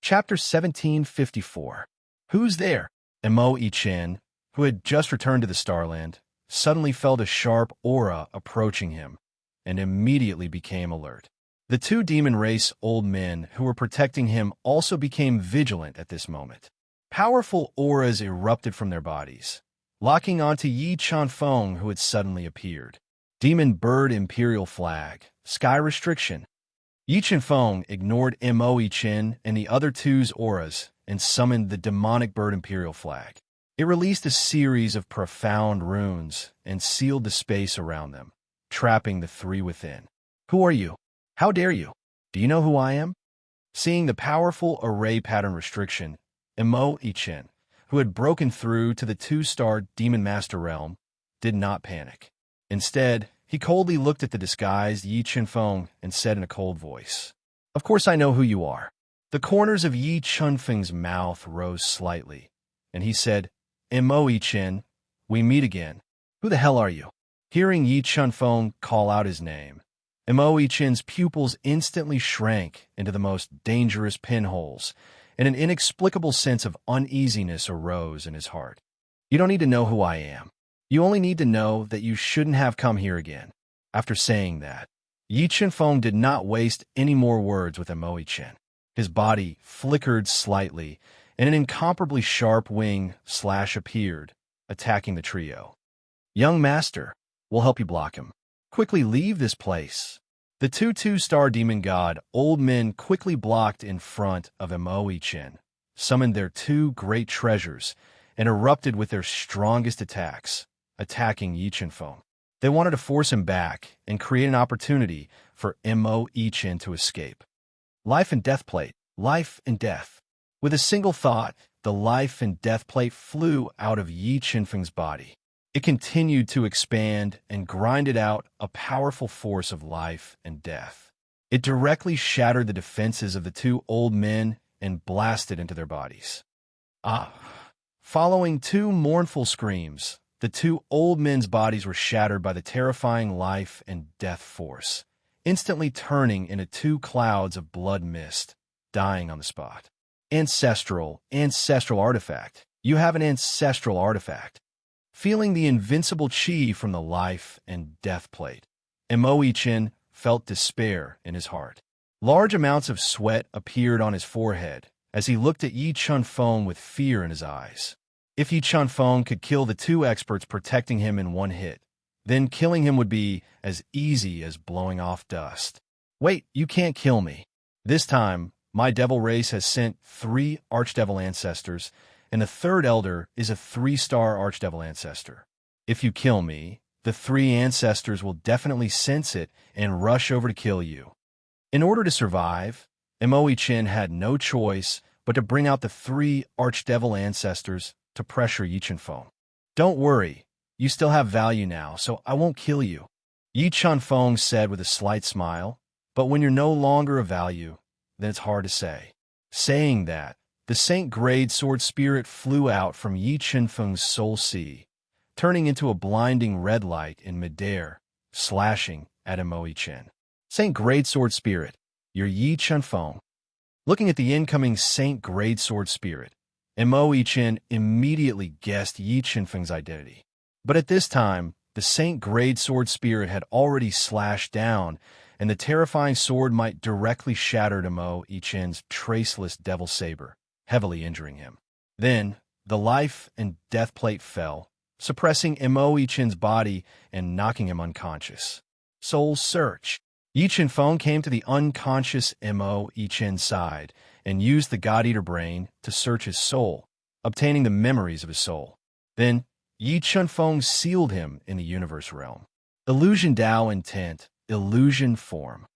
Chapter 1754. Who's there? Mo Chen, who had just returned to the Starland, suddenly felt a sharp aura approaching him and immediately became alert. The two demon race old men who were protecting him also became vigilant at this moment. Powerful auras erupted from their bodies, locking onto Yi Chanfeng, who had suddenly appeared. Demon Bird Imperial Flag, Sky Restriction. Yi Chanfeng ignored Mo Chen and the other two's auras and summoned the demonic Bird Imperial Flag. It released a series of profound runes and sealed the space around them, trapping the three within. Who are you? How dare you? Do you know who I am? Seeing the powerful array pattern restriction, Mo Chen, who had broken through to the two-star Demon Master realm, did not panic. Instead, he coldly looked at the disguised Yi Chanfeng and said in a cold voice, "Of course I know who you are." The corners of Yi Chanfeng's mouth rose slightly, and he said, "Mo Chen, we meet again. Who the hell are you?" Hearing Yi Chanfeng call out his name, Mo Chen's pupils instantly shrank into the most dangerous pinholes, and an inexplicable sense of uneasiness arose in his heart. "You don't need to know who I am. You only need to know that you shouldn't have come here again." After saying that, Yi Chanfeng did not waste any more words with Mo Chen. His body flickered slightly, and an incomparably sharp wing slash appeared, attacking the trio. "Young master, we'll help you block him. Quickly leave this place." The two-star demon god old men quickly blocked in front of Mo Chen, summoned their two great treasures, and erupted with their strongest attacks, attacking Yi Chanfeng. They wanted to force him back and create an opportunity for Mo Chen to escape. Life and death plate, life and death. With a single thought, the life and death plate flew out of Yi Chanfeng's body. It continued to expand and grinded out a powerful force of life and death. It directly shattered the defenses of the two old men and blasted into their bodies. Following two mournful screams, the two old men's bodies were shattered by the terrifying life and death force, instantly turning into two clouds of blood mist, dying on the spot. Ancestral artifact. You have an ancestral artifact. Feeling the invincible chi from the life and death plate, Mo Chen felt despair in his heart. Large amounts of sweat appeared on his forehead as he looked at Yi Chanfeng with fear in his eyes. If Yi Chanfeng could kill the two experts protecting him in one hit, then killing him would be as easy as blowing off dust. "Wait, you can't kill me. This time, my devil race has sent 3 archdevil ancestors, and the third elder is a 3-star archdevil ancestor. If you kill me, the 3 ancestors will definitely sense it and rush over to kill you." In order to survive, Mo Chen had no choice but to bring out the 3 archdevil ancestors to pressure Yi Chanfeng. "Don't worry, you still have value now, so I won't kill you," Yi Chanfeng said with a slight smile, "but when you're no longer of value, then it's hard to say." Saying that, the Saint Grade Sword Spirit flew out from Yi Chanfeng's soul sea, turning into a blinding red light in midair, slashing at Mo Chen. "Saint Grade Sword Spirit, you're Yi Chanfeng." Looking at the incoming Saint Grade Sword Spirit, Mo Chen immediately guessed Yi Chanfeng's identity. But at this time, the Saint Grade Sword Spirit had already slashed down, and the terrifying sword might directly shatter Mo Chen's traceless devil saber, heavily injuring him. Then, the life and death plate fell, suppressing Mo Chen's body and knocking him unconscious. Soul Search. Yi Chanfeng came to the unconscious Mo Chen's side and used the God-Eater brain to search his soul, obtaining the memories of his soul. Then, Yi Chanfeng sealed him in the universe realm. Illusion Dao Intent, Illusion Form.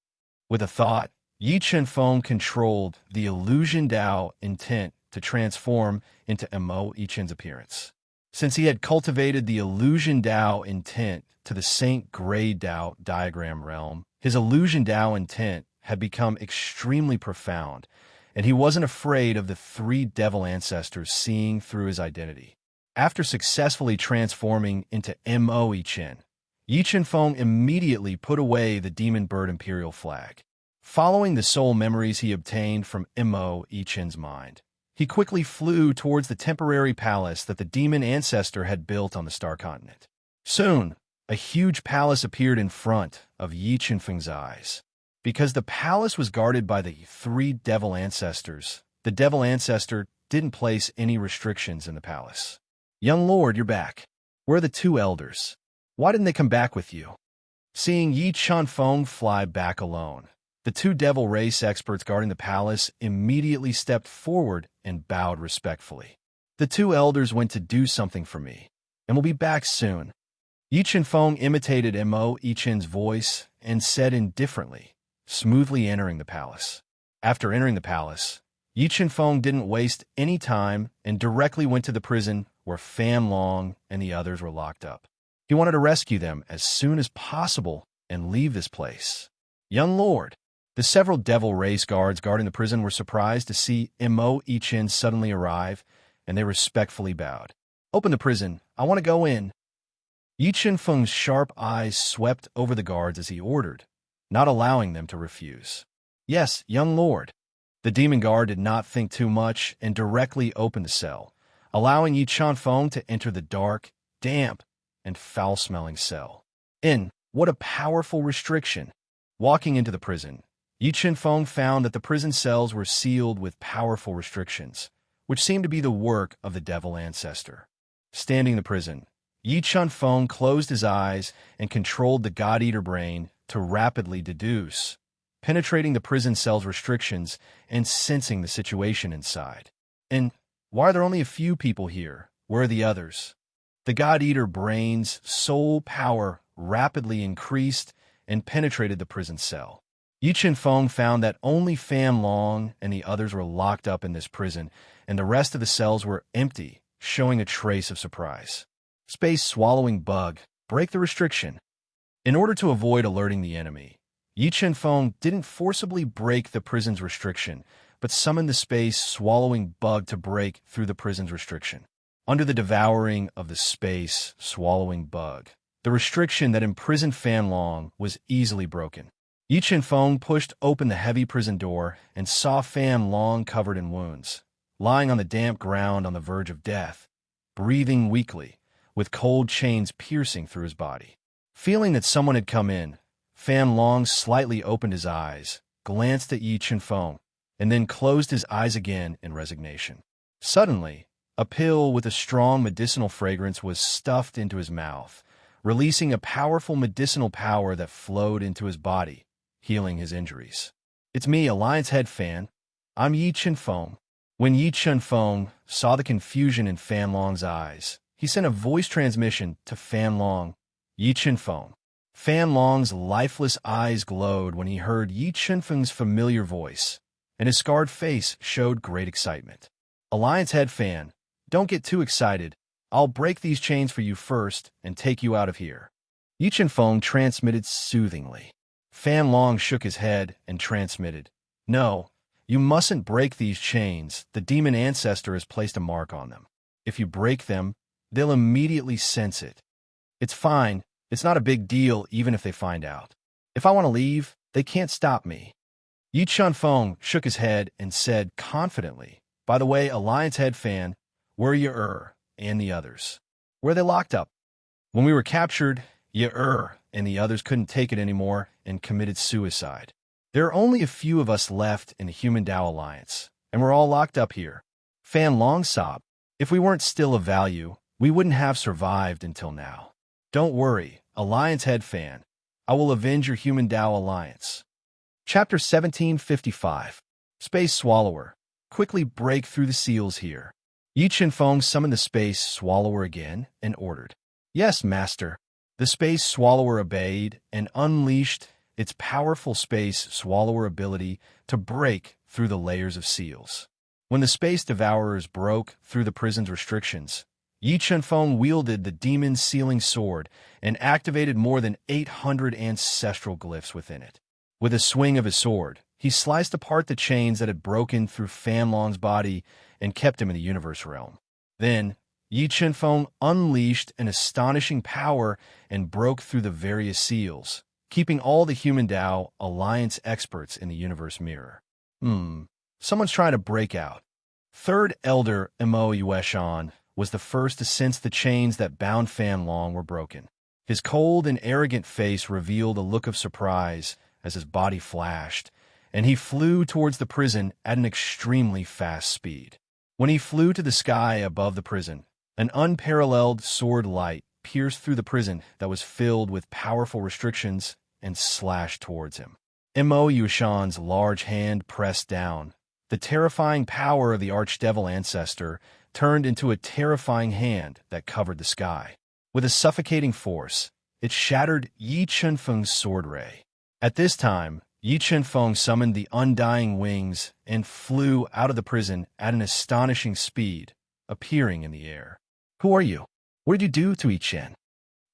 With a thought, Yi Chanfeng controlled the Illusion Dao Intent to transform into Mo Chen's appearance. Since he had cultivated the Illusion Dao Intent to the Saint Grade Dao diagram realm, his Illusion Dao Intent had become extremely profound, and he wasn't afraid of the 3 devil ancestors seeing through his identity. After successfully transforming into Mo Chen, Yi Chanfeng immediately put away the Demon Bird Imperial Flag. Following the soul memories he obtained from Mo Ichin's mind, he quickly flew towards the temporary palace that the demon ancestor had built on the star continent. Soon, a huge palace appeared in front of Yi Qinfeng's eyes. Because the palace was guarded by the three devil ancestors, the devil ancestor didn't place any restrictions in the palace. "Young lord, you're back. Where are the two elders? Why didn't they come back with you?" Seeing Yi Qinfeng fly back alone, the two devil race experts guarding the palace immediately stepped forward and bowed respectfully. "The two elders went to do something for me, and will be back soon." Yi Qinfeng imitated Mo Ichin's voice and said indifferently, smoothly entering the palace. After entering the palace, Yi Qinfeng didn't waste any time and directly went to the prison where Fan Long and the others were locked up. He wanted to rescue them as soon as possible and leave this place. "Young lord." The several devil race guards guarding the prison were surprised to see Mo Ichin suddenly arrive, and they respectfully bowed. "Open the prison. I want to go in." Yi Qinfeng's sharp eyes swept over the guards as he ordered, not allowing them to refuse. "Yes, young lord." The demon guard did not think too much and directly opened the cell, allowing Yi Qinfeng to enter the dark, damp, and foul-smelling cell. What a powerful restriction! Walking into the prison, Yi Qinfeng found that the prison cells were sealed with powerful restrictions, which seemed to be the work of the devil ancestor. Standing in the prison, Yi Qinfeng closed his eyes and controlled the God-Eater brain to rapidly deduce, penetrating the prison cell's restrictions and sensing the situation inside. "And why are there only a few people here? Where are the others?" The God-Eater brain's soul power rapidly increased and penetrated the prison cell. Yi Qinfeng found that only Fan Long and the others were locked up in this prison, and the rest of the cells were empty, showing a trace of surprise. Space-swallowing bug. Break the restriction. In order to avoid alerting the enemy, Yi Qinfeng didn't forcibly break the prison's restriction, but summoned the space-swallowing bug to break through the prison's restriction. Under the devouring of the space-swallowing bug, the restriction that imprisoned Fan Long was easily broken. Yi Qinfeng pushed open the heavy prison door and saw Fan Long covered in wounds, lying on the damp ground on the verge of death, breathing weakly, with cold chains piercing through his body. Feeling that someone had come in, Fan Long slightly opened his eyes, glanced at Yi Qinfeng, and then closed his eyes again in resignation. Suddenly, a pill with a strong medicinal fragrance was stuffed into his mouth, releasing a powerful medicinal power that flowed into his body, healing his injuries. "It's me, Alliance Head Fan. I'm Yi Qinfeng." When Yi Qinfeng saw the confusion in Fan Long's eyes, he sent a voice transmission to Fan Long. "Yi Qinfeng." Fan Long's lifeless eyes glowed when he heard Yi Qinfeng's familiar voice, and his scarred face showed great excitement. "Alliance Head Fan, don't get too excited. I'll break these chains for you first and take you out of here." Yi Qinfeng transmitted soothingly. Fan Long shook his head and transmitted, "No, you mustn't break these chains. The demon ancestor has placed a mark on them. If you break them, they'll immediately sense it. It's fine. It's not a big deal even if they find out. If I want to leave, they can't stop me." Yi Qinfeng shook his head and said confidently, "By the way, Alliance Head Fan, where are you and the others? Where are they locked up? When we were captured, you and the others couldn't take it anymore and committed suicide. There are only a few of us left in the Human Tao Alliance, and we're all locked up here." Fan Long sobbed. "If we weren't still of value, we wouldn't have survived until now. Don't worry, Alliance Head Fan. I will avenge your Human Tao Alliance." Chapter 1755. Space Swallower. Quickly break through the seals here. Yi Qinfeng summoned the Space Swallower again and ordered, "Yes, Master." The Space Swallower obeyed and unleashed its powerful Space Swallower ability to break through the layers of seals. When the Space Devourers broke through the prison's restrictions, Yi Qinfeng wielded the Demon's Sealing Sword and activated more than 800 ancestral glyphs within it. With a swing of his sword, he sliced apart the chains that had broken through Fan Long's body and kept him in the universe realm. Then, Yi Qinfeng unleashed an astonishing power and broke through the various seals, keeping all the human Tao Alliance experts in the universe mirror. Someone's trying to break out. Third Elder Mo Yueshan was the first to sense the chains that bound Fan Long were broken. His cold and arrogant face revealed a look of surprise as his body flashed, and he flew towards the prison at an extremely fast speed. When he flew to the sky above the prison, an unparalleled sword light pierced through the prison that was filled with powerful restrictions and slashed towards him. Mo Yueshan's large hand pressed down. The terrifying power of the Archdevil ancestor turned into a terrifying hand that covered the sky. With a suffocating force, it shattered Yi Chunfeng's sword ray. At this time, Yi Chunfeng summoned the undying wings and flew out of the prison at an astonishing speed, appearing in the air. "Who are you? What did you do to Yi Chen?"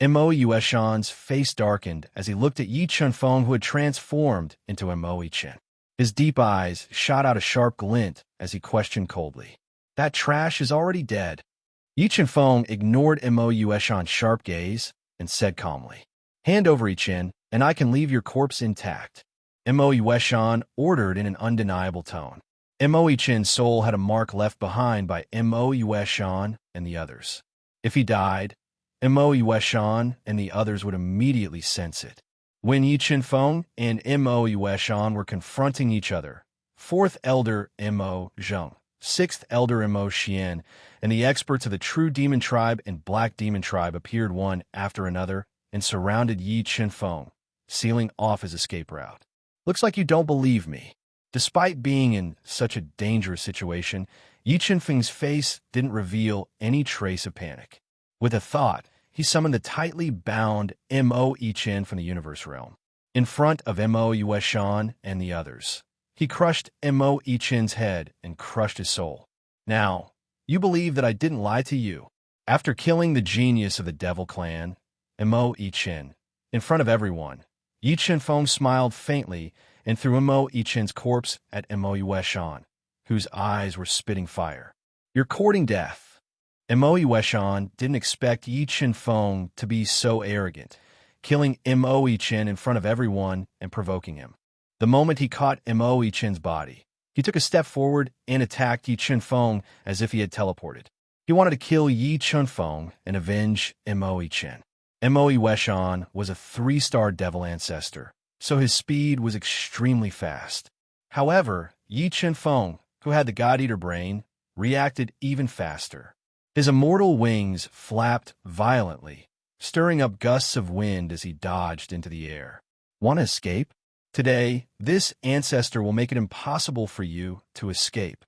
Mo Yueshan's face darkened as he looked at Yi Chunfeng, who had transformed into Mo Yi Chen. His deep eyes shot out a sharp glint as he questioned coldly. "That trash is already dead." Yi Chunfeng ignored Mo Yueshan's sharp gaze and said calmly, "Hand over Yi Chen, and I can leave your corpse intact." Mo Yueshan ordered in an undeniable tone. Mo Yi Chen's soul had a mark left behind by Mo Yueshan and the others. If he died, Mo Yueshan and the others would immediately sense it. When Yi Chunfeng and Mo Yueshan were confronting each other, Fourth Elder Mo Zheng, Sixth Elder Mo Xian, and the experts of the True Demon Tribe and Black Demon Tribe appeared one after another and surrounded Yi Chunfeng, sealing off his escape route. "Looks like you don't believe me." Despite being in such a dangerous situation, Yi Chunfeng's face didn't reveal any trace of panic. With a thought, he summoned the tightly bound Mo Yi Chen from the universe realm. In front of Mo Yueshan and the others, he crushed Mo Yi Chen's head and crushed his soul. "Now, you believe that I didn't lie to you." After killing the genius of the Devil Clan, Mo Yi Chen, in front of everyone, Yi Chunfeng smiled faintly and threw Mo Yi Chen's corpse at Mo Yueshan, whose eyes were spitting fire. "You're courting death." Mo Yueshan didn't expect Yi Chunfeng to be so arrogant, killing Mo Yi Chen in front of everyone and provoking him. The moment he caught Mo Yi Chen's body, he took a step forward and attacked Yi Chunfeng as if he had teleported. He wanted to kill Yi Chunfeng and avenge Mo Yi Chen. Mo Yueshan was a 3-star devil ancestor, so his speed was extremely fast. However, Yi Chunfeng, who had the God-Eater brain, reacted even faster. His immortal wings flapped violently, stirring up gusts of wind as he dodged into the air. "Want to escape? Today, this ancestor will make it impossible for you to escape."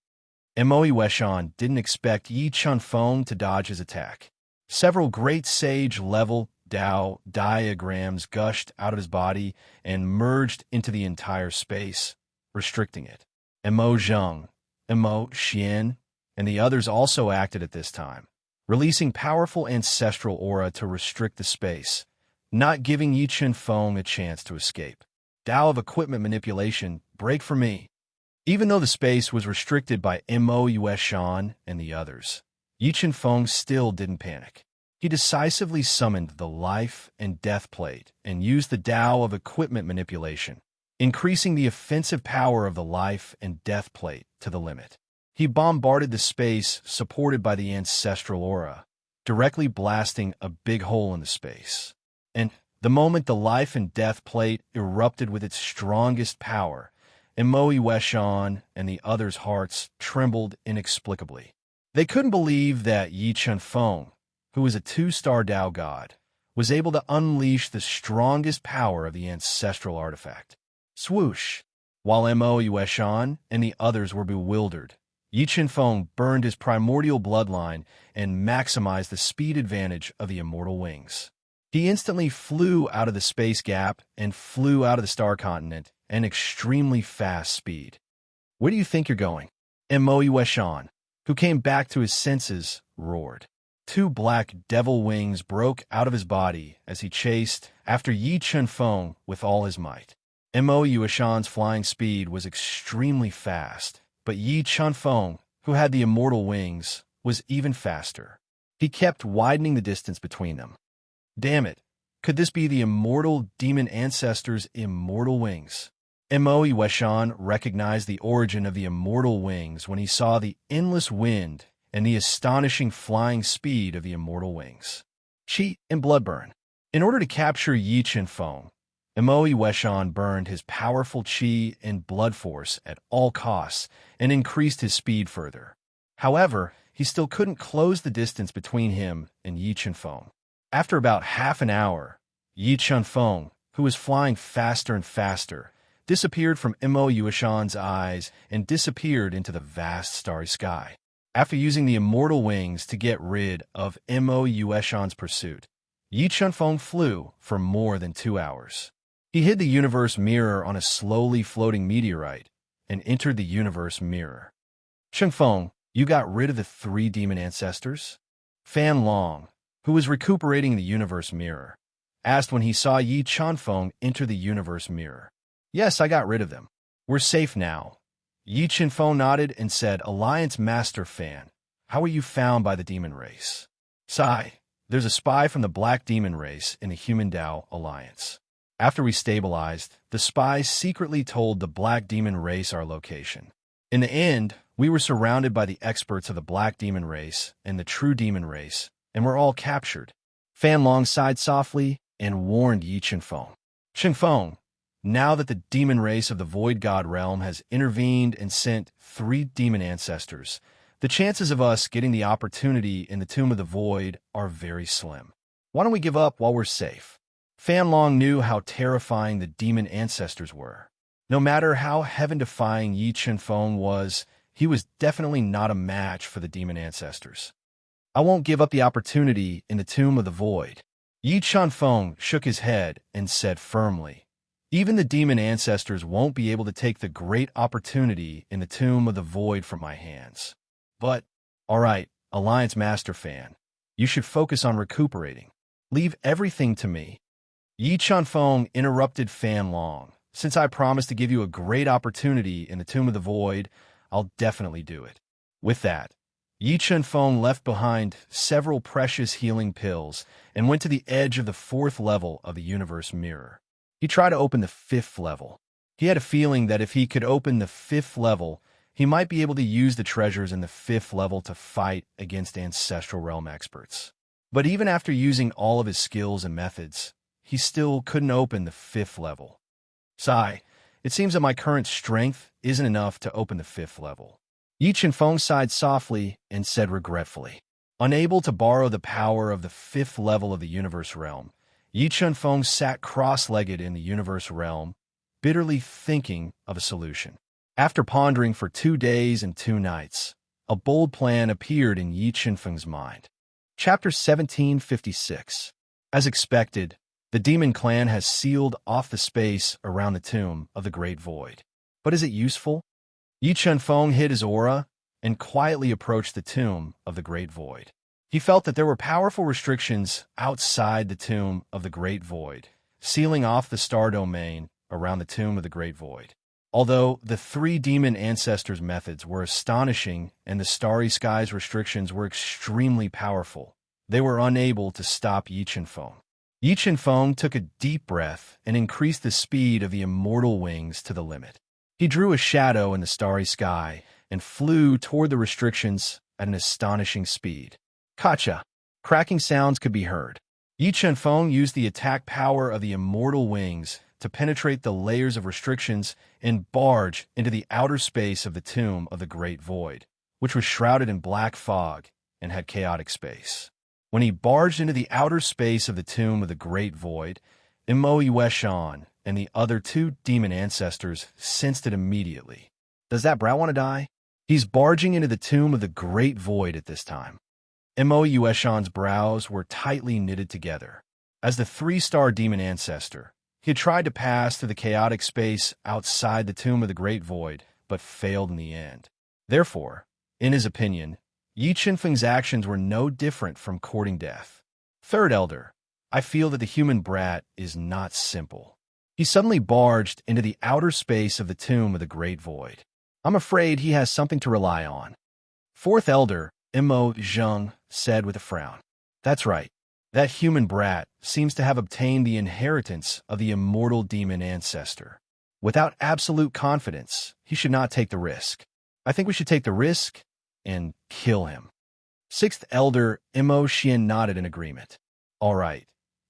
Mo Yueshan didn't expect Yi Chunfeng to dodge his attack. Several great sage-level Dao diagrams gushed out of his body and merged into the entire space, restricting it. Mo Zheng, Mo Xian, and the others also acted at this time, releasing powerful ancestral aura to restrict the space, not giving Yi Chunfeng a chance to escape. "Tao of equipment manipulation, break for me." Even though the space was restricted by Mo Yueshan and the others, Yi Chunfeng still didn't panic. He decisively summoned the life and death plate and used the Tao of equipment manipulation, increasing the offensive power of the life and death plate to the limit. He bombarded the space supported by the ancestral aura, directly blasting a big hole in the space. And the moment the life and death plate erupted with its strongest power, Mo Yueshan and the others' hearts trembled inexplicably. They couldn't believe that Yi Chunfeng, who was a 2-star Tao god, was able to unleash the strongest power of the ancestral artifact. Swoosh! While Mo Yueshan and the others were bewildered, Yi Chunfeng burned his primordial bloodline and maximized the speed advantage of the immortal wings. He instantly flew out of the space gap and flew out of the star continent at an extremely fast speed. "Where do you think you're going?" Mo Yueshan, who came back to his senses, roared. 2 black devil wings broke out of his body as he chased after Yi Chunfeng with all his might. Mo Yueshan's flying speed was extremely fast, but Yi Chunfeng, who had the immortal wings, was even faster. He kept widening the distance between them. "Damn it! Could this be the immortal demon ancestors' immortal wings? Mo Yueshan recognized the origin of the immortal wings when he saw the endless wind and the astonishing flying speed of the immortal wings. Qi and Bloodburn. In order to capture Yi Qinfeng, Mo Yueshan burned his powerful qi and blood force at all costs and increased his speed further. However, he still couldn't close the distance between him and Yi Qinfeng. After about half an hour, Yi Qinfeng, who was flying faster and faster, disappeared from Mo Yueshan's eyes and disappeared into the vast starry sky. After using the immortal wings to get rid of Mo Yueshan's pursuit, Yi Qinfeng flew for more than 2 hours. He hid the universe mirror on a slowly floating meteorite and entered the universe mirror. Qinfeng, you got rid of the 3 demon ancestors? Fan Long, who was recuperating the universe mirror, asked when he saw Yi Qinfeng enter the universe mirror. Yes, I got rid of them. We're safe now. Yi Qinfeng nodded and said, Alliance Master Fan, how were you found by the demon race? Sigh, there's a spy from the Black Demon race in the Human Dao Alliance. After we stabilized, the spies secretly told the Black Demon race our location. In the end, we were surrounded by the experts of the Black Demon race and the True Demon race, and were all captured. Fan Long sighed softly and warned Yi Qinfeng. Qinfeng, now that the demon race of the Void God realm has intervened and sent 3 demon ancestors, the chances of us getting the opportunity in the Tomb of the Void are very slim. Why don't we give up while we're safe? Fan Long knew how terrifying the demon ancestors were. No matter how heaven-defying Yi Qinfeng was, he was definitely not a match for the demon ancestors. I won't give up the opportunity in the Tomb of the Void. Yi Qinfeng shook his head and said firmly, even the demon ancestors won't be able to take the great opportunity in the Tomb of the Void from my hands. But, all right, Alliance Master Fan, you should focus on recuperating. Leave everything to me. Yi Qinfeng interrupted Fan Long. Since I promised to give you a great opportunity in the Tomb of the Void, I'll definitely do it. With that, Yi Qinfeng left behind several precious healing pills and went to the edge of the 4th level of the universe mirror. He tried to open the 5th level. He had a feeling that if he could open the 5th level, he might be able to use the treasures in the 5th level to fight against Ancestral Realm experts. But even after using all of his skills and methods, he still couldn't open the 5th level. Sigh, it seems that my current strength isn't enough to open the 5th level. Yi Qinfeng sighed softly and said regretfully. Unable to borrow the power of the 5th level of the universe realm, Yi Qinfeng sat cross-legged in the universe realm, bitterly thinking of a solution. After pondering for 2 days and 2 nights, a bold plan appeared in Yi Qinfeng's mind. Chapter 1756. As expected, the demon clan has sealed off the space around the Tomb of the Great Void. But is it useful? Yi Qinfeng hid his aura and quietly approached the Tomb of the Great Void. He felt that there were powerful restrictions outside the Tomb of the Great Void, sealing off the star domain around the Tomb of the Great Void. Although the 3 demon ancestors' methods were astonishing and the starry skies restrictions were extremely powerful, they were unable to stop Yi Qinfeng. Yi Qinfeng took a deep breath and increased the speed of the immortal wings to the limit. He drew a shadow in the starry sky and flew toward the restrictions at an astonishing speed. Kacha! Cracking sounds could be heard. Yi Qinfeng used the attack power of the immortal wings to penetrate the layers of restrictions and barge into the outer space of the Tomb of the Great Void, which was shrouded in black fog and had chaotic space. When he barged into the outer space of the Tomb of the Great Void, Mo Yueshan and the other 2 demon ancestors sensed it immediately. Does that brat want to die? He's barging into the Tomb of the Great Void at this time. Mo Yueshan's brows were tightly knitted together. As the 3-star demon ancestor, he had tried to pass through the chaotic space outside the Tomb of the Great Void, but failed in the end. Therefore, in his opinion, Yi Qinfeng's actions were no different from courting death. 3rd Elder, I feel that the human brat is not simple. He suddenly barged into the outer space of the Tomb of the Great Void. I'm afraid he has something to rely on. 4th Elder, Mo Zheng, said with a frown. That's right. That human brat seems to have obtained the inheritance of the immortal demon ancestor. Without absolute confidence, he should not take the risk. I think we should take the risk and kill him. Sixth Elder Mo Xian nodded in agreement. All right.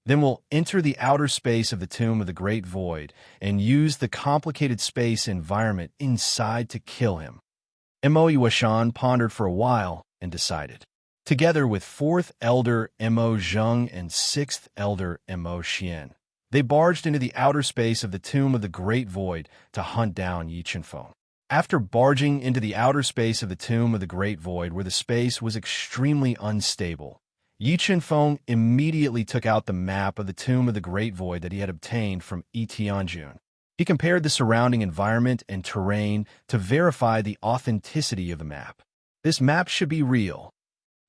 Then we'll enter the outer space of the Tomb of the Great Void and use the complicated space environment inside to kill him. Mo Yuashan pondered for a while and decided. Together with 4th Elder Mo Zheng and 6th Elder Mo Xian, they barged into the outer space of the Tomb of the Great Void to hunt down Yi Chenfeng. After barging into the outer space of the Tomb of the Great Void, where the space was extremely unstable, Yi Chenfeng immediately took out the map of the Tomb of the Great Void that he had obtained from Yi Tianjun. He compared the surrounding environment and terrain to verify the authenticity of the map. This map should be real.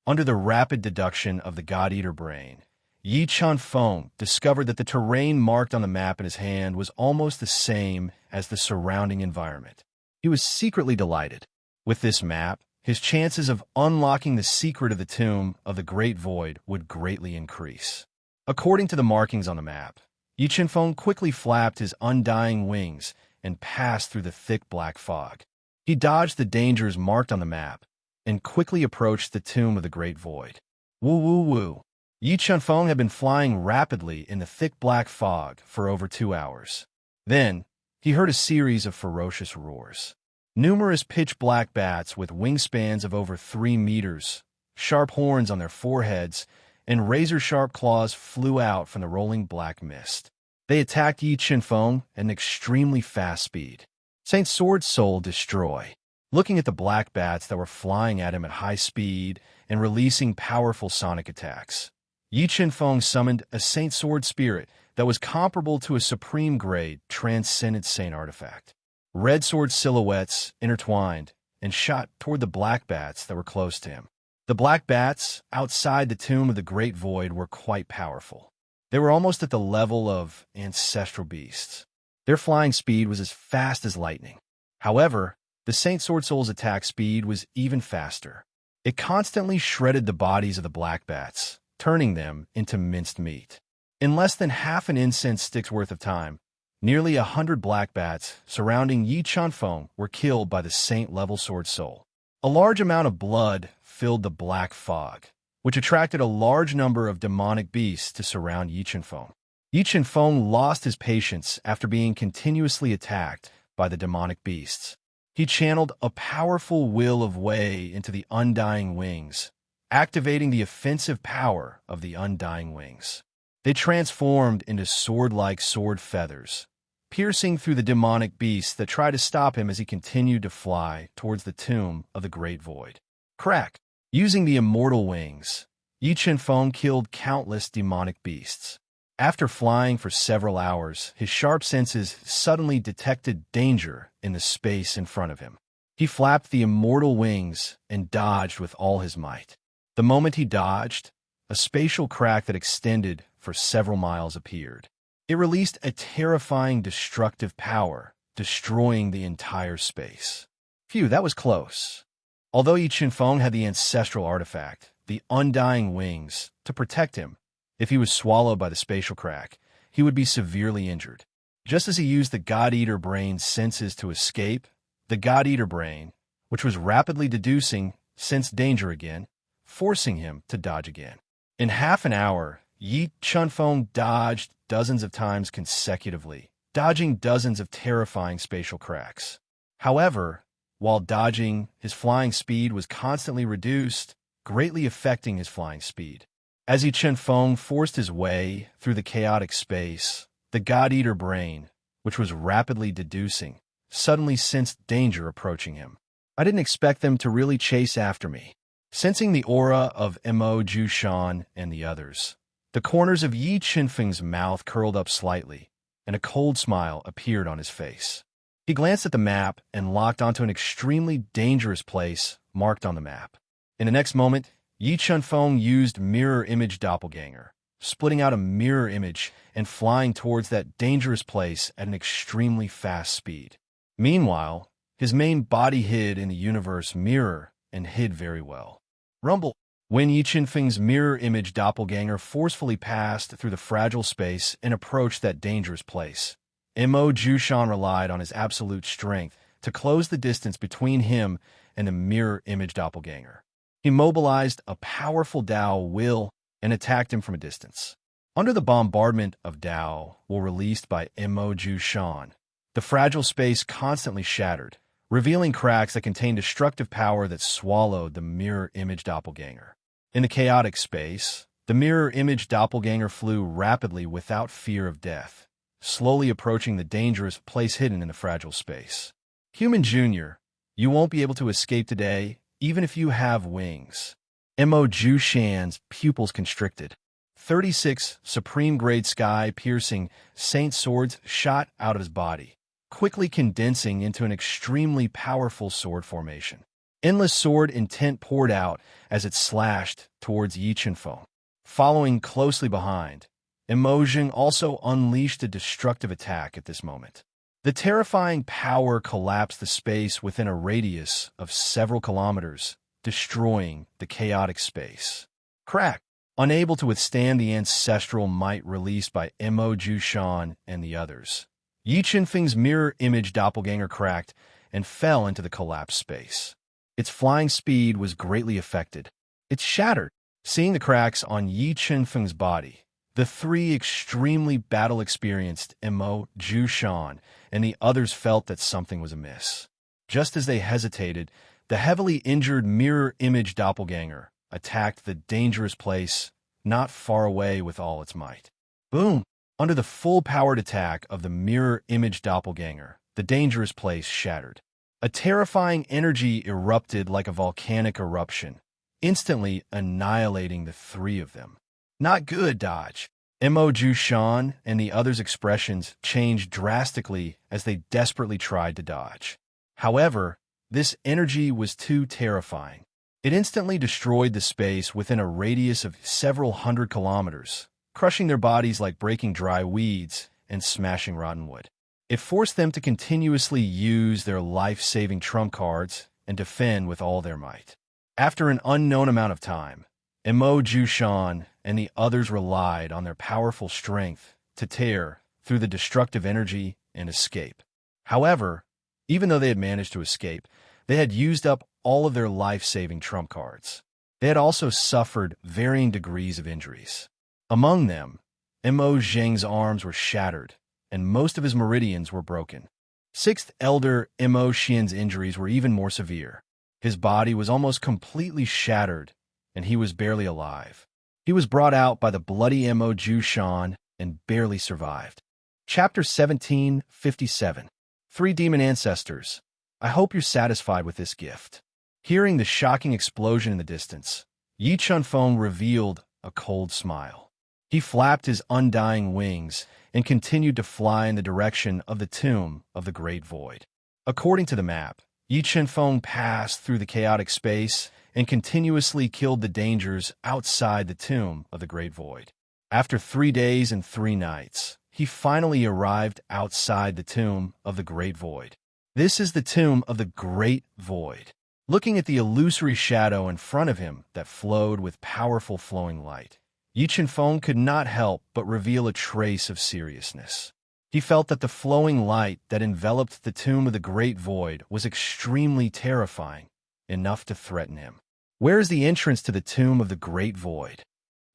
Under the rapid deduction of the God-Eater brain, Yi Chenfeng discovered that the terrain marked on the map in his hand was almost the same as the surrounding environment. He was secretly delighted. With this map, his chances of unlocking the secret of the Tomb of the Great Void would greatly increase. According to the markings on the map, Yi Chenfeng quickly flapped his undying wings and passed through the thick black fog. He dodged the dangers marked on the map and quickly approached the Tomb of the Great Void. Woo woo woo. Yi Chenfeng had been flying rapidly in the thick black fog for over 2 hours. Then, he heard a series of ferocious roars. Numerous pitch-black bats with wingspans of over 3 meters, sharp horns on their foreheads, and razor-sharp claws flew out from the rolling black mist. They attacked Yi Chenfeng at an extremely fast speed. Saint Sword Soul Destroy. Looking at the black bats that were flying at him at high speed and releasing powerful sonic attacks, Yi Chenfeng summoned a Saint Sword Spirit that was comparable to a supreme-grade Transcendent Saint artifact. Red sword silhouettes intertwined and shot toward the black bats that were close to him. The black bats outside the Tomb of the Great Void were quite powerful. They were almost at the level of ancestral beasts. Their flying speed was as fast as lightning. However, the Saint Sword Soul's attack speed was even faster. It constantly shredded the bodies of the black bats, turning them into minced meat. In less than half an incense stick's worth of time, nearly 100 black bats surrounding Yi Chenfeng were killed by the Saint-level Sword Soul. A large amount of blood filled the black fog, which attracted a large number of demonic beasts to surround Yi Chenfeng. Yi Chenfeng lost his patience after being continuously attacked by the demonic beasts. He channeled a powerful will of Wei into the Undying Wings, activating the offensive power of the Undying Wings. They transformed into sword-like sword feathers, piercing through the demonic beasts that tried to stop him as he continued to fly towards the Tomb of the Great Void. Crack! Using the immortal wings, Yi Chenfeng killed countless demonic beasts. After flying for several hours, his sharp senses suddenly detected danger in the space in front of him. He flapped the immortal wings and dodged with all his might. The moment he dodged, a spatial crack that extended for several miles appeared. It released a terrifying destructive power, destroying the entire space. Phew, that was close. Although Yi Chenfeng had the ancestral artifact, the Undying Wings, to protect him, if he was swallowed by the spatial crack, he would be severely injured. Just as he used the God-Eater brain's senses to escape, the God-Eater brain, which was rapidly deducing, sensed danger again, forcing him to dodge again. In half an hour, Yi Chenfeng dodged dozens of times consecutively, dodging dozens of terrifying spatial cracks. However, while dodging, his flying speed was constantly reduced, greatly affecting his flying speed. As Yi Chenfeng forced his way through the chaotic space, the God-Eater brain, which was rapidly deducing, suddenly sensed danger approaching him. I didn't expect them to really chase after me. Sensing the aura of Mo Jushan and the others, the corners of Yi Chenfeng's mouth curled up slightly, and a cold smile appeared on his face. He glanced at the map and locked onto an extremely dangerous place marked on the map. In the next moment, Yi Chenfeng used Mirror Image Doppelganger, splitting out a mirror image and flying towards that dangerous place at an extremely fast speed. Meanwhile, his main body hid in the universe mirror and hid very well. Rumble. When Yi Qinfeng's mirror image doppelganger forcefully passed through the fragile space and approached that dangerous place, Mo Jushan relied on his absolute strength to close the distance between him and the mirror image doppelganger. He mobilized a powerful Dao will and attacked him from a distance. Under the bombardment of Dao will released by Mo Jushan, the fragile space constantly shattered, revealing cracks that contained destructive power that swallowed the mirror image doppelganger. In the chaotic space, the mirror image doppelganger flew rapidly without fear of death, slowly approaching the dangerous place hidden in the fragile space. Human Jr., you won't be able to escape today, even if you have wings. Mo Jushan's pupils constricted. 36 supreme-grade sky-piercing saint swords shot out of his body, quickly condensing into an extremely powerful sword formation. Endless sword intent poured out as it slashed towards Yi Qinfeng. Following closely behind, Emotion also unleashed a destructive attack at this moment. The terrifying power collapsed the space within a radius of several kilometers, destroying the chaotic space. Crack! Unable to withstand the ancestral might released by Mo Jushan and the others, Yi Qinfeng's mirror image doppelganger cracked and fell into the collapsed space. Its flying speed was greatly affected. It shattered. Seeing the cracks on Yi Qinfeng's body, the three extremely battle-experienced Mo Jushan and the others felt that something was amiss. Just as they hesitated, the heavily injured mirror image doppelganger attacked the dangerous place not far away with all its might. Boom! Under the full-powered attack of the mirror image doppelganger, the dangerous place shattered. A terrifying energy erupted like a volcanic eruption, instantly annihilating the three of them. Not good, Dodge. Mo Jushan and the others' expressions changed drastically as they desperately tried to dodge. However, this energy was too terrifying. It instantly destroyed the space within a radius of several hundred kilometers, crushing their bodies like breaking dry weeds and smashing rotten wood. It forced them to continuously use their life-saving trump cards and defend with all their might. After an unknown amount of time, Mo Jushan and the others relied on their powerful strength to tear through the destructive energy and escape. However, even though they had managed to escape, they had used up all of their life-saving trump cards. They had also suffered varying degrees of injuries. Among them, Mo Zheng's arms were shattered, and most of his meridians were broken. Sixth Elder Mo Xian's injuries were even more severe. His body was almost completely shattered, and he was barely alive. He was brought out by the bloody Mo Jushan and barely survived. Chapter 1757. Three Demon Ancestors. I hope you're satisfied with this gift. Hearing the shocking explosion in the distance, Yi Qinfeng revealed a cold smile. He flapped his undying wings and continued to fly in the direction of the tomb of the Great Void. According to the map, Yi Qinfeng passed through the chaotic space and continuously killed the dangers outside the tomb of the Great Void. After 3 days and 3 nights, he finally arrived outside the tomb of the Great Void. This is the tomb of the Great Void. Looking at the illusory shadow in front of him that flowed with powerful flowing light, Yi Qinfeng could not help but reveal a trace of seriousness. He felt that the flowing light that enveloped the tomb of the Great Void was extremely terrifying, enough to threaten him. Where is the entrance to the tomb of the Great Void?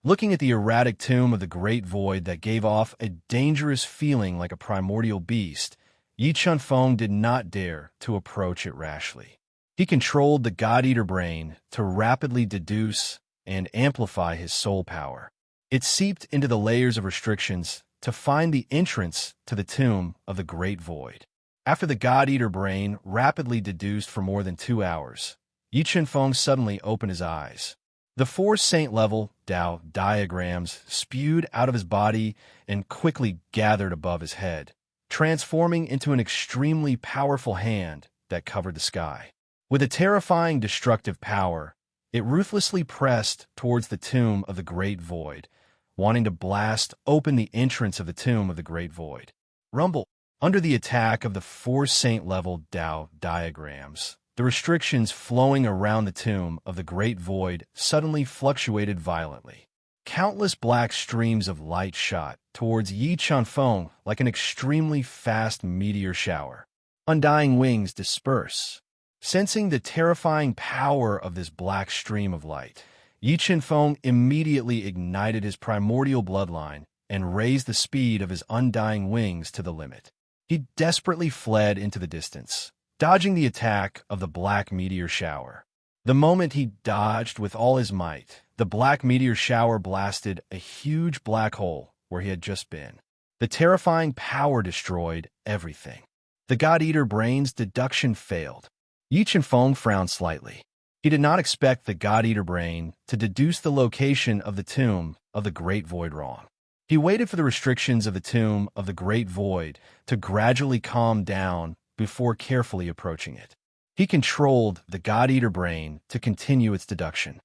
Looking at the erratic tomb of the Great Void that gave off a dangerous feeling like a primordial beast, Yi Qinfeng did not dare to approach it rashly. He controlled the God-Eater brain to rapidly deduce and amplify his soul power. It seeped into the layers of restrictions to find the entrance to the tomb of the Great Void. After the God-Eater brain rapidly deduced for more than 2 hours, Yi Qinfeng suddenly opened his eyes. The 4 saint-level Dao diagrams spewed out of his body and quickly gathered above his head, transforming into an extremely powerful hand that covered the sky. With a terrifying destructive power, it ruthlessly pressed towards the tomb of the Great Void, wanting to blast open the entrance of the tomb of the Great Void. Rumble! Under the attack of the 4 saint-level Dao diagrams, the restrictions flowing around the tomb of the Great Void suddenly fluctuated violently. Countless black streams of light shot towards Yi Chunfeng like an extremely fast meteor shower. Undying wings disperse. Sensing the terrifying power of this black stream of light, Yi Chunfeng immediately ignited his primordial bloodline and raised the speed of his undying wings to the limit. He desperately fled into the distance, dodging the attack of the black meteor shower. The moment he dodged with all his might, the black meteor shower blasted a huge black hole where he had just been. The terrifying power destroyed everything. The God-Eater brain's deduction failed. Yi Chunfeng frowned slightly. He did not expect the God-Eater brain to deduce the location of the tomb of the Great Void wrong. He waited for the restrictions of the tomb of the Great Void to gradually calm down before carefully approaching it. He controlled the God-Eater brain to continue its deduction.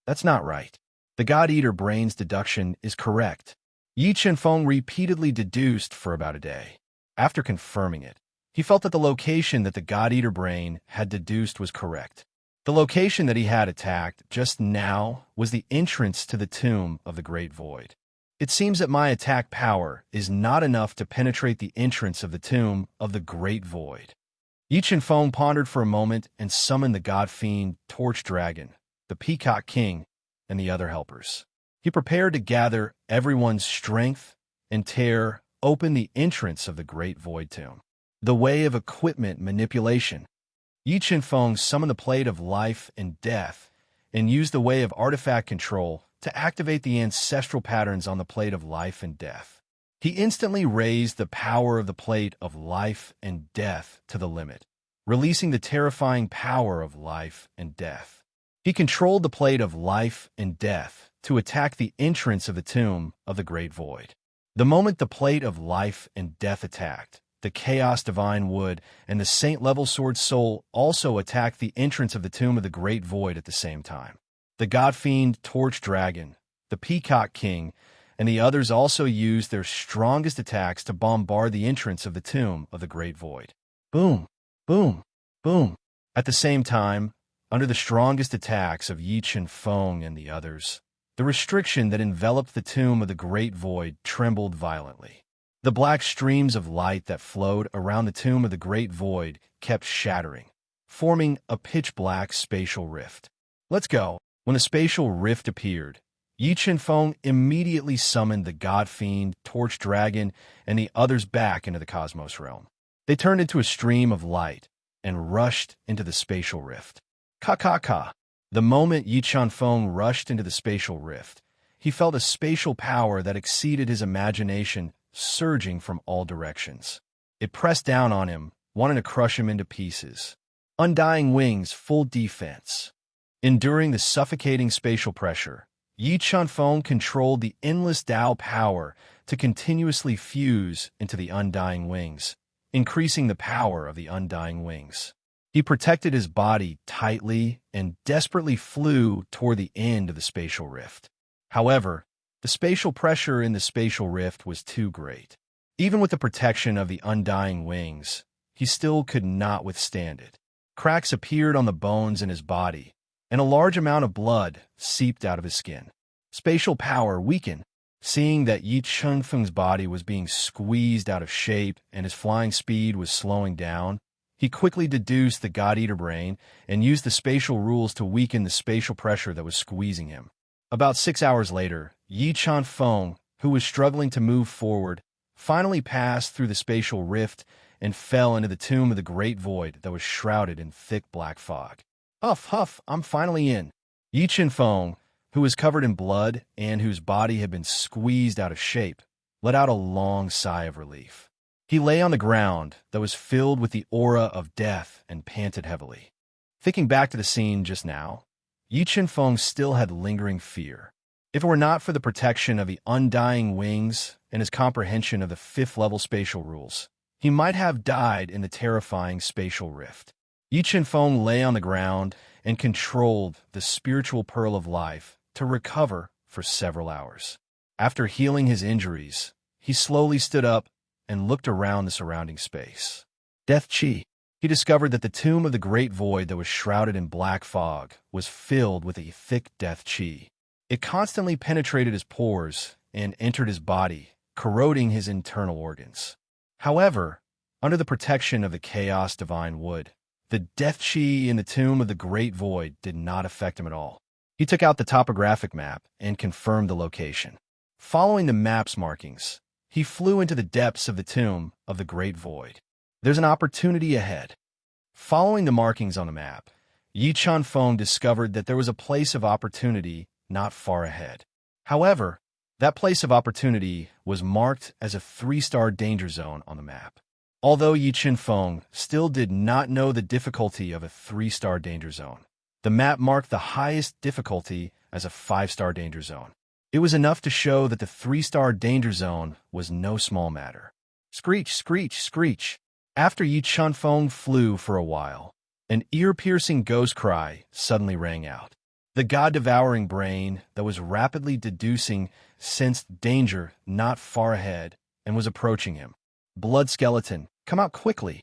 That's not right. The God-Eater brain's deduction is correct. Yi Chunfeng repeatedly deduced for about a day. After confirming it, he felt that the location that the God-Eater brain had deduced was correct. The location that he had attacked just now was the entrance to the tomb of the Great Void. It seems that my attack power is not enough to penetrate the entrance of the tomb of the Great Void. Yi Chunfeng pondered for a moment and summoned the God-Fiend Torch Dragon, the Peacock King, and the other helpers. He prepared to gather everyone's strength and tear open the entrance of the Great Void tomb. The way of equipment manipulation. Yi Chunfeng summoned the Plate of Life and Death and used the way of artifact control to activate the ancestral patterns on the Plate of Life and Death. He instantly raised the power of the Plate of Life and Death to the limit, releasing the terrifying power of life and death. He controlled the Plate of Life and Death to attack the entrance of the tomb of the Great Void. The moment the Plate of Life and Death attacked, the Chaos Divine Wood and the Saint-Level Sword Soul also attacked the entrance of the tomb of the Great Void at the same time. The God-Fiend Torch Dragon, the Peacock King, and the others also used their strongest attacks to bombard the entrance of the tomb of the Great Void. Boom, boom, boom. At the same time, under the strongest attacks of Yi Chunfeng and the others, the restriction that enveloped the tomb of the Great Void trembled violently. The black streams of light that flowed around the tomb of the Great Void kept shattering, forming a pitch-black spatial rift. Let's go. When the spatial rift appeared, Yi Chunfeng immediately summoned the God-Fiend Torch Dragon and the others back into the Cosmos realm. They turned into a stream of light and rushed into the spatial rift. Ka. The moment Yi Chunfeng rushed into the spatial rift, he felt a spatial power that exceeded his imagination surging from all directions. It pressed down on him, wanting to crush him into pieces. Undying wings, full defense. Enduring the suffocating spatial pressure, Yi Chunfeng controlled the endless Tao power to continuously fuse into the undying wings, increasing the power of the undying wings. He protected his body tightly and desperately flew toward the end of the spatial rift. However, the spatial pressure in the spatial rift was too great. Even with the protection of the undying wings, he still could not withstand it. Cracks appeared on the bones in his body, and a large amount of blood seeped out of his skin. Spatial power weakened. Seeing that Yi Chunfeng's body was being squeezed out of shape and his flying speed was slowing down, he quickly deduced the God-Eater brain and used the spatial rules to weaken the spatial pressure that was squeezing him. About 6 hours later, Yi Chunfeng, who was struggling to move forward, finally passed through the spatial rift and fell into the tomb of the Great Void that was shrouded in thick black fog. Huff, I'm finally in. Yi Chunfeng, who was covered in blood and whose body had been squeezed out of shape, let out a long sigh of relief. He lay on the ground that was filled with the aura of death and panted heavily. Thinking back to the scene just now, Yi Chunfeng still had lingering fear. If it were not for the protection of the undying wings and his comprehension of the 5th level spatial rules, he might have died in the terrifying spatial rift. Yi Chunfeng lay on the ground and controlled the spiritual pearl of life to recover for several hours. After healing his injuries, he slowly stood up and looked around the surrounding space. Death Chi. He discovered that the tomb of the Great Void that was shrouded in black fog was filled with a thick death chi. It constantly penetrated his pores and entered his body, corroding his internal organs. However, under the protection of the Chaos Divine Wood, the death chi in the tomb of the Great Void did not affect him at all. He took out the topographic map and confirmed the location. Following the map's markings, he flew into the depths of the tomb of the Great Void. There's an opportunity ahead. Following the markings on the map, Yi Chunfeng discovered that there was a place of opportunity not far ahead. However, that place of opportunity was marked as a 3-star danger zone on the map. Although Yi Chunfeng still did not know the difficulty of a 3-star danger zone, the map marked the highest difficulty as a 5-star danger zone. It was enough to show that the 3-star danger zone was no small matter. Screech, screech, screech. After Yi Chunfeng flew for a while, an ear-piercing ghost cry suddenly rang out. The god-devouring brain that was rapidly deducing sensed danger not far ahead and was approaching him. Blood Skeleton, come out quickly.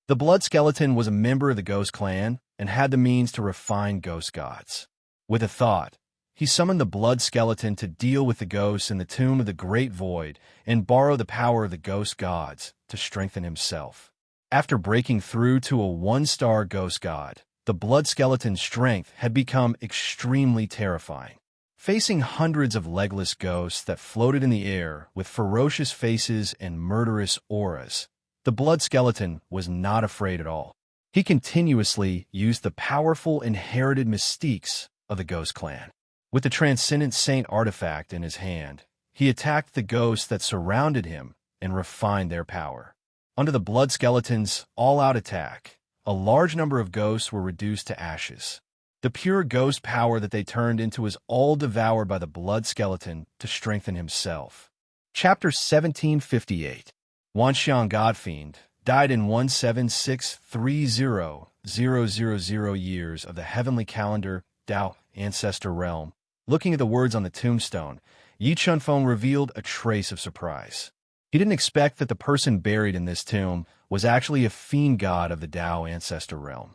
The Blood Skeleton was a member of the Ghost Clan and had the means to refine ghost gods. With a thought, he summoned the Blood Skeleton to deal with the ghosts in the tomb of the Great Void and borrow the power of the ghost gods to strengthen himself. After breaking through to a 1-star ghost god, the Blood Skeleton's strength had become extremely terrifying. Facing hundreds of legless ghosts that floated in the air with ferocious faces and murderous auras, the Blood Skeleton was not afraid at all. He continuously used the powerful inherited mystiques of the Ghost Clan. With the Transcendent Saint artifact in his hand, he attacked the ghosts that surrounded him and refined their power. Under the Blood Skeleton's all-out attack, a large number of ghosts were reduced to ashes. The pure ghost power that they turned into was all devoured by the Blood Skeleton to strengthen himself. Chapter 1758. Wanxiang Godfiend died in 17630,000 years of the heavenly calendar, Tao, ancestor realm. Looking at the words on the tombstone, Yi Chunfeng revealed a trace of surprise. He didn't expect that the person buried in this tomb was actually a fiend god of the Tao ancestor realm.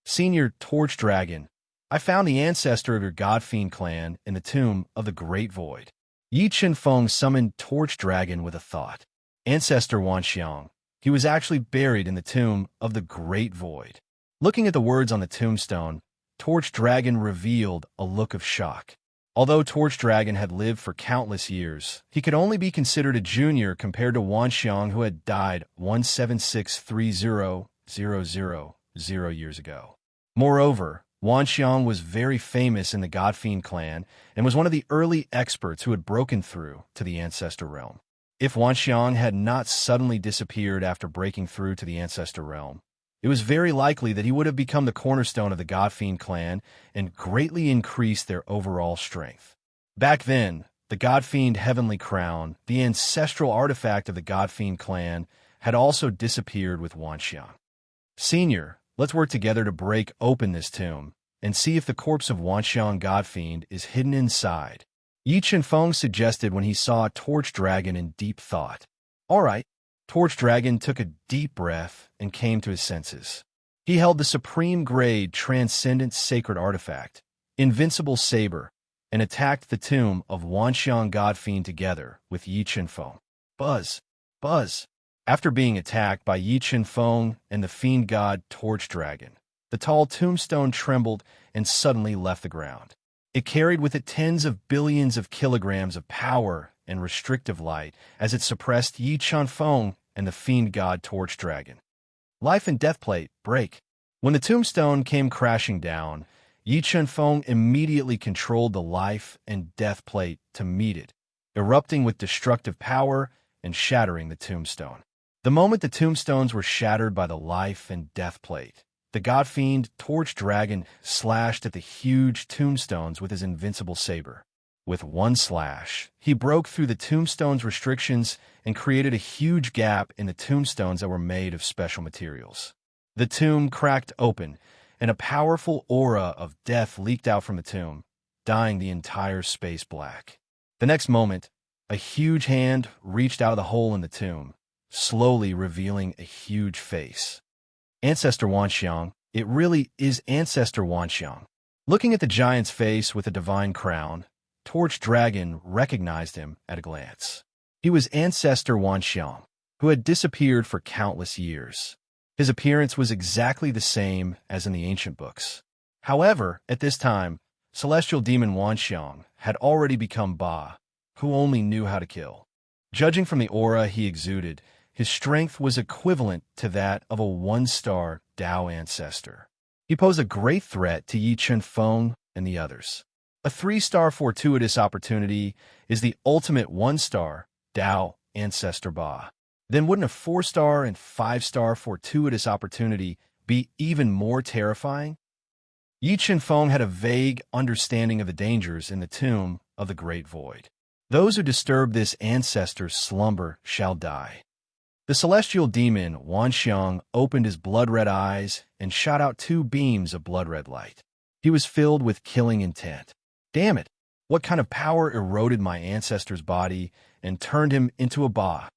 Senior Torch Dragon, I found the ancestor of your God-Fiend clan in the tomb of the Great Void. Yi Chunfeng summoned Torch Dragon with a thought. Ancestor Wanxiang, he was actually buried in the tomb of the Great Void. Looking at the words on the tombstone, Torch Dragon revealed a look of shock. Although Torch Dragon had lived for countless years, he could only be considered a junior compared to Wanxiang, who had died 17630,000 years ago. Moreover, Wanxiang was very famous in the Godfiend clan and was one of the early experts who had broken through to the Ancestor Realm. If Wanxiang had not suddenly disappeared after breaking through to the Ancestor Realm, it was very likely that he would have become the cornerstone of the Godfiend clan and greatly increased their overall strength. Back then, the Godfiend Heavenly Crown, the ancestral artifact of the Godfiend clan, had also disappeared with Wanxiang. Senior, let's work together to break open this tomb and see if the corpse of Wanxiang Godfiend is hidden inside. Yi Chunfeng suggested when he saw Torch Dragon in deep thought. All right. Torch Dragon took a deep breath and came to his senses. He held the supreme grade transcendent sacred artifact, Invincible Saber, and attacked the tomb of Wanxiang Godfiend together with Yi Chunfeng. Buzz! Buzz! After being attacked by Yi Chunfeng and the fiend god Torch Dragon, the tall tombstone trembled and suddenly left the ground. It carried with it tens of billions of kilograms of power and restrictive light as it suppressed Yi Chunfeng and the fiend god Torch Dragon. Life and Death Plate, break. When the tombstone came crashing down, Yi Chunfeng immediately controlled the Life and Death Plate to meet it, erupting with destructive power and shattering the tombstone. The moment the tombstones were shattered by the Life and Death Plate, the Godfiend Torch Dragon slashed at the huge tombstones with his invincible saber. With one slash, he broke through the tombstone's restrictions and created a huge gap in the tombstones that were made of special materials. The tomb cracked open, and a powerful aura of death leaked out from the tomb, dyeing the entire space black. The next moment, a huge hand reached out of the hole in the tomb, slowly revealing a huge face. Ancestor Wanxiang, it really is Ancestor Wanxiang. Looking at the giant's face with a divine crown, Torch Dragon recognized him at a glance. He was Ancestor Wanxiang, who had disappeared for countless years. His appearance was exactly the same as in the ancient books. However, at this time, celestial demon Wanxiang had already become Ba, who only knew how to kill. Judging from the aura he exuded, his strength was equivalent to that of a one-star Dao ancestor. He posed a great threat to Yi Chunfeng and the others. A three-star fortuitous opportunity is the ultimate one-star Dao ancestor Ba. Then wouldn't a four-star and five-star fortuitous opportunity be even more terrifying? Yi Chunfeng had a vague understanding of the dangers in the tomb of the Great Void. Those who disturb this ancestor's slumber shall die. The celestial demon Wanxiang opened his blood-red eyes and shot out two beams of blood-red light. He was filled with killing intent. Damn it! What kind of power eroded my ancestor's body and turned him into a Ba?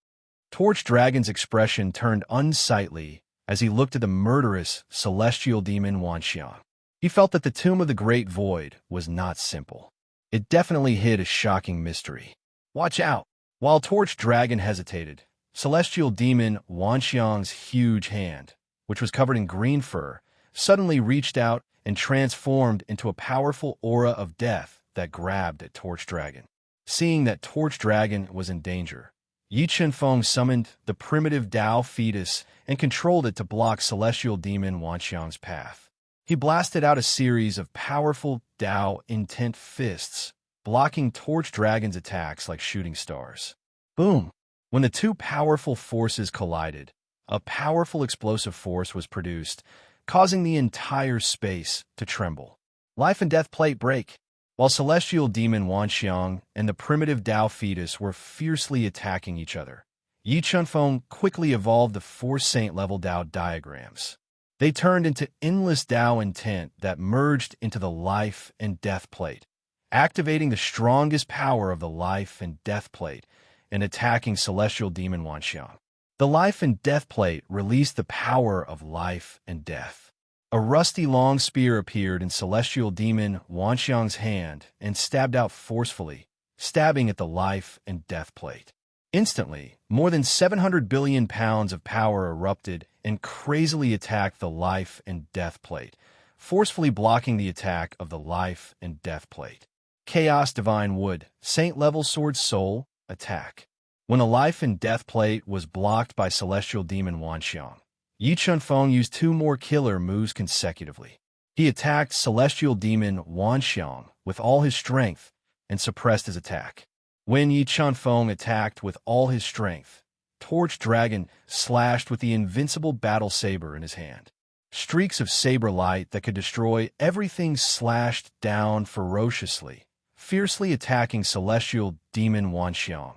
Torch Dragon's expression turned unsightly as he looked at the murderous celestial demon Wanxiang. He felt that the tomb of the Great Void was not simple. It definitely hid a shocking mystery. Watch out! While Torch Dragon hesitated, celestial demon Wanxiang's huge hand, which was covered in green fur, suddenly reached out and transformed into a powerful aura of death that grabbed at Torch Dragon. Seeing that Torch Dragon was in danger, Yi Chunfeng summoned the primitive Dao fetus and controlled it to block celestial demon Wanxiang's path. He blasted out a series of powerful Dao intent fists, blocking Torch Dragon's attacks like shooting stars. Boom! When the two powerful forces collided, a powerful explosive force was produced, causing the entire space to tremble. Life and death plate break. While celestial demon Wanxiang and the primitive Dao fetus were fiercely attacking each other, Yi Chunfeng quickly evolved the four saint-level Dao diagrams. They turned into endless Dao intent that merged into the life and death plate, activating the strongest power of the life and death plate and attacking celestial demon Wanxiang. The life and death plate released the power of life and death. A rusty long spear appeared in celestial demon Wanxiang's hand and stabbed out forcefully, stabbing at the life and death plate. Instantly, more than 700 billion pounds of power erupted and crazily attacked the life and death plate, forcefully blocking the attack of the life and death plate. Chaos Divine Wood, Saint-level Sword Soul, attack. When the life and death plate was blocked by celestial demon Wanxiang, Yi Chunfeng used two more killer moves consecutively. He attacked celestial demon Wanxiang with all his strength and suppressed his attack. When Yi Chunfeng attacked with all his strength, Torch Dragon slashed with the invincible battle saber in his hand. Streaks of saber light that could destroy everything slashed down ferociously, fiercely attacking celestial demon Wanxiang,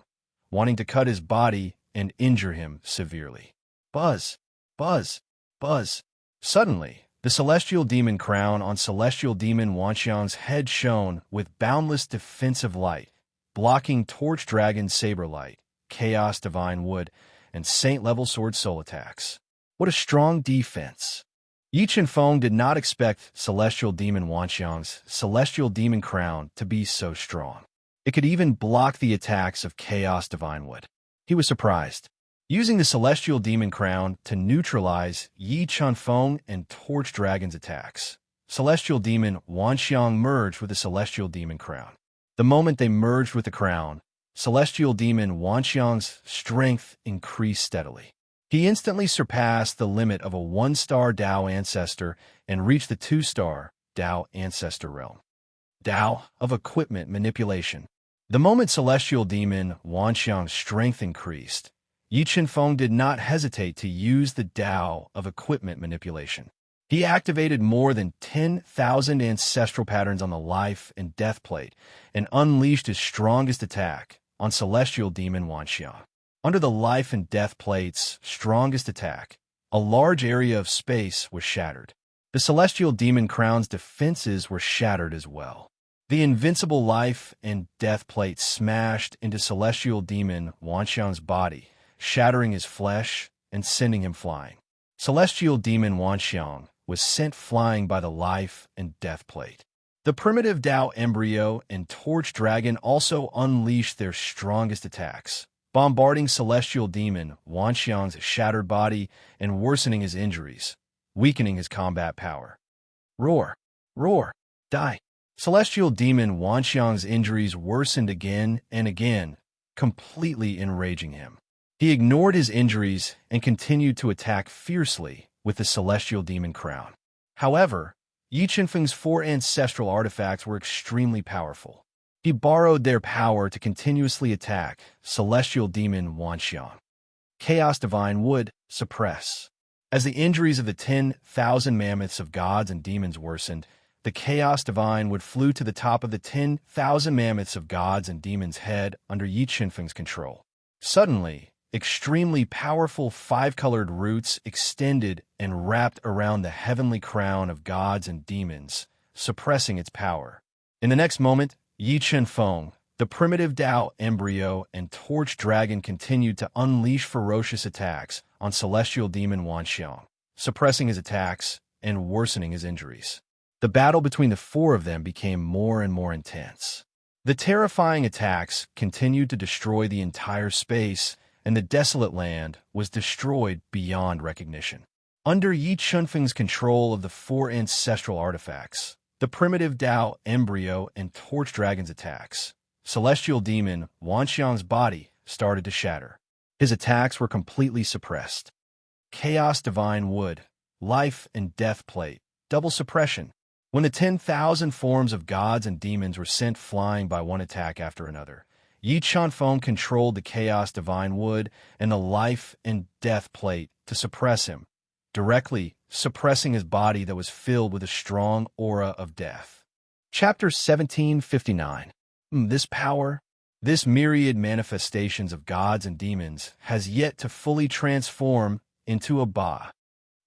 wanting to cut his body and injure him severely. Buzz! Buzz! Buzz! Suddenly, the celestial demon crown on celestial demon Wanxiang's head shone with boundless defensive light, blocking Torch Dragon's saber light, Chaos Divine Wood, and Saint-level Sword Soul attacks. What a strong defense! Yi Chunfeng did not expect celestial demon Wanxiang's celestial demon crown to be so strong. It could even block the attacks of Chaos Divine Wood. He was surprised. Using the celestial demon crown to neutralize Yi Chunfeng and Torch Dragon's attacks, celestial demon Wanxiang merged with the celestial demon crown. The moment they merged with the crown, celestial demon Wanxiang's strength increased steadily. He instantly surpassed the limit of a one-star Dao ancestor and reached the two-star Dao ancestor realm. Dao of equipment manipulation. The moment celestial demon Wanxiang's strength increased, Yi Chunfeng did not hesitate to use the Dao of equipment manipulation. He activated more than 10,000 ancestral patterns on the life and death plate and unleashed his strongest attack on celestial demon Wanxiang. Under the life and death plate's strongest attack, a large area of space was shattered. The celestial demon crown's defenses were shattered as well. The invincible life and death plate smashed into celestial demon Wanxiang's body, shattering his flesh and sending him flying. Celestial demon Wanxiang was sent flying by the life and death plate. The primitive Tao embryo and torch dragon also unleashed their strongest attacks, bombarding celestial demon Wanxiang's shattered body and worsening his injuries, weakening his combat power. Roar! Roar! Die! Celestial demon Wanxiang's injuries worsened again and again, completely enraging him. He ignored his injuries and continued to attack fiercely with the celestial demon crown. However, Yi Qinfeng's 4 ancestral artifacts were extremely powerful. He borrowed their power to continuously attack celestial demon Wanxiang. Chaos Divine would suppress. As the injuries of the 10,000 mammoths of gods and demons worsened, the Chaos Divine would flew to the top of the 10,000 mammoths of gods and demons' head under Yi Qinfeng's control. Suddenly, extremely powerful 5-colored roots extended and wrapped around the heavenly crown of gods and demons, suppressing its power. In the next moment, Yi Qinfeng, the primitive Tao embryo and torch dragon, continued to unleash ferocious attacks on celestial demon Wanxiang, suppressing his attacks and worsening his injuries. The battle between the 4 of them became more and more intense. The terrifying attacks continued to destroy the entire space, and the desolate land was destroyed beyond recognition. Under Yi Qinfeng's control of the 4 ancestral artifacts, the primitive Tao embryo and torch dragon's attacks, celestial demon Wanxiang's body started to shatter. His attacks were completely suppressed. Chaos Divine would, life and death plate, double suppression. When the 10,000 forms of gods and demons were sent flying by one attack after another, Yi Qinfeng controlled the Chaos Divine wood and the life and death plate to suppress him, directly suppressing his body that was filled with a strong aura of death. Chapter 1759. This power, this myriad manifestations of gods and demons, has yet to fully transform into a Ba.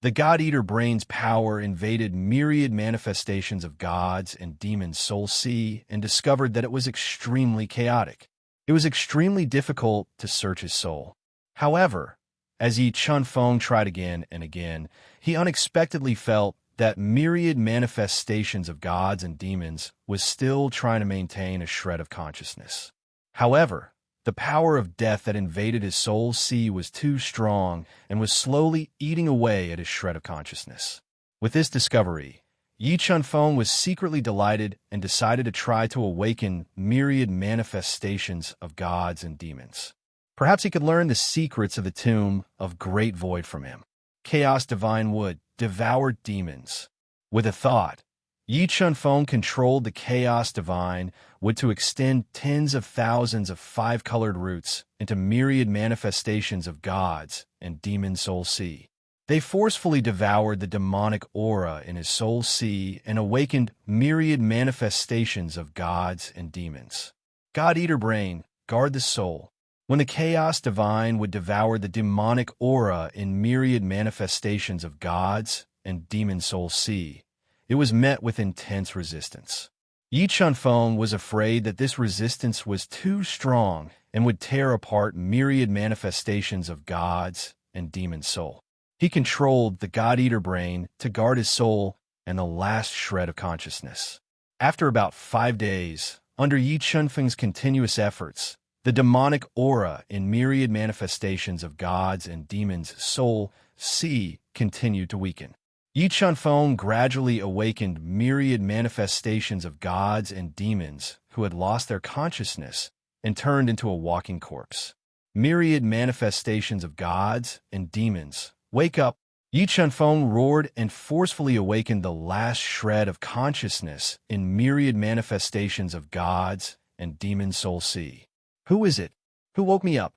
The God-Eater brain's power invaded myriad manifestations of gods and demons' soul sea and discovered that it was extremely chaotic. It was extremely difficult to search his soul. However, as Yi Qinfeng tried again and again, he unexpectedly felt that myriad manifestations of gods and demons was still trying to maintain a shred of consciousness. However, the power of death that invaded his soul sea was too strong and was slowly eating away at his shred of consciousness. With this discovery, Yi Qinfeng was secretly delighted and decided to try to awaken myriad manifestations of gods and demons. Perhaps he could learn the secrets of the tomb of Great Void from him. Chaos Divine would devour demons. With a thought, Yi Qinfeng controlled the Chaos Divine would to extend tens of thousands of 5-colored roots into myriad manifestations of gods and demon soul sea. They forcefully devoured the demonic aura in his soul sea and awakened myriad manifestations of gods and demons. God-Eater brain, guard the soul. When the Chaos Divine would devour the demonic aura in myriad manifestations of gods and demon soul sea, it was met with intense resistance. Yi Qinfeng was afraid that this resistance was too strong and would tear apart myriad manifestations of gods and demon soul. He controlled the God-Eater brain to guard his soul and the last shred of consciousness. After about 5 days, under Yi Qinfeng's continuous efforts, the demonic aura in myriad manifestations of gods and demons' soul sea continued to weaken. Yi Qinfeng gradually awakened myriad manifestations of gods and demons who had lost their consciousness and turned into a walking corpse. Myriad manifestations of gods and demons, wake up! Yi Qinfeng roared and forcefully awakened the last shred of consciousness in myriad manifestations of gods and demon soul sea. Who is it? Who woke me up?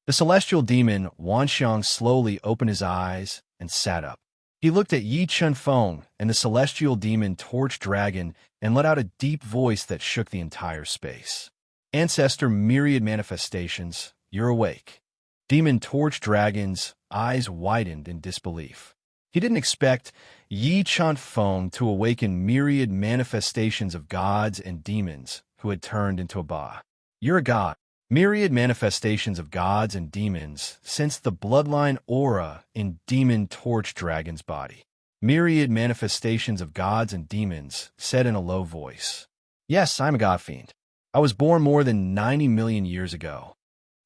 The celestial demon Wanxiang slowly opened his eyes and sat up. He looked at Yi Qinfeng and the celestial demon Torch Dragon and let out a deep voice that shook the entire space. Ancestor myriad manifestations, you're awake. Demon Torch Dragon's eyes widened in disbelief. He didn't expect Yi Qinfeng to awaken myriad manifestations of gods and demons who had turned into a Ba. You're a god. Myriad manifestations of gods and demons sensed the bloodline aura in Demon Torch Dragon's body. Myriad manifestations of gods and demons said in a low voice, "Yes, I'm a god fiend. I was born more than 90 million years ago."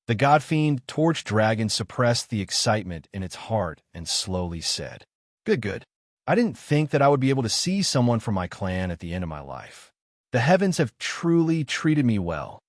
The god fiend Torch Dragon suppressed the excitement in its heart and slowly said, "Good, good. I didn't think that I would be able to see someone from my clan at the end of my life. The heavens have truly treated me well."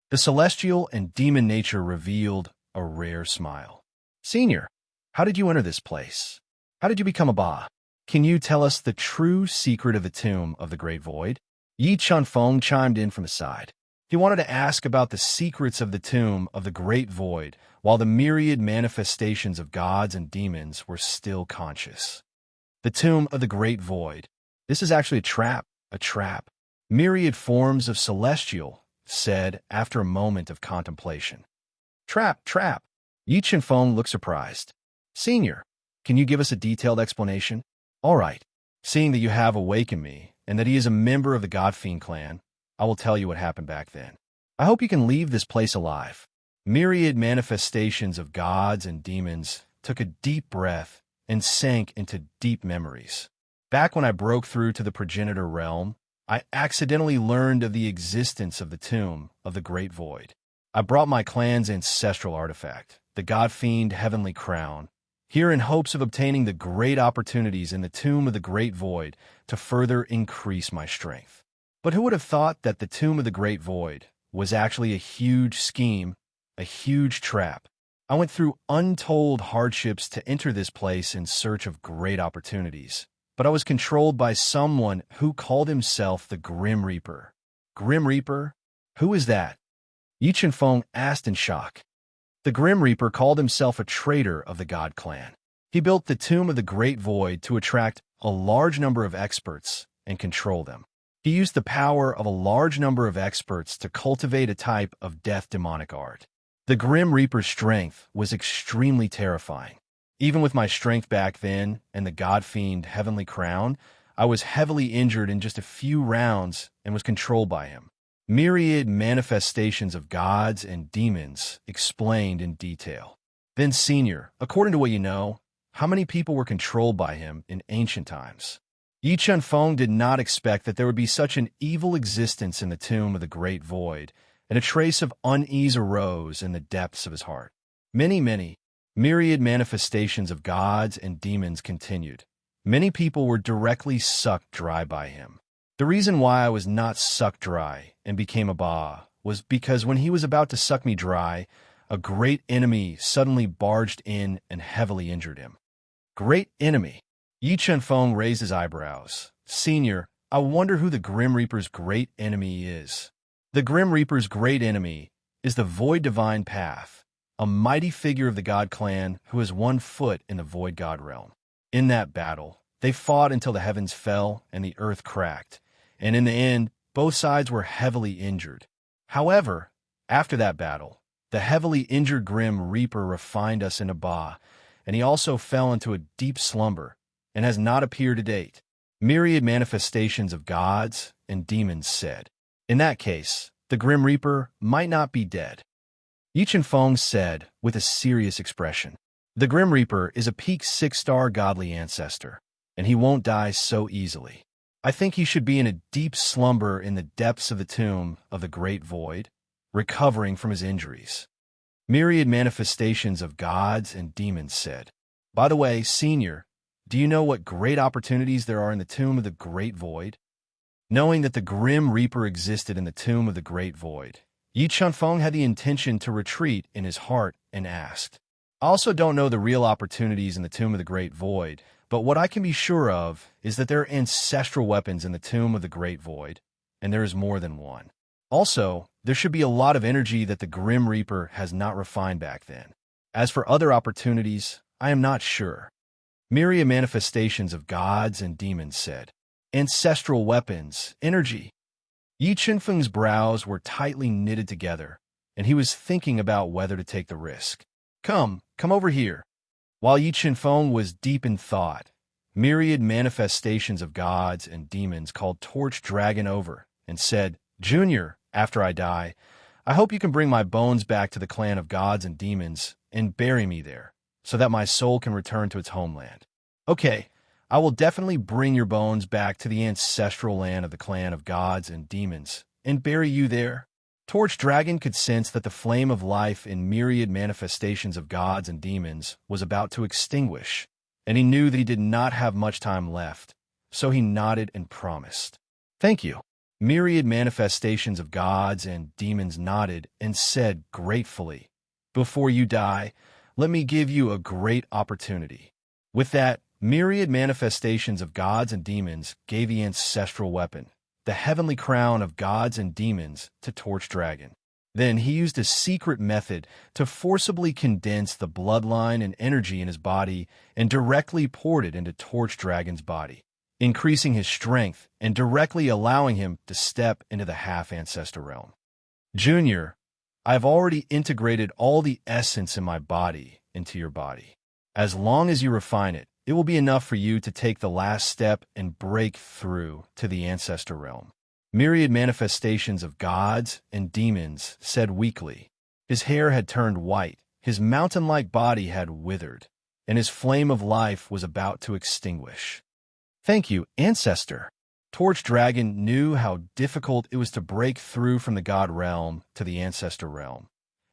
The celestial and demon nature revealed a rare smile. "Senior, how did you enter this place? How did you become a Ba? Can you tell us the true secret of the tomb of the Great Void?" Yi Chunfeng chimed in from the side. He wanted to ask about the secrets of the tomb of the Great Void while the myriad manifestations of gods and demons were still conscious. The tomb of the Great Void. This is actually a trap, a trap. Myriad forms of celestial said after a moment of contemplation. "Trap, trap." Yi Chunfeng looked surprised. "Senior, can you give us a detailed explanation?" "All right. Seeing that you have awakened me and that he is a member of the God Fiend clan, I will tell you what happened back then. I hope you can leave this place alive." Myriad manifestations of gods and demons took a deep breath and sank into deep memories. "Back when I broke through to the progenitor realm, I accidentally learned of the existence of the tomb of the Great Void. I brought my clan's ancestral artifact, the God Fiend Heavenly Crown, here in hopes of obtaining the great opportunities in the tomb of the Great Void to further increase my strength. But who would have thought that the tomb of the Great Void was actually a huge scheme, a huge trap? I went through untold hardships to enter this place in search of great opportunities, but I was controlled by someone who called himself the Grim Reaper." "Grim Reaper? Who is that?" Yi Chunfeng asked in shock. The Grim Reaper called himself a traitor of the God Clan. He built the Tomb of the Great Void to attract a large number of experts and control them. He used the power of a large number of experts to cultivate a type of death demonic art. The Grim Reaper's strength was extremely terrifying. Even with my strength back then and the God Fiend Heavenly Crown, I was heavily injured in just a few rounds and was controlled by him. Myriad manifestations of gods and demons explained in detail. "Then, Senior, according to what you know, how many people were controlled by him in ancient times?" Yi Chunfeng did not expect that there would be such an evil existence in the tomb of the Great Void, and a trace of unease arose in the depths of his heart. "Many, many." Myriad manifestations of gods and demons continued. "Many people were directly sucked dry by him. The reason why I was not sucked dry and became a Ba was because when he was about to suck me dry, a great enemy suddenly barged in and heavily injured him." "Great enemy?" Yi Chunfeng raised his eyebrows. "Senior, I wonder who the Grim Reaper's great enemy is." "The Grim Reaper's great enemy is the Void Divine Path, a mighty figure of the God Clan who has one foot in the Void God realm. In that battle, they fought until the heavens fell and the earth cracked, and in the end, both sides were heavily injured. However, after that battle, the heavily injured Grim Reaper refined us into Ba, and he also fell into a deep slumber and has not appeared to date." Myriad manifestations of gods and demons said. "In that case, the Grim Reaper might not be dead." Yi Chunfeng said with a serious expression. "The Grim Reaper is a peak 6-star godly ancestor, and he won't die so easily. I think he should be in a deep slumber in the depths of the tomb of the Great Void, recovering from his injuries." Myriad manifestations of gods and demons said. "By the way, Senior, do you know what great opportunities there are in the tomb of the Great Void?" Knowing that the Grim Reaper existed in the tomb of the Great Void, Yi Chunfeng had the intention to retreat in his heart and asked, "I also don't know the real opportunities in the tomb of the Great Void, but what I can be sure of is that there are ancestral weapons in the tomb of the Great Void, and there is more than one. Also, there should be a lot of energy that the Grim Reaper has not refined back then. As for other opportunities, I am not sure." Myriad manifestations of gods and demons said. "Ancestral weapons, energy." Yi Chunfeng's brows were tightly knitted together, and he was thinking about whether to take the risk. Come over here." While Yi Chunfeng was deep in thought, myriad manifestations of gods and demons called Torch Dragon over and said, "Junior, after I die, I hope you can bring my bones back to the clan of gods and demons and bury me there, so that my soul can return to its homeland. Okay, I will definitely bring your bones back to the ancestral land of the clan of gods and demons and bury you there. Torch Dragon could sense that the flame of life in myriad manifestations of gods and demons was about to extinguish, and he knew that he did not have much time left, so he nodded and promised. Thank you. Myriad manifestations of gods and demons nodded and said gratefully, Before you die, let me give you a great opportunity. With that, myriad manifestations of gods and demons gave the ancestral weapon, the heavenly crown of gods and demons, to Torch Dragon. Then he used a secret method to forcibly condense the bloodline and energy in his body and directly poured it into Torch Dragon's body, increasing his strength and directly allowing him to step into the half-ancestor realm. Junior, I've already integrated all the essence in my body into your body. As long as you refine it, it will be enough for you to take the last step and break through to the ancestor realm. Myriad manifestations of gods and demons said weakly. His hair had turned white, his mountain-like body had withered, and his flame of life was about to extinguish. Thank you, Ancestor. Torch Dragon knew how difficult it was to break through from the god realm to the ancestor realm,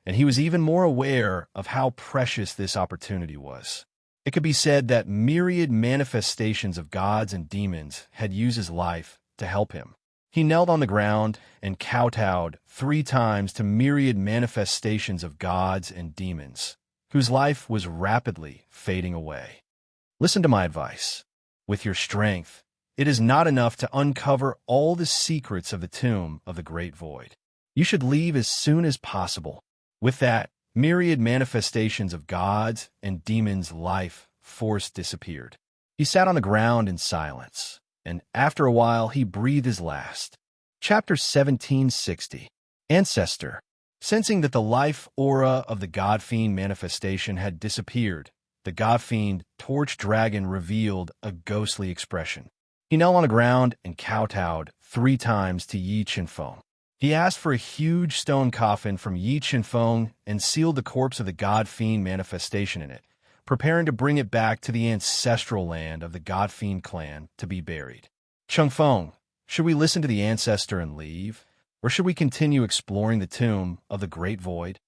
and he was even more aware of how precious this opportunity was. It could be said that myriad manifestations of gods and demons had used his life to help him. He knelt on the ground and kowtowed 3 times to myriad manifestations of gods and demons, whose life was rapidly fading away. Listen to my advice. With your strength, it is not enough to uncover all the secrets of the tomb of the Great Void. You should leave as soon as possible. With that, myriad manifestations of gods and demons' life force disappeared. He sat on the ground in silence, and after a while he breathed his last. Chapter 1760. Ancestor. Sensing that the life aura of the God Fiend manifestation had disappeared, the God Fiend Torch Dragon revealed a ghostly expression. He knelt on the ground and kowtowed 3 times to Yi Chinfeng. He asked for a huge stone coffin from Yi Chinfeng and sealed the corpse of the God Fiend manifestation in it, preparing to bring it back to the ancestral land of the God Fiend clan to be buried. Changfeng, should we listen to the ancestor and leave, or should we continue exploring the tomb of the Great Void?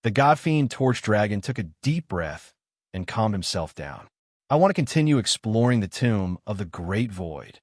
The God Fiend Torch Dragon took a deep breath and calmed himself down. I want to continue exploring the tomb of the Great Void.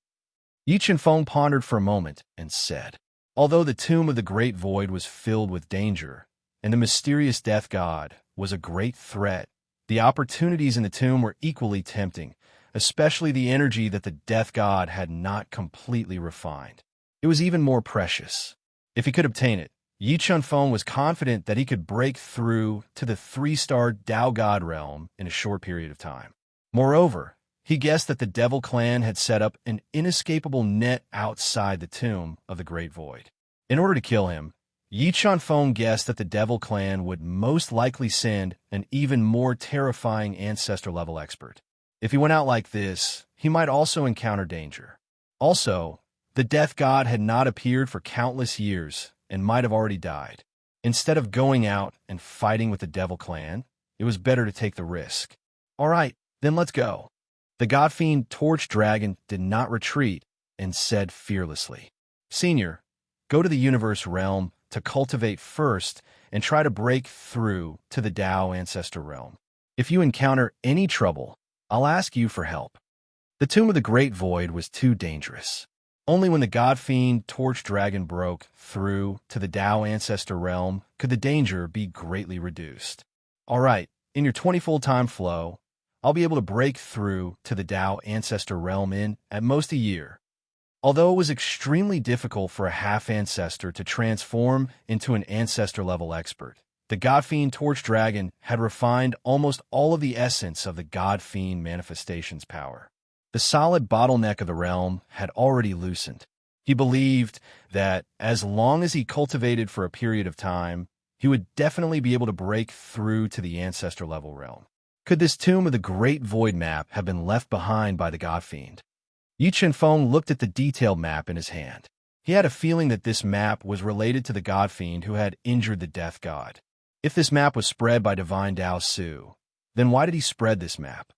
Yi Chinfeng pondered for a moment and said, Although the tomb of the Great Void was filled with danger, and the mysterious death god was a great threat, the opportunities in the tomb were equally tempting, especially the energy that the death god had not completely refined. It was even more precious. If he could obtain it, Yi Chinfeng was confident that he could break through to the 3-star Dao God realm in a short period of time. Moreover, he guessed that the Devil Clan had set up an inescapable net outside the tomb of the Great Void. In order to kill him, Yi Chinfeng guessed that the Devil Clan would most likely send an even more terrifying ancestor-level expert. If he went out like this, he might also encounter danger. Also, the Death God had not appeared for countless years and might have already died. Instead of going out and fighting with the Devil Clan, it was better to take the risk. All right, then let's go. The God Fiend Torch Dragon did not retreat and said fearlessly, Senior, go to the universe realm to cultivate first and try to break through to the Dao Ancestor realm. If you encounter any trouble, I'll ask you for help. The Tomb of the Great Void was too dangerous. Only when the God Fiend Torch Dragon broke through to the Dao Ancestor realm could the danger be greatly reduced. All right, in your 20 full-time flow, I'll be able to break through to the Dao Ancestor realm in, at most, a year. Although it was extremely difficult for a half-ancestor to transform into an ancestor-level expert, the God Fiend Torch Dragon had refined almost all of the essence of the God Fiend manifestation's power. The solid bottleneck of the realm had already loosened. He believed that as long as he cultivated for a period of time, he would definitely be able to break through to the ancestor-level realm. Could this Tomb of the Great Void map have been left behind by the God Fiend? Yi Chinfeng looked at the detailed map in his hand. He had a feeling that this map was related to the god fiend who had injured the death god. If this map was spread by divine Dao Su, then why did he spread this map?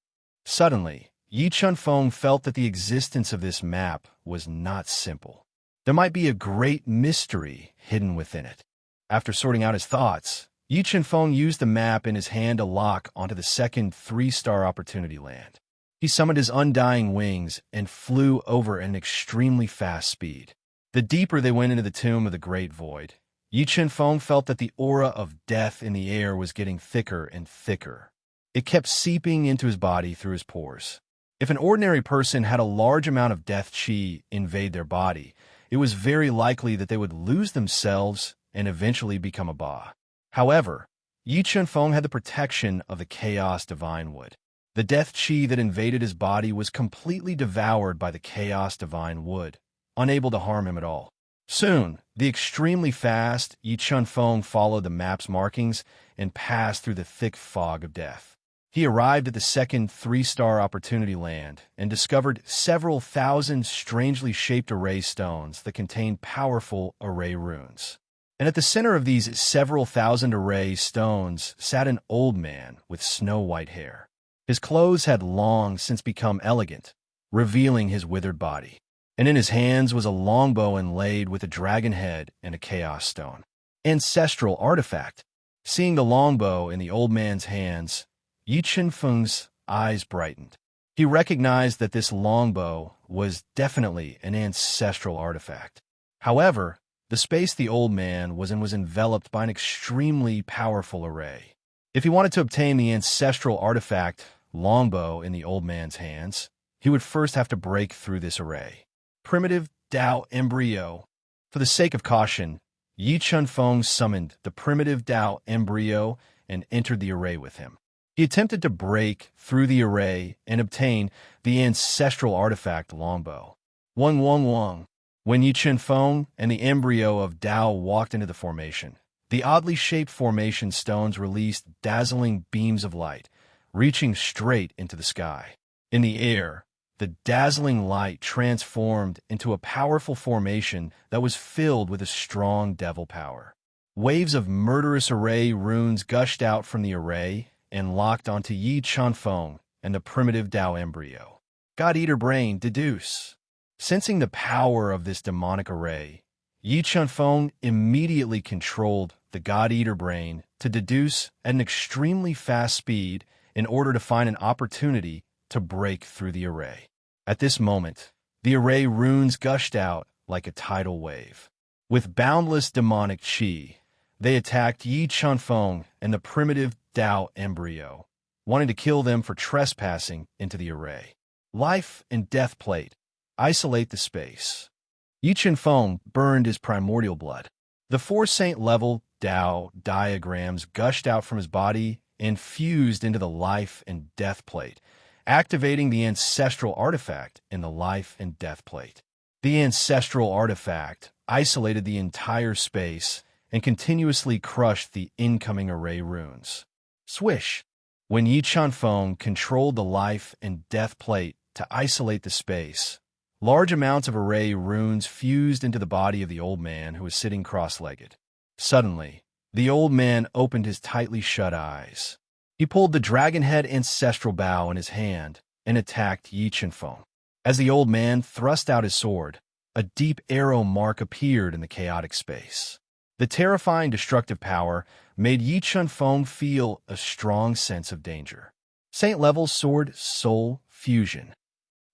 Suddenly, Yi Chunfeng felt that the existence of this map was not simple. There might be a great mystery hidden within it. After sorting out his thoughts, Yi Chunfeng used the map in his hand to lock onto the second 3-star opportunity land. He summoned his undying wings and flew over at an extremely fast speed. The deeper they went into the tomb of the Great Void, Yi Chunfeng felt that the aura of death in the air was getting thicker and thicker. It kept seeping into his body through his pores. If an ordinary person had a large amount of death qi invade their body, it was very likely that they would lose themselves and eventually become a ba. However, Yi Chunfeng had the protection of the Chaos Divine Wood. The death qi that invaded his body was completely devoured by the Chaos Divine Wood, unable to harm him at all. Soon, the extremely fast Yi Chunfeng followed the map's markings and passed through the thick fog of death. He arrived at the second 3-star opportunity land and discovered several thousand strangely shaped array stones that contained powerful array runes. And at the center of these several thousand array stones sat an old man with snow-white hair. His clothes had long since become elegant, revealing his withered body. And in his hands was a longbow inlaid with a dragon head and a chaos stone. Ancestral artifact. Seeing the longbow in the old man's hands, Yi Chunfeng's eyes brightened. He recognized that this longbow was definitely an ancestral artifact. However, the space the old man was in was enveloped by an extremely powerful array. If he wanted to obtain the ancestral artifact longbow in the old man's hands, he would first have to break through this array. Primitive Dao Embryo. For the sake of caution, Yi Chunfeng summoned the primitive Dao Embryo and entered the array with him. He attempted to break through the array and obtain the ancestral artifact longbow. Wang Wang Wang. When Yi Chunfeng and the embryo of Dao walked into the formation, the oddly shaped formation stones released dazzling beams of light, reaching straight into the sky. In the air, the dazzling light transformed into a powerful formation that was filled with a strong devil power. Waves of murderous array runes gushed out from the array and locked onto Yi Chunfeng and the primitive Dao embryo. God-Eater Brain, deduce. Sensing the power of this demonic array, Yi Chunfeng immediately controlled the God-Eater Brain to deduce at an extremely fast speed in order to find an opportunity to break through the array. At this moment, the array runes gushed out like a tidal wave. With boundless demonic qi, they attacked Yi Chunfeng and the primitive Dao embryo, wanting to kill them for trespassing into the array. Life and Death Plate. Isolate the space. Yi Chunfeng burned his primordial blood. The 4 saint-level Dao diagrams gushed out from his body and fused into the Life and Death Plate, activating the ancestral artifact in the Life and Death Plate. The ancestral artifact isolated the entire space and continuously crushed the incoming array runes. Swish! When Yi Chunfeng controlled the Life and Death Plate to isolate the space, large amounts of array runes fused into the body of the old man who was sitting cross-legged. Suddenly, the old man opened his tightly shut eyes. He pulled the dragon head ancestral bow in his hand and attacked Yi Chunfeng. As the old man thrust out his sword, a deep arrow mark appeared in the chaotic space. The terrifying destructive power made Yi Chunfeng feel a strong sense of danger. Saint-level sword soul fusion.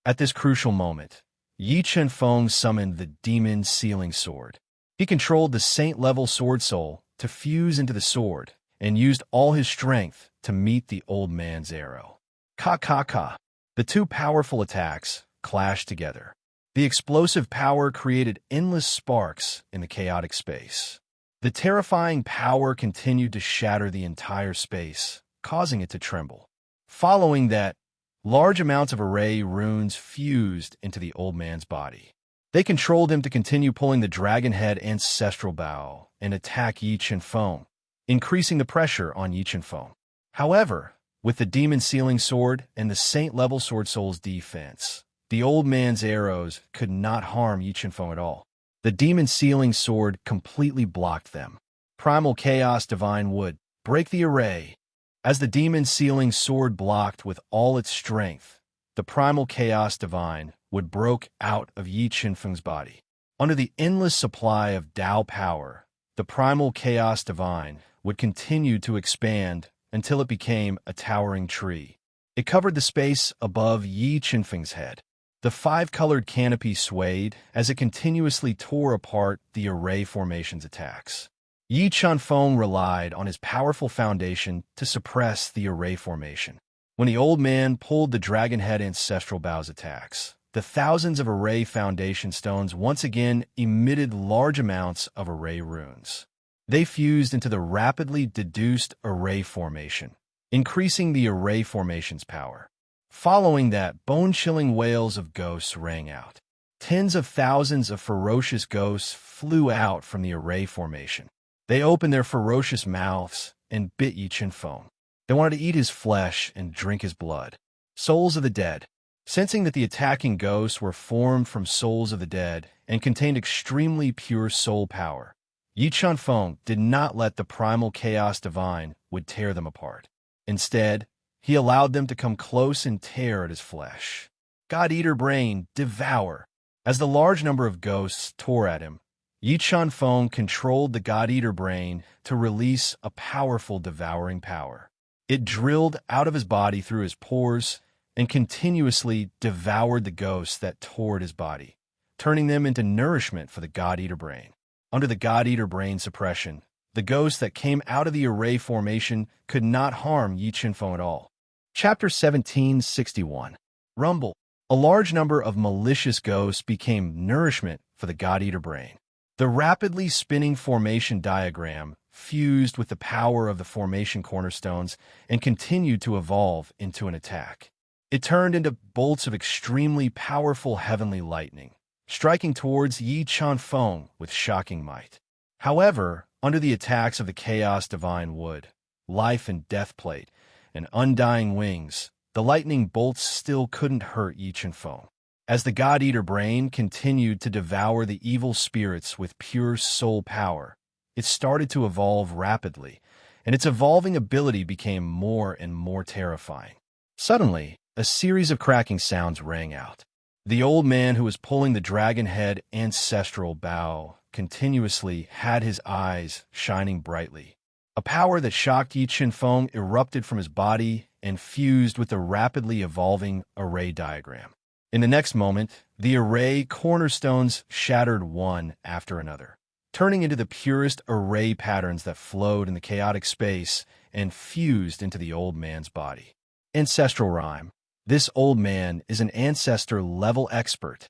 At this crucial moment, Yi Chunfeng summoned the demon sealing sword. He controlled the saint-level sword soul to fuse into the sword and used all his strength to meet the old man's arrow. Ka. The two powerful attacks clashed together. The explosive power created endless sparks in the chaotic space. The terrifying power continued to shatter the entire space, causing it to tremble. Following that, large amounts of array runes fused into the old man's body. They controlled him to continue pulling the dragon head ancestral bow and attack Yi Chunfeng, increasing the pressure on Yi Chunfeng. However, with the demon sealing sword and the saint-level sword soul's defense, the old man's arrows could not harm Yi Chunfeng at all. The demon sealing sword completely blocked them. Primal chaos divine would break the array. As the demon sealing sword blocked with all its strength, the primal chaos divine would broke out of Yi Qinfeng's body. Under the endless supply of Tao power, the primal chaos divine would continue to expand until it became a towering tree. It covered the space above Yi Qinfeng's head. The five-colored canopy swayed as it continuously tore apart the array formation's attacks. Yi Qinfeng relied on his powerful foundation to suppress the array formation. When the old man pulled the dragon head ancestral bow's attacks, the thousands of array foundation stones once again emitted large amounts of array runes. They fused into the rapidly deduced array formation, increasing the array formation's power. Following that, bone-chilling wails of ghosts rang out. Tens of thousands of ferocious ghosts flew out from the array formation. They opened their ferocious mouths and bit Yi Qinfeng. They wanted to eat his flesh and drink his blood. Souls of the dead. Sensing that the attacking ghosts were formed from souls of the dead and contained extremely pure soul power, Yi Qinfeng did not let the primal chaos divine would tear them apart. Instead, he allowed them to come close and tear at his flesh. God-Eater brain, devour. As the large number of ghosts tore at him, Yi Qinfeng controlled the God-Eater brain to release a powerful devouring power. It drilled out of his body through his pores and continuously devoured the ghosts that tore at his body, turning them into nourishment for the God-Eater brain. Under the God-Eater brain suppression, the ghosts that came out of the array formation could not harm Yi Qinfeng at all. Chapter 1761. Rumble. A large number of malicious ghosts became nourishment for the God-Eater brain. The rapidly spinning formation diagram fused with the power of the formation cornerstones and continued to evolve into an attack. It turned into bolts of extremely powerful heavenly lightning, striking towards Yi Qinfeng with shocking might. However, under the attacks of the Chaos Divine Wood, Life and Death Plate, and Undying Wings, the lightning bolts still couldn't hurt Yi Qinfeng. As the God-Eater brain continued to devour the evil spirits with pure soul power, it started to evolve rapidly, and its evolving ability became more and more terrifying. Suddenly, a series of cracking sounds rang out. The old man who was pulling the dragon head ancestral bow continuously had his eyes shining brightly. A power that shocked Yi Qinfeng erupted from his body and fused with the rapidly evolving array diagram. In the next moment, the array cornerstones shattered one after another, turning into the purest array patterns that flowed in the chaotic space and fused into the old man's body. Ancestral Rhyme. This old man is an ancestor-level expert.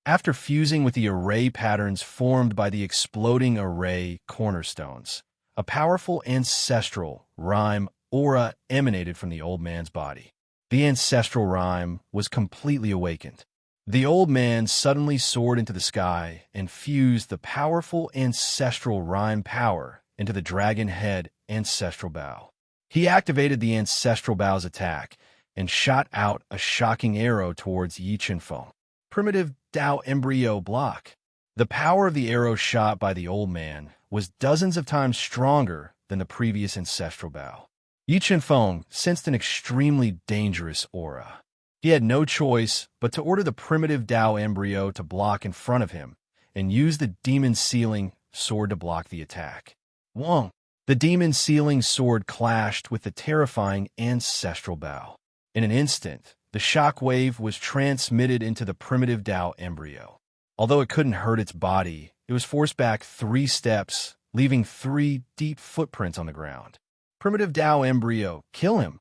After fusing with the array patterns formed by the exploding array cornerstones, a powerful ancestral rhyme aura emanated from the old man's body. The ancestral rhyme was completely awakened. The old man suddenly soared into the sky and fused the powerful ancestral rhyme power into the dragon head ancestral bow. He activated the ancestral bow's attack and shot out a shocking arrow towards Yi Qinfeng. Primitive Tao embryo block. The power of the arrow shot by the old man was dozens of times stronger than the previous ancestral bow. Yi Qinfeng sensed an extremely dangerous aura. He had no choice but to order the primitive Tao embryo to block in front of him and use the demon sealing sword to block the attack. Wong. The demon sealing sword clashed with the terrifying ancestral bow. In an instant, the shock wave was transmitted into the primitive Tao embryo. Although it couldn't hurt its body, it was forced back 3 steps, leaving 3 deep footprints on the ground. Primitive Tao embryo, kill him.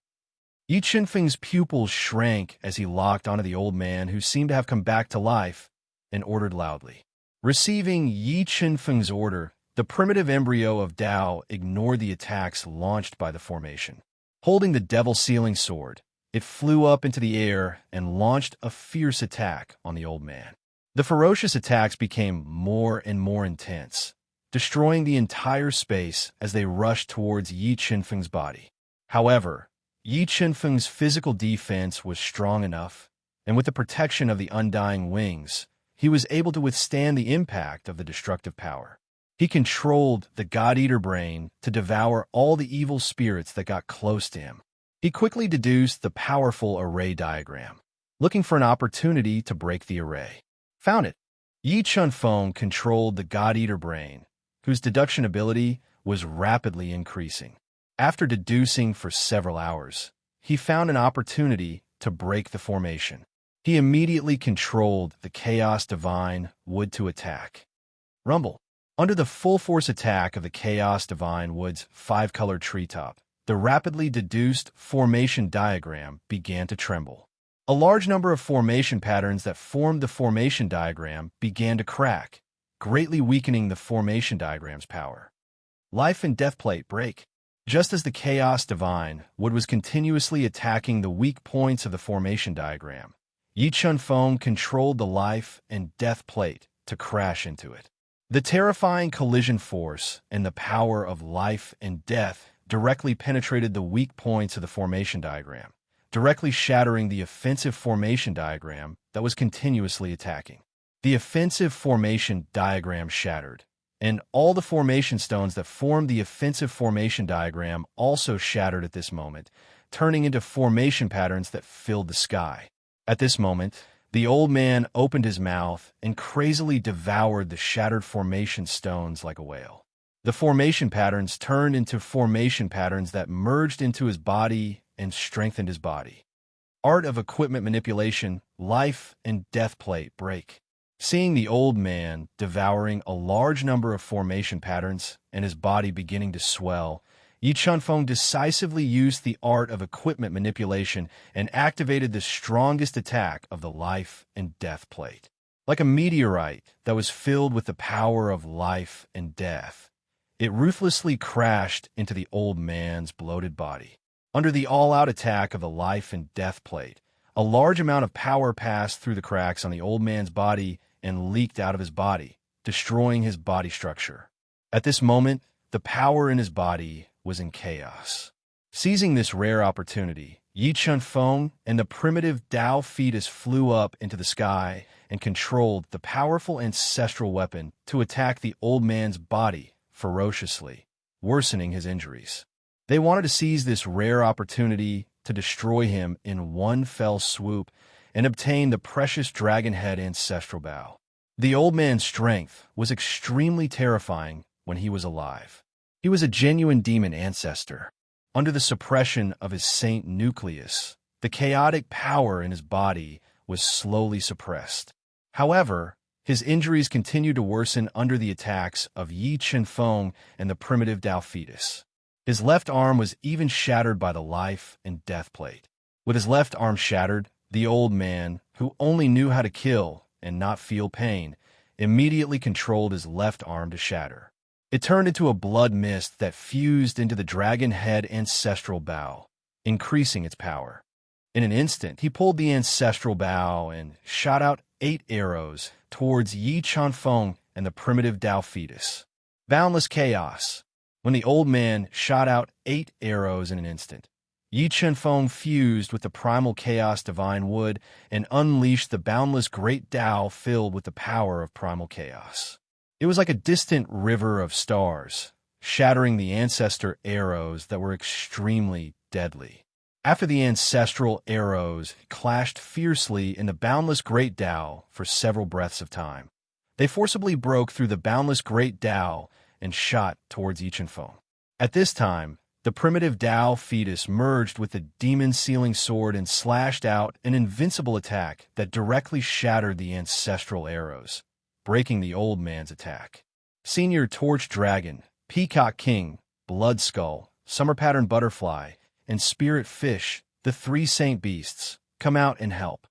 Yi Qinfeng's pupils shrank as he locked onto the old man who seemed to have come back to life and ordered loudly. Receiving Yi Qinfeng's order, the primitive embryo of Tao ignored the attacks launched by the formation. Holding the devil sealing sword, it flew up into the air and launched a fierce attack on the old man. The ferocious attacks became more and more intense, destroying the entire space as they rushed towards Yi Qinfeng's body. However, Yi Qinfeng's physical defense was strong enough, and with the protection of the Undying Wings, he was able to withstand the impact of the destructive power. He controlled the God-Eater brain to devour all the evil spirits that got close to him. He quickly deduced the powerful array diagram, looking for an opportunity to break the array. Found it. Yi Chun-Feng controlled the God-Eater brain, whose deduction ability was rapidly increasing. After deducing for several hours, he found an opportunity to break the formation. He immediately controlled the Chaos Divine Wood to attack. Rumble. Under the full-force attack of the Chaos Divine Wood's 5-colored treetop, the rapidly deduced formation diagram began to tremble. A large number of formation patterns that formed the formation diagram began to crack, greatly weakening the formation diagram's power. Life and Death Plate break. Just as the Chaos Divine Wood was continuously attacking the weak points of the formation diagram, Yi Chun-Feng controlled the Life and Death Plate to crash into it. The terrifying collision force and the power of life and death directly penetrated the weak points of the formation diagram, directly shattering the offensive formation diagram that was continuously attacking. The offensive formation diagram shattered, and all the formation stones that formed the offensive formation diagram also shattered at this moment, turning into formation patterns that filled the sky. At this moment, the old man opened his mouth and crazily devoured the shattered formation stones like a whale. The formation patterns turned into formation patterns that merged into his body and strengthened his body. Art of equipment manipulation, Life and Death Plate break. Seeing the old man devouring a large number of formation patterns and his body beginning to swell, Yi Chun-Feng decisively used the art of equipment manipulation and activated the strongest attack of the Life and Death Plate. Like a meteorite that was filled with the power of life and death, it ruthlessly crashed into the old man's bloated body. Under the all-out attack of the Life and Death Plate, a large amount of power passed through the cracks on the old man's body and leaked out of his body, destroying his body structure. At this moment, the power in his body was in chaos. Seizing this rare opportunity, Yi Chun-Feng and the primitive Tao fetus flew up into the sky and controlled the powerful ancestral weapon to attack the old man's body ferociously, worsening his injuries. They wanted to seize this rare opportunity to destroy him in one fell swoop and obtain the precious dragon head ancestral bow. The old man's strength was extremely terrifying when he was alive. He was a genuine demon ancestor. Under the suppression of his saint nucleus, the chaotic power in his body was slowly suppressed. However, his injuries continued to worsen under the attacks of Yi Chun-Feng and the primitive Tao fetus. His left arm was even shattered by the Life and Death Plate. With his left arm shattered, the old man, who only knew how to kill and not feel pain, immediately controlled his left arm to shatter. It turned into a blood mist that fused into the dragon head ancestral bow, increasing its power. In an instant, he pulled the ancestral bow and shot out 8 arrows towards Yi Chun-Feng and the primitive Tao fetus. Boundless chaos. When the old man shot out 8 arrows in an instant, Yi Chun-Feng fused with the primal chaos divine wood and unleashed the boundless great Tao filled with the power of primal chaos. It was like a distant river of stars, shattering the ancestor arrows that were extremely deadly. After the ancestral arrows clashed fiercely in the boundless great Tao for several breaths of time, they forcibly broke through the boundless great Tao and shot towards Yi Chun-Feng. At this time, the primitive Tao fetus merged with the demon-sealing sword and slashed out an invincible attack that directly shattered the ancestral arrows, breaking the old man's attack. Senior Torch Dragon, Peacock King, Blood Skull, Summer Pattern Butterfly, and Spirit Fish, the 3 saint beasts, come out and help.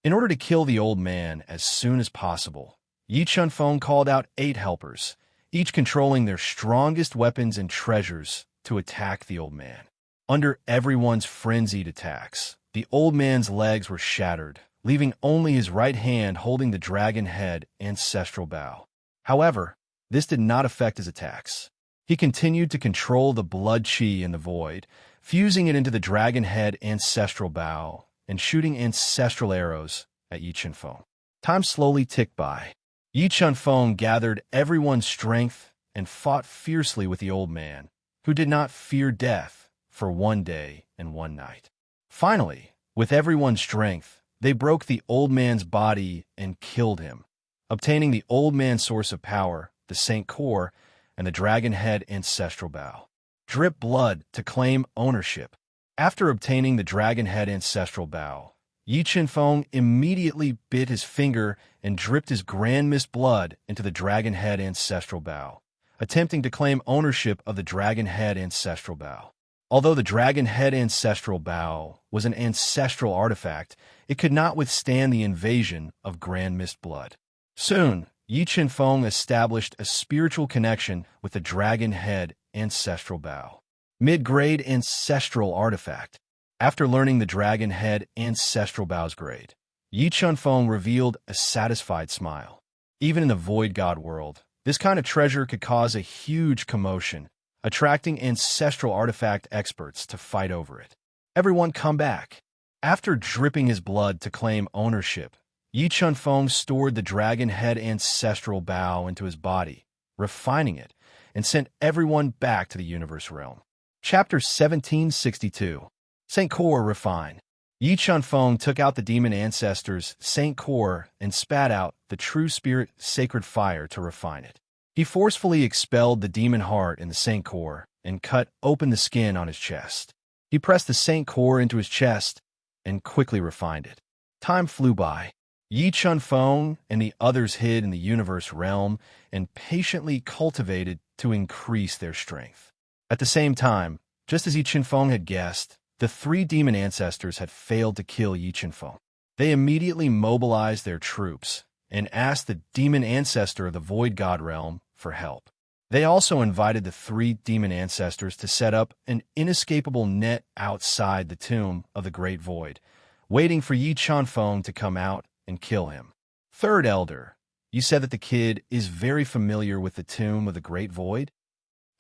In order to kill the old man as soon as possible, Yi Chun-Feng called out 8 helpers, each controlling their strongest weapons and treasures to attack the old man. Under everyone's frenzied attacks, the old man's legs were shattered, leaving only his right hand holding the dragon head ancestral bow. However, this did not affect his attacks. He continued to control the blood chi in the void, fusing it into the dragon head ancestral bow and shooting ancestral arrows at Yi Chun-Feng. Time slowly ticked by. Yi Chun-feng gathered everyone's strength and fought fiercely with the old man, who did not fear death, for one day and one night. Finally, with everyone's strength, they broke the old man's body and killed him, obtaining the old man's source of power, the Saint Core, and the dragon head ancestral bow. Drip blood to claim ownership. After obtaining the dragon head ancestral bow, Yi Chun-feng immediately bit his finger and dripped his grand mist blood into the dragon head ancestral bow, attempting to claim ownership of the dragon head ancestral bow. Although the dragon head ancestral bow was an ancestral artifact, it could not withstand the invasion of grand mist blood. Soon, Yi Chun-feng established a spiritual connection with the dragon head ancestral bow. Mid-grade ancestral artifact. After learning the dragon head ancestral bow's grade, Yi Chun-feng revealed a satisfied smile. Even in the void god world, this kind of treasure could cause a huge commotion, attracting ancestral artifact experts to fight over it. Everyone come back. After dripping his blood to claim ownership, Yi Chun-feng stored the dragon head ancestral bow into his body, refining it, and sent everyone back to the universe realm. Chapter 1762. Saint Core Refine. Yi Chun-feng took out the demon ancestors' Saint Core and spat out the true spirit sacred fire to refine it. He forcefully expelled the demon heart in the Saint Core and cut open the skin on his chest. He pressed the Saint Core into his chest and quickly refined it. Time flew by. Yi Chun-feng and the others hid in the universe realm and patiently cultivated to increase their strength. At the same time, just as Yi Chun-feng had guessed, the three demon ancestors had failed to kill Yi Chun-feng. They immediately mobilized their troops and asked the demon ancestor of the void god realm for help. They also invited the three demon ancestors to set up an inescapable net outside the tomb of the great void, waiting for Yi Chun-feng to come out and kill him. Third Elder, you said that the kid is very familiar with the tomb of the great void?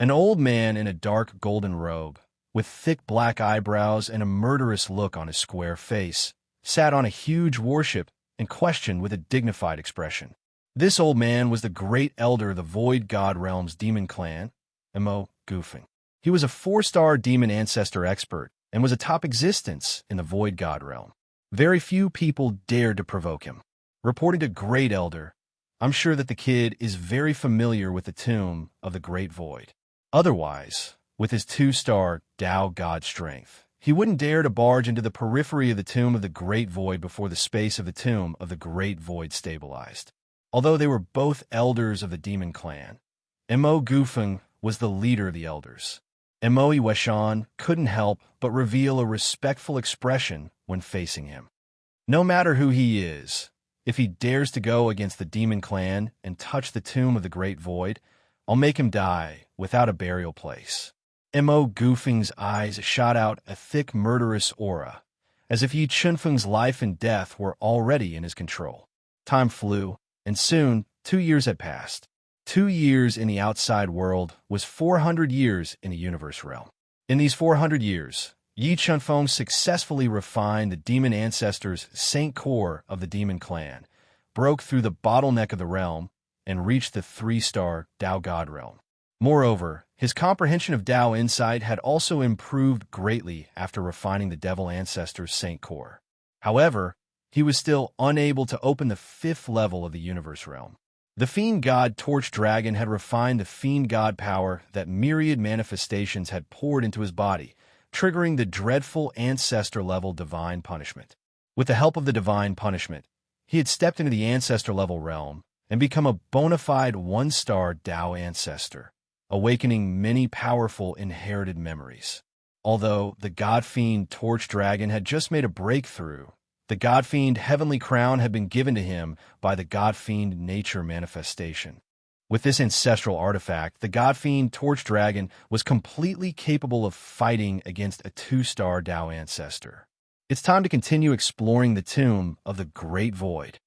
An old man in a dark golden robe, with thick black eyebrows and a murderous look on his square face, sat on a huge warship and questioned with a dignified expression. This old man was the great elder of the Void God Realm's demon clan, Mo Goofing. He was a 4-star demon ancestor expert and was a top existence in the Void God Realm. Very few people dared to provoke him. Reporting to Great Elder, I'm sure that the kid is very familiar with the tomb of the Great Void. Otherwise, with his 2-star Tao God strength, he wouldn't dare to barge into the periphery of the tomb of the Great Void before the space of the tomb of the Great Void stabilized. Although they were both elders of the demon clan, Mo Goofing was the leader of the elders. Mo Weshan couldn't help but reveal a respectful expression when facing him. No matter who he is, if he dares to go against the demon clan and touch the tomb of the Great Void, I'll make him die without a burial place. Mo Goofing's eyes shot out a thick murderous aura, as if Yi Chun-feng's life and death were already in his control. Time flew, and soon 2 years had passed. 2 years in the outside world was 400 years in the universe realm. In these 400 years, Yi Chun-feng successfully refined the demon ancestors' Saint Core of the demon clan, broke through the bottleneck of the realm, and reached the 3-star Tao God realm. Moreover, his comprehension of Tao insight had also improved greatly after refining the devil ancestors' Saint Core. However, he was still unable to open the 5th level of the universe realm. The Fiend God Torch Dragon had refined the Fiend God power that myriad manifestations had poured into his body, triggering the dreadful ancestor-level divine punishment. With the help of the divine punishment, he had stepped into the ancestor-level realm and become a bona fide 1-star Tao ancestor, awakening many powerful inherited memories. Although the God Fiend Torch Dragon had just made a breakthrough, the God Fiend Heavenly Crown had been given to him by the God Fiend Nature manifestation. With this ancestral artifact, the God Fiend Torch Dragon was completely capable of fighting against a 2-star Tao ancestor. It's time to continue exploring the tomb of the Great Void.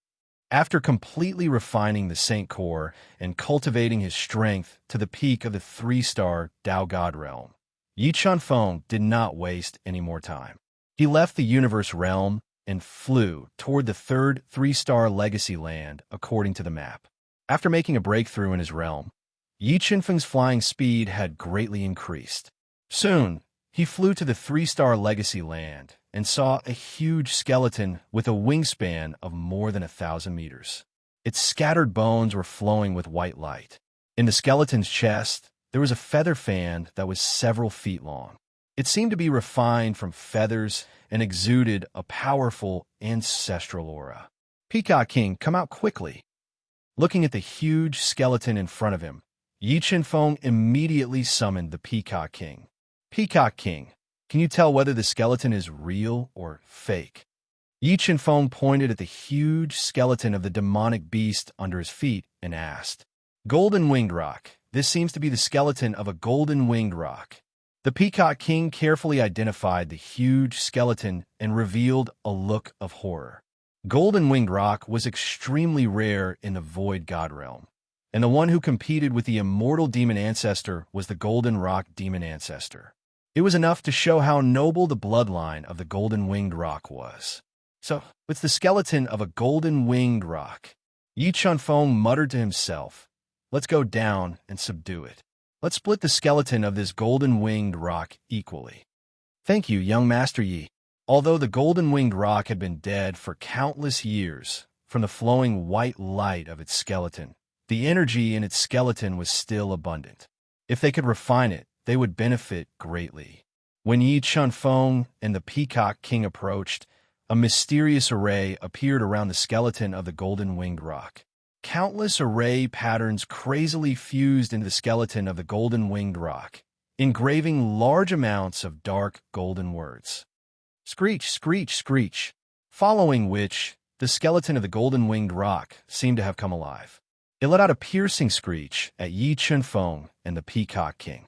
After completely refining the Saint Core and cultivating his strength to the peak of the 3-star Tao God realm, Yi Chun-feng did not waste any more time. He left the universe realm and flew toward the third three-star legacy land according to the map. After making a breakthrough in his realm, Yi Qinfeng's flying speed had greatly increased. Soon, he flew to the three-star legacy land and saw a huge skeleton with a wingspan of more than 1,000 meters. Its scattered bones were flowing with white light. In the skeleton's chest, there was a feather fan that was several feet long. It seemed to be refined from feathers and exuded a powerful ancestral aura. "Peacock King, come out quickly." Looking at the huge skeleton in front of him, Yi Qinfeng immediately summoned the Peacock King. "Peacock King, can you tell whether the skeleton is real or fake?" Yi Qinfeng pointed at the huge skeleton of the demonic beast under his feet and asked, "Golden winged rock, this seems to be the skeleton of a golden winged rock." The Peacock King carefully identified the huge skeleton and revealed a look of horror. Golden winged rock was extremely rare in the Void God realm, and the one who competed with the immortal demon ancestor was the Golden Rock demon ancestor. It was enough to show how noble the bloodline of the Golden Winged Rock was. "So, it's the skeleton of a Golden Winged Rock." Yi Qinfeng muttered to himself, "Let's go down and subdue it. Let's split the skeleton of this Golden Winged Rock equally." "Thank you, young Master Yi." Although the Golden Winged Rock had been dead for countless years, from the flowing white light of its skeleton, the energy in its skeleton was still abundant. If they could refine it, they would benefit greatly. When Yi Qinfeng and the Peacock King approached, a mysterious array appeared around the skeleton of the Golden Winged Rock. Countless array patterns crazily fused into the skeleton of the Golden Winged Rock, engraving large amounts of dark golden words. "Screech, screech, screech," following which, the skeleton of the Golden Winged Rock seemed to have come alive. It let out a piercing screech at Yi Qinfeng and the Peacock King.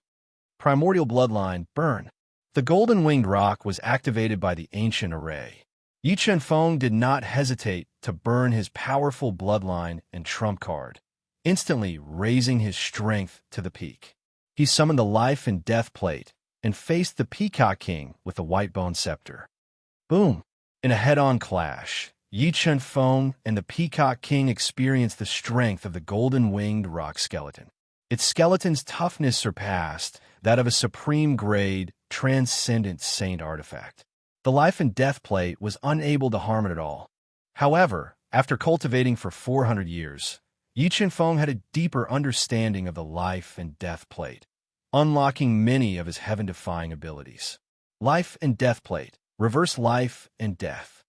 Primordial bloodline, burn. The Golden Winged Rock was activated by the ancient array. Yi Qinfeng did not hesitate to burn his powerful bloodline and trump card, instantly raising his strength to the peak. He summoned the life and death plate and faced the Peacock King with the white bone scepter. Boom! In a head-on clash, Yi Qinfeng and the Peacock King experienced the strength of the Golden Winged Rock skeleton. Its skeleton's toughness surpassed that of a supreme-grade, transcendent saint artifact. The life and death plate was unable to harm it at all. However, after cultivating for 400 years, Yi Qinfeng had a deeper understanding of the life and death plate, unlocking many of his heaven-defying abilities. Life and death plate, reverse life and death.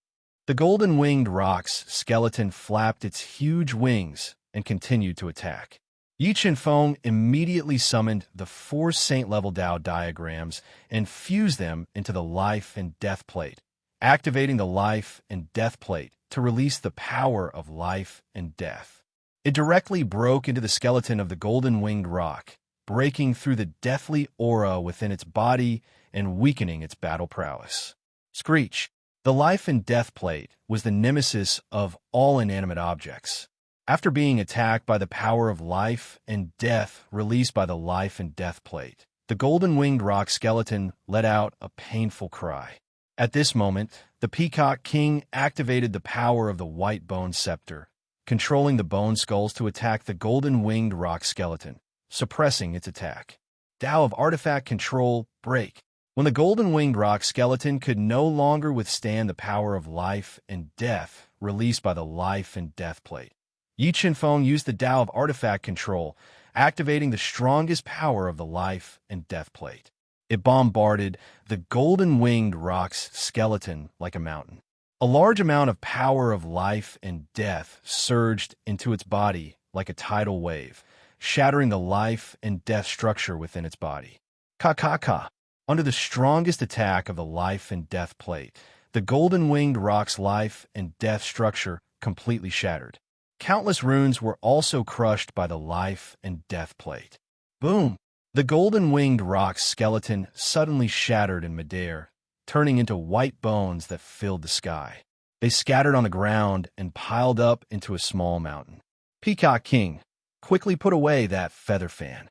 The Golden Winged Rock's skeleton flapped its huge wings and continued to attack. Yi Qinfeng immediately summoned the 4 saint-level Tao diagrams and fused them into the life and death plate, activating the life and death plate to release the power of life and death. It directly broke into the skeleton of the Golden Winged Rock, breaking through the deathly aura within its body and weakening its battle prowess. Screech. The life and death plate was the nemesis of all inanimate objects. After being attacked by the power of life and death released by the life and death plate, the Golden Winged Rock skeleton let out a painful cry. At this moment, the Peacock King activated the power of the white bone scepter, controlling the bone skulls to attack the Golden Winged Rock skeleton, suppressing its attack. Tao of Artifact Control, break. When the Golden Winged Rock skeleton could no longer withstand the power of life and death released by the life and death plate, Yi Qinfeng used the Tao of Artifact Control, activating the strongest power of the life and death plate. It bombarded the Golden Winged Rock's skeleton like a mountain. A large amount of power of life and death surged into its body like a tidal wave, shattering the life and death structure within its body. Ka. Under the strongest attack of the life and death plate, the Golden Winged Rock's life and death structure completely shattered. Countless runes were also crushed by the life and death plate. Boom! The Golden Winged Rock's skeleton suddenly shattered in midair, turning into white bones that filled the sky. They scattered on the ground and piled up into a small mountain. Peacock King, quickly put away that feather fan.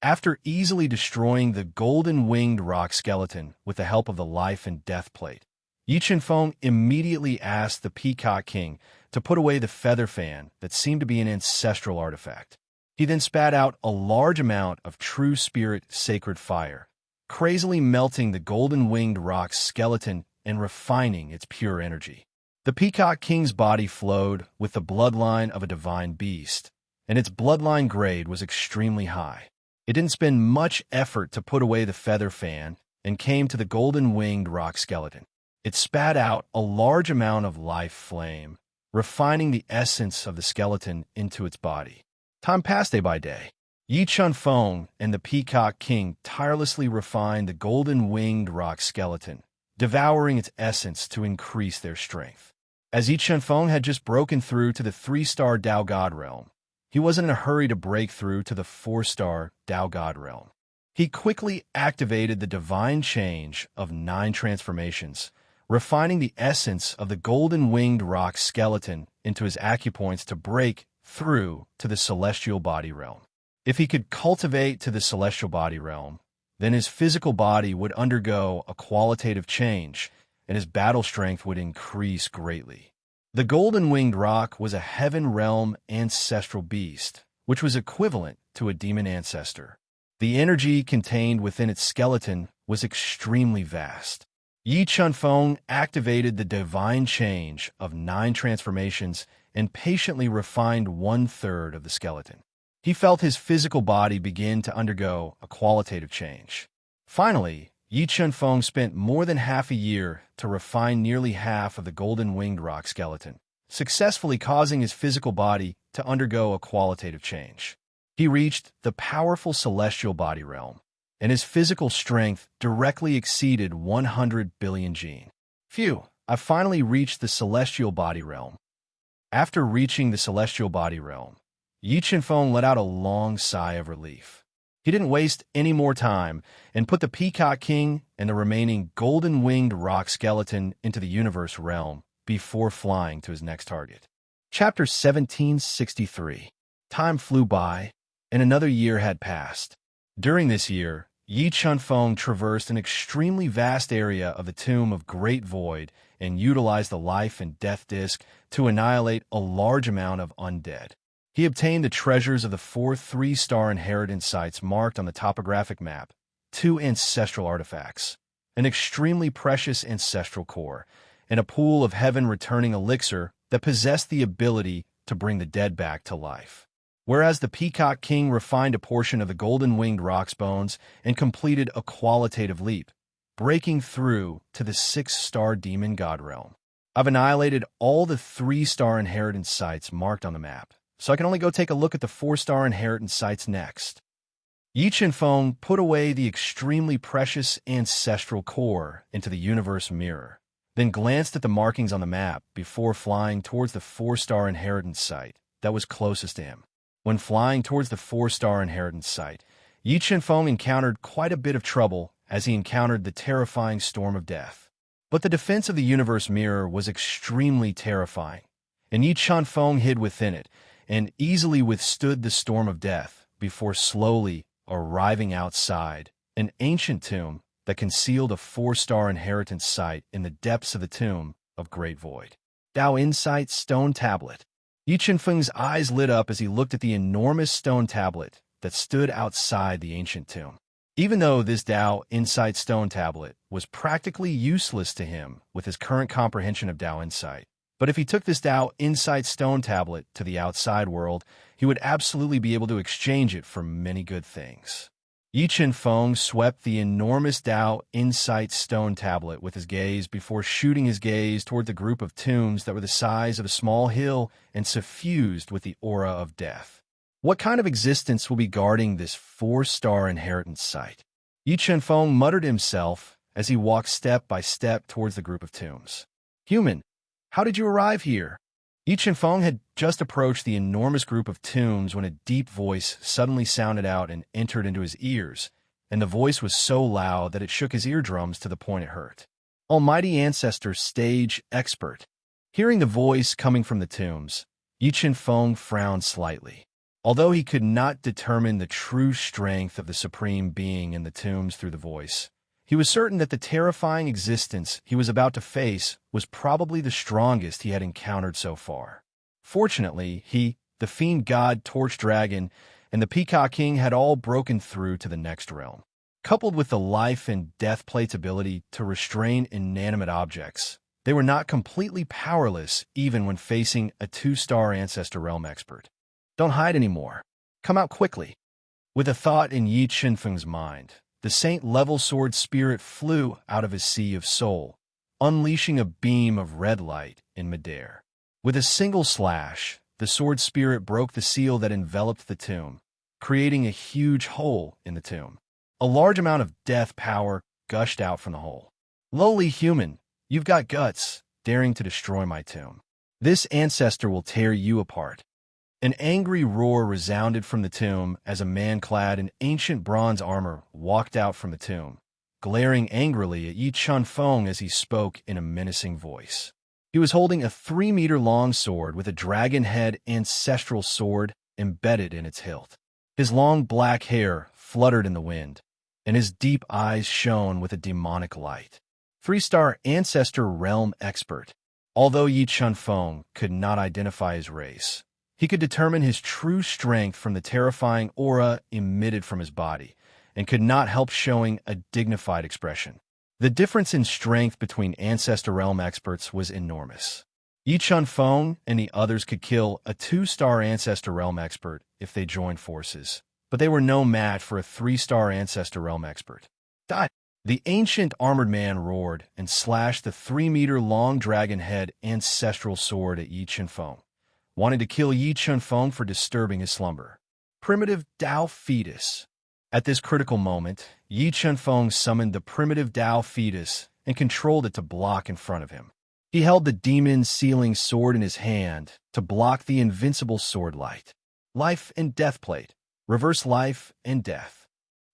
After easily destroying the Golden Winged Rock skeleton with the help of the life and death plate, Yi Feng immediately asked the Peacock King to put away the feather fan that seemed to be an ancestral artifact. He then spat out a large amount of true spirit sacred fire, crazily melting the golden-winged rock's skeleton and refining its pure energy. The Peacock King's body flowed with the bloodline of a divine beast, and its bloodline grade was extremely high. It didn't spend much effort to put away the feather fan and came to the golden-winged rock skeleton. It spat out a large amount of life flame, refining the essence of the skeleton into its body. Time passed day by day. Yi Feng and the Peacock King tirelessly refined the golden-winged rock skeleton, devouring its essence to increase their strength. As Yi Feng had just broken through to the 3-star Dao God realm, he wasn't in a hurry to break through to the 4-star Dao God realm. He quickly activated the divine change of 9 transformations, refining the essence of the golden-winged rock skeleton into his acupoints to break through to the celestial body realm. If he could cultivate to the celestial body realm, then his physical body would undergo a qualitative change, and his battle strength would increase greatly. The golden-winged rock was a heaven realm ancestral beast, which was equivalent to a demon ancestor. The energy contained within its skeleton was extremely vast. Yi Feng activated the divine change of 9 transformations and patiently refined 1/3 of the skeleton. He felt his physical body begin to undergo a qualitative change. Finally, Yi Feng spent more than half a year to refine nearly half of the golden-winged rock skeleton, successfully causing his physical body to undergo a qualitative change. He reached the powerful celestial body realm, and his physical strength directly exceeded 100 billion gene. Phew, I finally reached the celestial body realm. After reaching the celestial body realm, Yi Feng let out a long sigh of relief. He didn't waste any more time and put the Peacock King and the remaining golden-winged rock skeleton into the universe realm before flying to his next target. Chapter 1763. Time flew by, and another year had passed. During this year, Yi Feng traversed an extremely vast area of the Tomb of Great Void and utilized the life and death disk to annihilate a large amount of undead. He obtained the treasures of the 4 3-star inheritance sites marked on the topographic map, 2 ancestral artifacts, an extremely precious ancestral core, and a pool of heaven-returning elixir that possessed the ability to bring the dead back to life. Whereas the Peacock King refined a portion of the golden-winged rock's bones and completed a qualitative leap, breaking through to the 6-star demon god realm. I've annihilated all the 3-star inheritance sites marked on the map, so I can only go take a look at the 4-star inheritance sites next. Yi Feng put away the extremely precious ancestral core into the universe mirror, then glanced at the markings on the map before flying towards the 4-star inheritance site that was closest to him. When flying towards the 4-star inheritance site, Yi Feng encountered quite a bit of trouble as he encountered the terrifying storm of death. But the defense of the universe mirror was extremely terrifying, and Yi Feng hid within it and easily withstood the storm of death before slowly arriving outside an ancient tomb that concealed a 4-star inheritance site in the depths of the Tomb of Great Void. Dao Insight Stone Tablet. Yi Feng's eyes lit up as he looked at the enormous stone tablet that stood outside the ancient tomb. Even though this Dao Insight Stone Tablet was practically useless to him with his current comprehension of Dao Insight, but if he took this Dao Insight Stone Tablet to the outside world, he would absolutely be able to exchange it for many good things. Yi Feng swept the enormous Dao Insight Stone Tablet with his gaze before shooting his gaze toward the group of tombs that were the size of a small hill and suffused with the aura of death. What kind of existence will be guarding this 4-star inheritance site? Yi Feng muttered himself as he walked step by step towards the group of tombs. Human, how did you arrive here? Yi Feng had just approached the enormous group of tombs when a deep voice suddenly sounded out and entered into his ears, and the voice was so loud that it shook his eardrums to the point it hurt. Almighty Ancestor Stage Expert. Hearing the voice coming from the tombs, Yi Feng frowned slightly. Although he could not determine the true strength of the Supreme Being in the tombs through the voice, He was certain that the terrifying existence he was about to face was probably the strongest he had encountered so far. Fortunately, he, the fiend god Torch Dragon, and the Peacock King had all broken through to the next realm. Coupled with the life and death plate's ability to restrain inanimate objects, they were not completely powerless even when facing a 2-star Ancestor Realm expert. Don't hide anymore. Come out quickly. With a thought in Yi Qinfeng's mind, the saint-level sword spirit flew out of his sea of soul, unleashing a beam of red light in midair. With a single slash, the sword spirit broke the seal that enveloped the tomb, creating a huge hole in the tomb. A large amount of death power gushed out from the hole. Lowly human, you've got guts, daring to destroy my tomb. This ancestor will tear you apart. An angry roar resounded from the tomb as a man clad in ancient bronze armor walked out from the tomb, glaring angrily at Yi Chunfeng as he spoke in a menacing voice. He was holding a 3-meter-long sword with a dragon head ancestral sword embedded in its hilt. His long black hair fluttered in the wind, and his deep eyes shone with a demonic light. 3-star Ancestor Realm expert. Although Yi Chunfeng could not identify his race, he could determine his true strength from the terrifying aura emitted from his body, and could not help showing a dignified expression. The difference in strength between Ancestor Realm experts was enormous. Yi Chunfeng and the others could kill a 2-star Ancestor Realm expert if they joined forces, but they were no match for a 3-star Ancestor Realm expert. Die! The ancient armored man roared and slashed the 3-meter-long dragon head ancestral sword at Yi Chunfeng, wanting to kill Yi Chunfeng for disturbing his slumber. Primitive Tao Fetus. At this critical moment, Yi Chunfeng summoned the primitive Tao Fetus and controlled it to block in front of him. He held the demon sealing sword in his hand to block the invincible sword light. Life and death plate. Reverse life and death.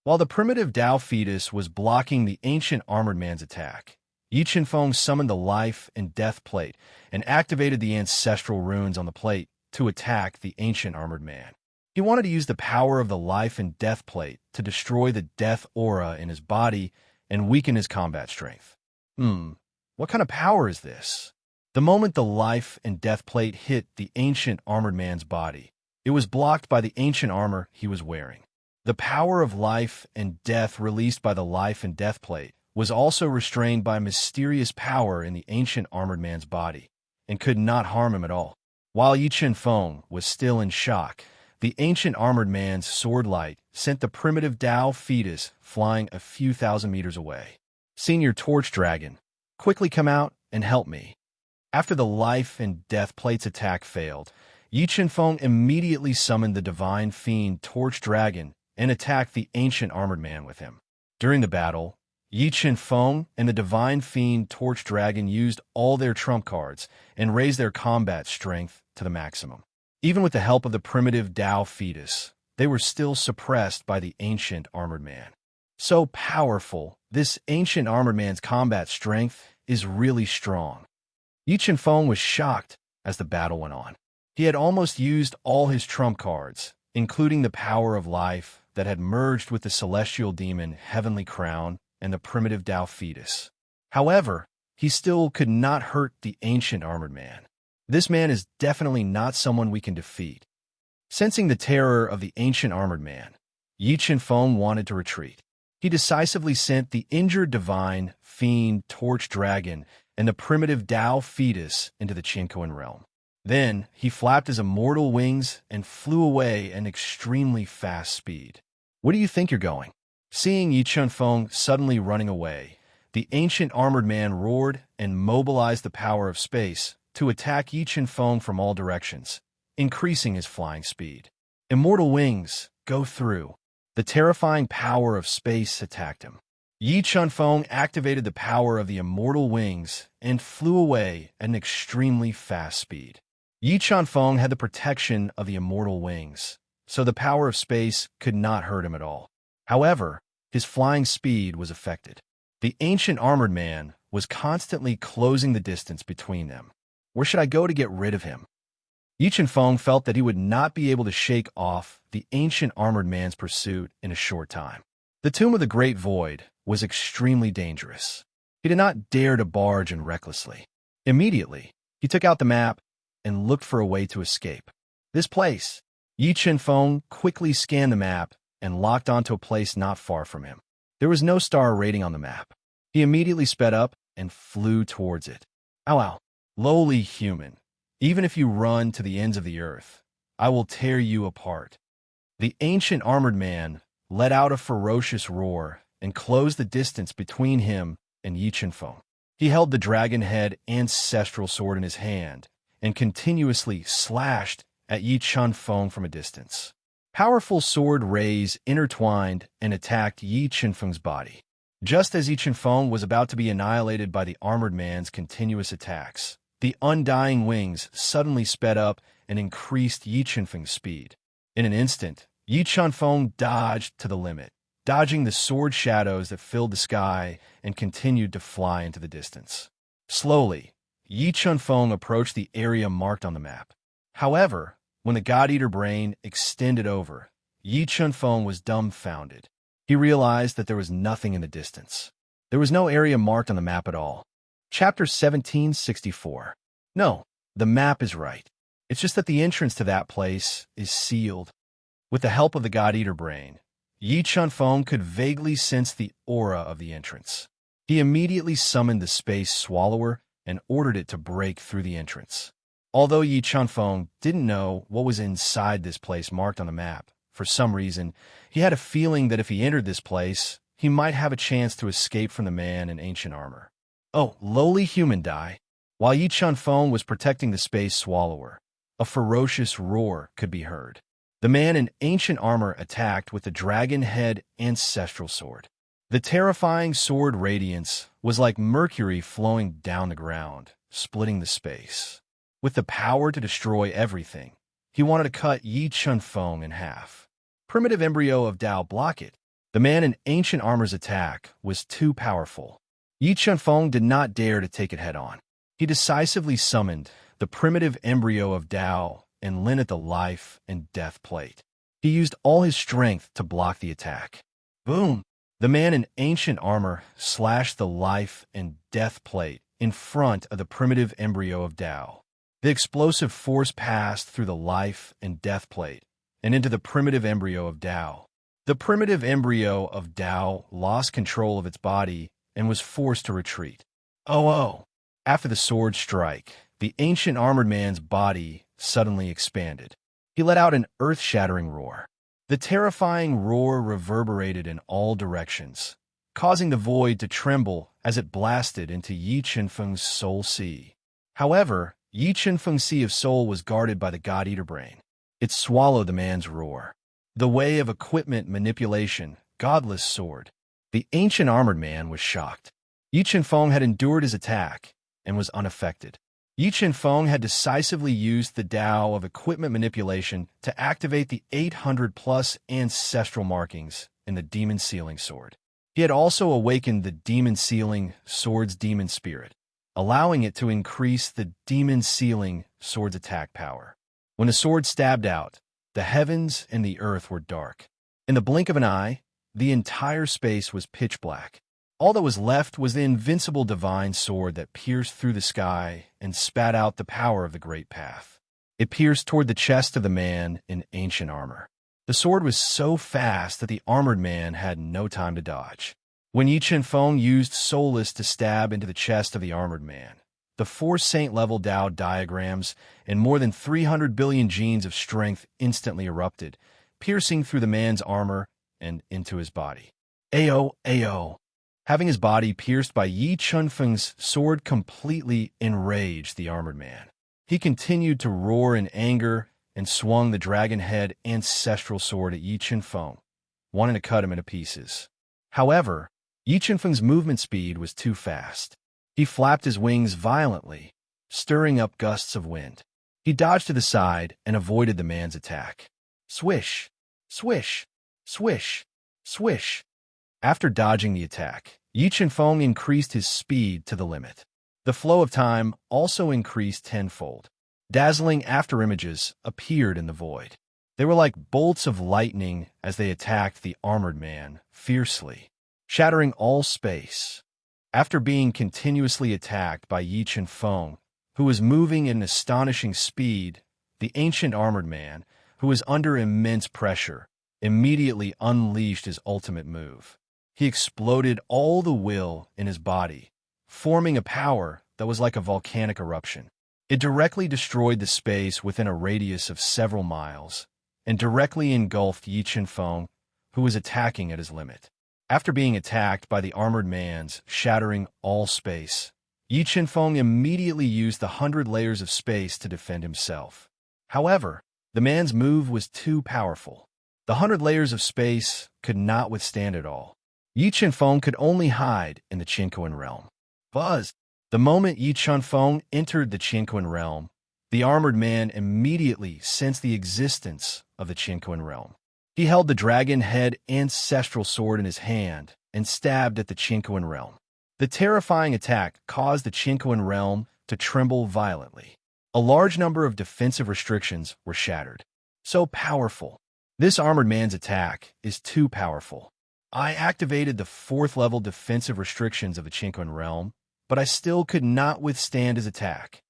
While the primitive Tao Fetus was blocking the ancient armored man's attack, Yi Chunfeng summoned the life and death plate and activated the ancestral runes on the plate to attack the ancient armored man. He wanted to use the power of the life and death plate to destroy the death aura in his body and weaken his combat strength. What kind of power is this? The moment the life and death plate hit the ancient armored man's body, it was blocked by the ancient armor he was wearing. The power of life and death released by the life and death plate was also restrained by mysterious power in the ancient armored man's body, and could not harm him at all. While Yi Chunfeng was still in shock, the ancient armored man's sword light sent the primitive Tao Fetus flying a few thousand meters away. Senior Torch Dragon, quickly come out and help me. After the life and death plate's attack failed, Yi Chunfeng immediately summoned the divine fiend Torch Dragon and attacked the ancient armored man with him. During the battle, Yi Chunfeng and the divine fiend Torch Dragon used all their trump cards and raised their combat strength to the maximum. Even with the help of the primitive Tao Fetus, they were still suppressed by the ancient armored man. So powerful, this ancient armored man's combat strength is really strong. Yi Chunfeng was shocked as the battle went on. He had almost used all his trump cards, including the power of life that had merged with the celestial demon Heavenly Crown and the primitive Tao Fetus. However, he still could not hurt the ancient armored man. This man is definitely not someone we can defeat. Sensing the terror of the ancient armored man, Yi Chunfeng wanted to retreat. He decisively sent the injured divine fiend Torch Dragon and the primitive Tao Fetus into the Qinkoan realm. Then he flapped his immortal wings and flew away at an extremely fast speed. Where do you think you're going? Seeing Yi Chunfeng suddenly running away, the ancient armored man roared and mobilized the power of space to attack Yi Chunfeng from all directions, increasing his flying speed. Immortal wings, go through. The terrifying power of space attacked him. Yi Chunfeng activated the power of the immortal wings and flew away at an extremely fast speed. Yi Chunfeng had the protection of the immortal wings, so the power of space could not hurt him at all. However, his flying speed was affected. The ancient armored man was constantly closing the distance between them. Where should I go to get rid of him? Yi Chunfeng felt that he would not be able to shake off the ancient armored man's pursuit in a short time. The Tomb of the Great Void was extremely dangerous. He did not dare to barge in recklessly. Immediately, he took out the map and looked for a way to escape. This place. Yi Chen-feng quickly scanned the map and locked onto a place not far from him. There was no star rating on the map. He immediately sped up and flew towards it. Ow, ow. Lowly human, even if you run to the ends of the earth, I will tear you apart. The ancient armored man let out a ferocious roar and closed the distance between him and Yi Chen-feng. He held the dragon-head ancestral sword in his hand and continuously slashed at Yi Chen-feng from a distance. Powerful sword rays intertwined and attacked Yi Chen-feng's body. Just as Yi Chen-feng was about to be annihilated by the armored man's continuous attacks, the undying wings suddenly sped up and increased Yi Chen-feng's speed. In an instant, Yi Chen-feng dodged to the limit, dodging the sword shadows that filled the sky and continued to fly into the distance. Slowly, Yi Chen-feng approached the area marked on the map. However, when the God-Eater brain extended over, Yi Chen-feng was dumbfounded. He realized that there was nothing in the distance. There was no area marked on the map at all. Chapter 1764. No, the map is right. It's just that the entrance to that place is sealed. With the help of the God-Eater brain, Yi Chen-feng could vaguely sense the aura of the entrance. He immediately summoned the Space Swallower and ordered it to break through the entrance. Although Yi Chen-feng didn't know what was inside this place marked on the map, for some reason, he had a feeling that if he entered this place, he might have a chance to escape from the man in ancient armor. Oh, lowly human die. While Yi Chen-feng was protecting the Space Swallower, a ferocious roar could be heard. The man in ancient armor attacked with the dragon-head ancestral sword. The terrifying sword radiance was like mercury flowing down the ground, splitting the space. With the power to destroy everything, he wanted to cut Yi Chen-feng in half. Primitive embryo of Tao block it. The man in ancient armor's attack was too powerful. Yi Chen-feng did not dare to take it head-on. He decisively summoned the primitive embryo of Tao and lent it the life and death plate. He used all his strength to block the attack. Boom! The man in ancient armor slashed the life and death plate in front of the primitive embryo of Tao. The explosive force passed through the life and death plate and into the primitive embryo of Tao. The primitive embryo of Tao lost control of its body and was forced to retreat. Oh! After the sword strike, the ancient armored man's body suddenly expanded. He let out an earth-shattering roar. The terrifying roar reverberated in all directions, causing the void to tremble as it blasted into Yi Chen-feng's soul sea. However, Yi Chen-feng's sea of soul was guarded by the God-Eater brain. It swallowed the man's roar. The way of equipment manipulation, godless sword. The ancient armored man was shocked. Yi Chen-feng had endured his attack and was unaffected. Yi Chen-feng had decisively used the Tao of equipment manipulation to activate the 800-plus ancestral markings in the demon sealing sword. He had also awakened the demon sealing sword's demon spirit, allowing it to increase the demon sealing sword's attack power. When the sword stabbed out, the heavens and the earth were dark. In the blink of an eye, the entire space was pitch black. All that was left was the invincible divine sword that pierced through the sky and spat out the power of the great path. It pierced toward the chest of the man in ancient armor. The sword was so fast that the armored man had no time to dodge. When Yi Chen-feng used Soulless to stab into the chest of the armored man, the 4 saint-level Tao diagrams and more than 300 billion genes of strength instantly erupted, piercing through the man's armor and into his body. Ayo! Having his body pierced by Yi Chen-feng's sword completely enraged the armored man. He continued to roar in anger and swung the dragon-head ancestral sword at Yi Chen-feng, wanting to cut him into pieces. However, Yi Chen-feng's movement speed was too fast. He flapped his wings violently, stirring up gusts of wind. He dodged to the side and avoided the man's attack. Swish! Swish! Swish! Swish! After dodging the attack, Yi Chen-feng increased his speed to the limit. The flow of time also increased tenfold. Dazzling afterimages appeared in the void. They were like bolts of lightning as they attacked the armored man fiercely, shattering all space. After being continuously attacked by Yi Chen-feng, who was moving at an astonishing speed, the ancient armored man, who was under immense pressure, immediately unleashed his ultimate move. He exploded all the will in his body, forming a power that was like a volcanic eruption. It directly destroyed the space within a radius of several miles, and directly engulfed Yi Chen-feng, who was attacking at his limit. After being attacked by the armored man's shattering all space, Yi Chen-feng immediately used the 100 layers of space to defend himself. However, the man's move was too powerful. The 100 layers of space could not withstand it all. Yi Chen-feng could only hide in the Qinquan realm. Buzz! The moment Yi Chen-feng entered the Qinquan realm, the armored man immediately sensed the existence of the Qinquan realm. He held the dragon head ancestral sword in his hand and stabbed at the Qinquan realm. The terrifying attack caused the Qinquan realm to tremble violently. A large number of defensive restrictions were shattered. So powerful. This armored man's attack is too powerful. I activated the 4th level defensive restrictions of the Qinquan realm, but I still could not withstand his attack.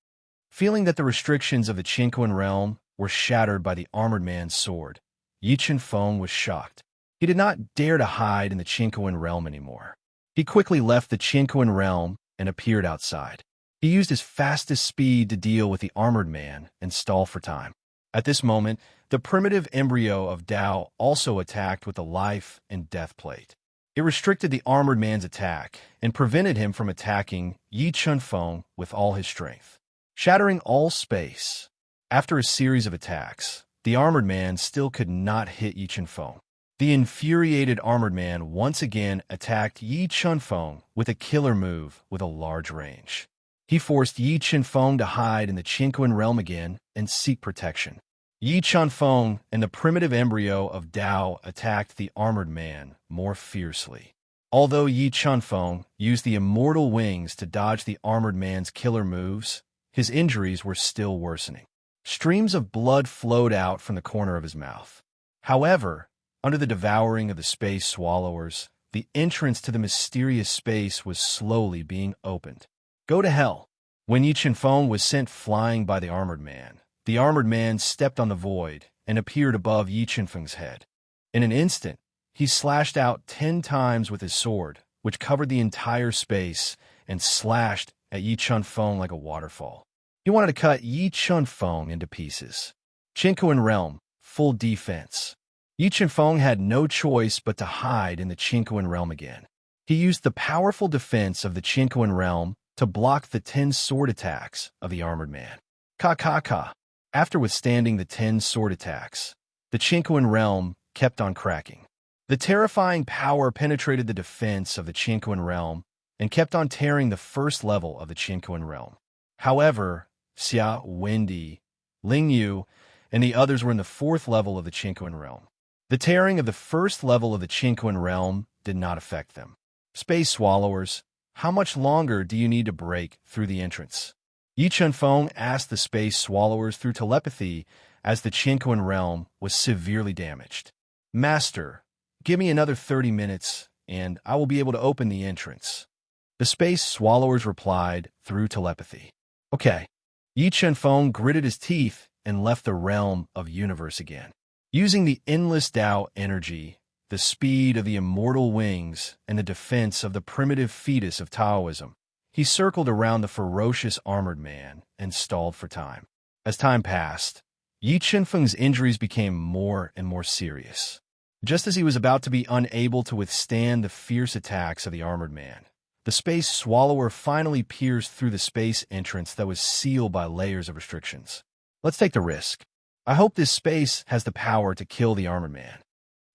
Feeling that the restrictions of the Qinquan realm were shattered by the armored man's sword, Yi Chen-feng was shocked. He did not dare to hide in the Qinquan realm anymore. He quickly left the Qinquan realm and appeared outside. He used his fastest speed to deal with the armored man and stall for time. At this moment, the primitive embryo of Tao also attacked with a life and death plate. It restricted the armored man's attack and prevented him from attacking Yi Chen-feng with all his strength, shattering all space. After a series of attacks, the armored man still could not hit Yi Chen-feng. The infuriated armored man once again attacked Yi Chen-feng with a killer move with a large range. He forced Yi Chen-feng to hide in the Qinquan realm again and seek protection. Yi Chen-feng and the primitive embryo of Tao attacked the armored man more fiercely. Although Yi Chen-feng used the immortal wings to dodge the armored man's killer moves, his injuries were still worsening. Streams of blood flowed out from the corner of his mouth. However, under the devouring of the space swallowers, the entrance to the mysterious space was slowly being opened. Go to hell. When Yi Chen-feng was sent flying by the armored man stepped on the void and appeared above Yi Chen-feng's head. In an instant, he slashed out 10 times with his sword, which covered the entire space, and slashed at Yi Chen-feng like a waterfall. He wanted to cut Yi Chen-feng into pieces. Qinquan realm, full defense. Yi Chen-feng had no choice but to hide in the Qinquan realm again. He used the powerful defense of the Qinquan realm to block the 10 sword attacks of the armored man. Ka. After withstanding the 10 sword attacks, the Qinquan realm kept on cracking. The terrifying power penetrated the defense of the Qinquan realm and kept on tearing the 1st level of the Qinquan realm. However, Xia, Wendy, Ling Yu, and the others were in the 4th level of the Qinquan realm. The tearing of the 1st level of the Qinquan realm did not affect them. Space swallowers, how much longer do you need to break through the entrance? Yi Chen-feng asked the space swallowers through telepathy as the Qinquan realm was severely damaged. Master, give me another 30 minutes, and I will be able to open the entrance. The space swallowers replied through telepathy. Okay. Yi Chen-feng gritted his teeth and left the realm of universe again. Using the endless Tao energy, the speed of the immortal wings, and the defense of the primitive fetus of Taoism, he circled around the ferocious armored man and stalled for time. As time passed, Yi Chen-feng's injuries became more and more serious. Just as he was about to be unable to withstand the fierce attacks of the armored man, the space swallower finally pierced through the space entrance that was sealed by layers of restrictions. Let's take the risk. I hope this space has the power to kill the armored man.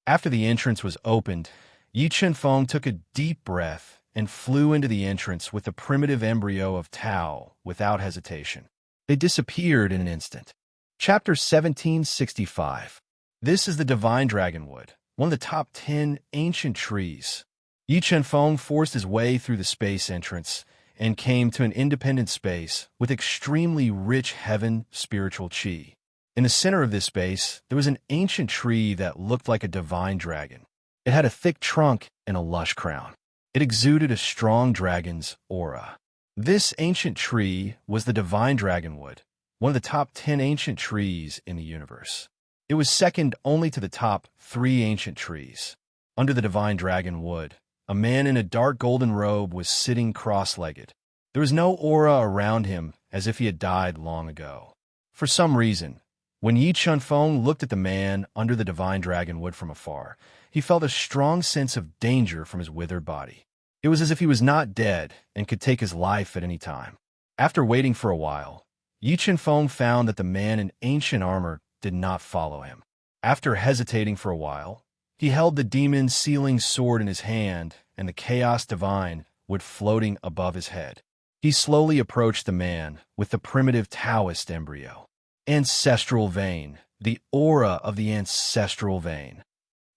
After the entrance was opened, Yi Chen-feng took a deep breath and flew into the entrance with the primitive embryo of Tao without hesitation. They disappeared in an instant. Chapter 1765. This is the Divine Dragonwood, one of the top 10 ancient trees. Yi Chen-feng forced his way through the space entrance and came to an independent space with extremely rich heaven spiritual qi. In the center of this space, there was an ancient tree that looked like a divine dragon. It had a thick trunk and a lush crown. It exuded a strong dragon's aura. This ancient tree was the divine dragonwood, one of the top 10 ancient trees in the universe. It was second only to the top 3 ancient trees. Under the divine dragonwood, a man in a dark golden robe was sitting cross-legged. There was no aura around him, as if he had died long ago. For some reason, when Yi Chunfeng looked at the man under the divine dragonwood from afar, he felt a strong sense of danger from his withered body. It was as if he was not dead and could take his life at any time. After waiting for a while, Yi Chunfeng found that the man in ancient armor did not follow him. After hesitating for a while, he held the demon sealing sword in his hand and the chaos divine wood floating above his head. He slowly approached the man with the primitive Taoist embryo. Ancestral vein, the aura of the ancestral vein.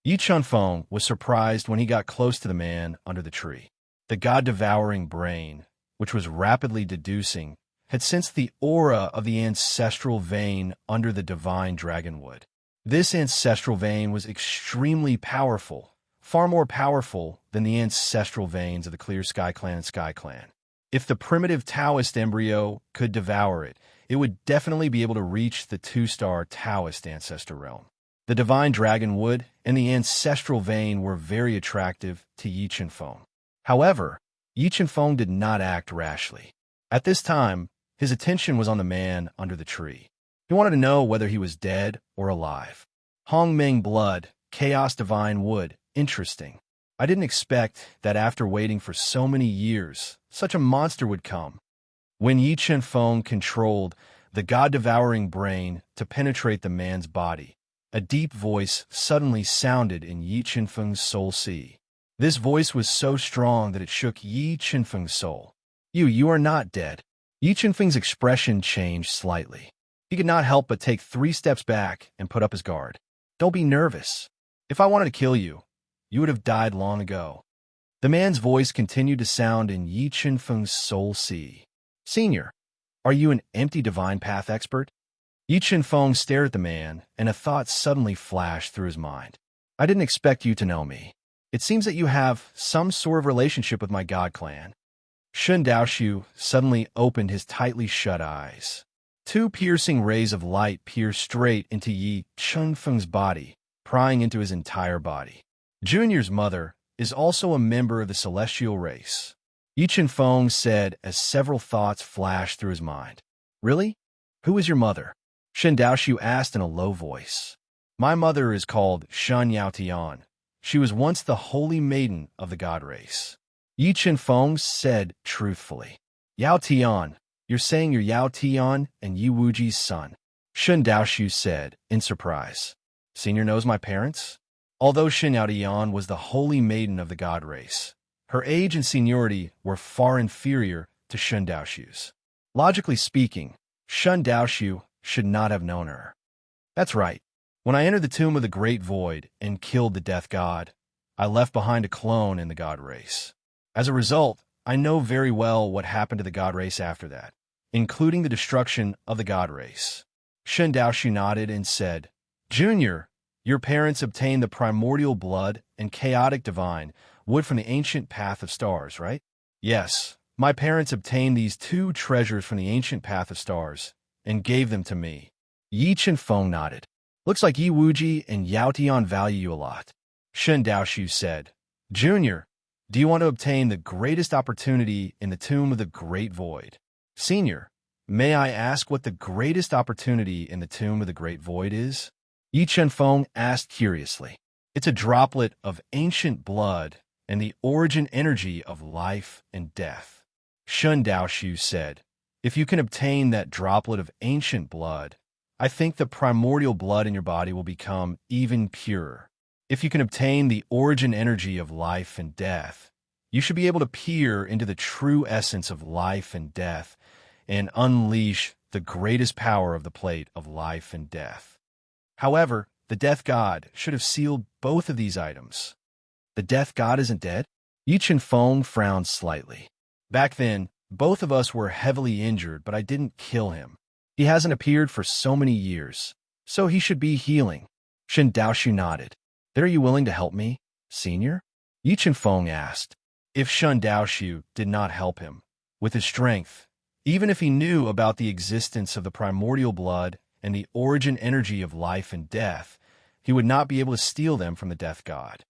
Yi Chunfeng was surprised when he got close to the man under the tree. The god-devouring brain, which was rapidly deducing, had sensed the aura of the ancestral vein under the divine dragonwood. This ancestral vein was extremely powerful, far more powerful than the ancestral veins of the Clear Sky Clan and Sky Clan. If the primitive Taoist embryo could devour it, it would definitely be able to reach the 2-star Taoist ancestor realm. The divine dragonwood and the ancestral vein were very attractive to Yi Chunfeng. However, Yi Chunfeng did not act rashly. At this time, his attention was on the man under the tree. He wanted to know whether he was dead or alive. Hongmeng blood, chaos divine wood, interesting. I didn't expect that after waiting for so many years, such a monster would come. When Yi Chunfeng controlled the god-devouring brain to penetrate the man's body, a deep voice suddenly sounded in Yi Chunfeng's soul sea. This voice was so strong that it shook Yi Chunfeng's soul. You are not dead." Yi Chunfeng's expression changed slightly. He could not help but take 3 steps back and put up his guard. "Don't be nervous. If I wanted to kill you, you would have died long ago." The man's voice continued to sound in Yi Chunfeng's soul sea. "Senior, are you an empty divine path expert?" Yi Chunfeng stared at the man, and a thought suddenly flashed through his mind. "I didn't expect you to know me. It seems that you have some sort of relationship with my god clan." Shun Daoshu suddenly opened his tightly shut eyes. 2 piercing rays of light pierced straight into Yi Chunfeng's body, prying into his entire body. Junior's mother is also a member of the celestial race, Yi Chunfeng said as several thoughts flashed through his mind. "Really? Who is your mother?" Shun Daoshu asked in a low voice. "My mother is called Shun Yaotian. She was once the holy maiden of the god race," Yi Chunfeng said truthfully. "Yaotian, you're saying you're Yaotian and Yi Wuji's son?" Shun Daoshu said in surprise. "Senior knows my parents?" Although Shun Yaotian was the holy maiden of the god race, her age and seniority were far inferior to Shun Daoshu's. Logically speaking, Shun Daoshu should not have known her. "That's right. When I entered the tomb of the Great Void and killed the Death God, I left behind a clone in the god race. As a result, I know very well what happened to the god race after that, including the destruction of the god race." Shun Daoshu nodded and said, "Junior, your parents obtained the primordial blood and chaotic divine wood from the ancient path of stars, right?" "Yes, my parents obtained these 2 treasures from the ancient path of stars and gave them to me." Yi Chunfeng nodded. "Looks like Yi Wuji and Yaotian value you a lot." Shun Daoshu said, "Junior, do you want to obtain the greatest opportunity in the tomb of the Great Void?" "Senior, may I ask what the greatest opportunity in the tomb of the Great Void is?" Yi Chunfeng asked curiously. "It's a droplet of ancient blood and the origin energy of life and death." Shun Daoshu said, "If you can obtain that droplet of ancient blood, I think the primordial blood in your body will become even purer. If you can obtain the origin energy of life and death, you should be able to peer into the true essence of life and death and unleash the greatest power of the plate of life and death. However, the Death God should have sealed both of these items." "The Death God isn't dead?" Yi Chunfeng frowned slightly. "Back then, both of us were heavily injured, but I didn't kill him. He hasn't appeared for so many years. So he should be healing. Shen Daoshu nodded. Then are you willing to help me, Senior? Yi Chenfeng asked. If Shen Daoshu did not help him with his strength, even if he knew about the existence of the primordial blood and the origin energy of life and death, he would not be able to steal them from the death god.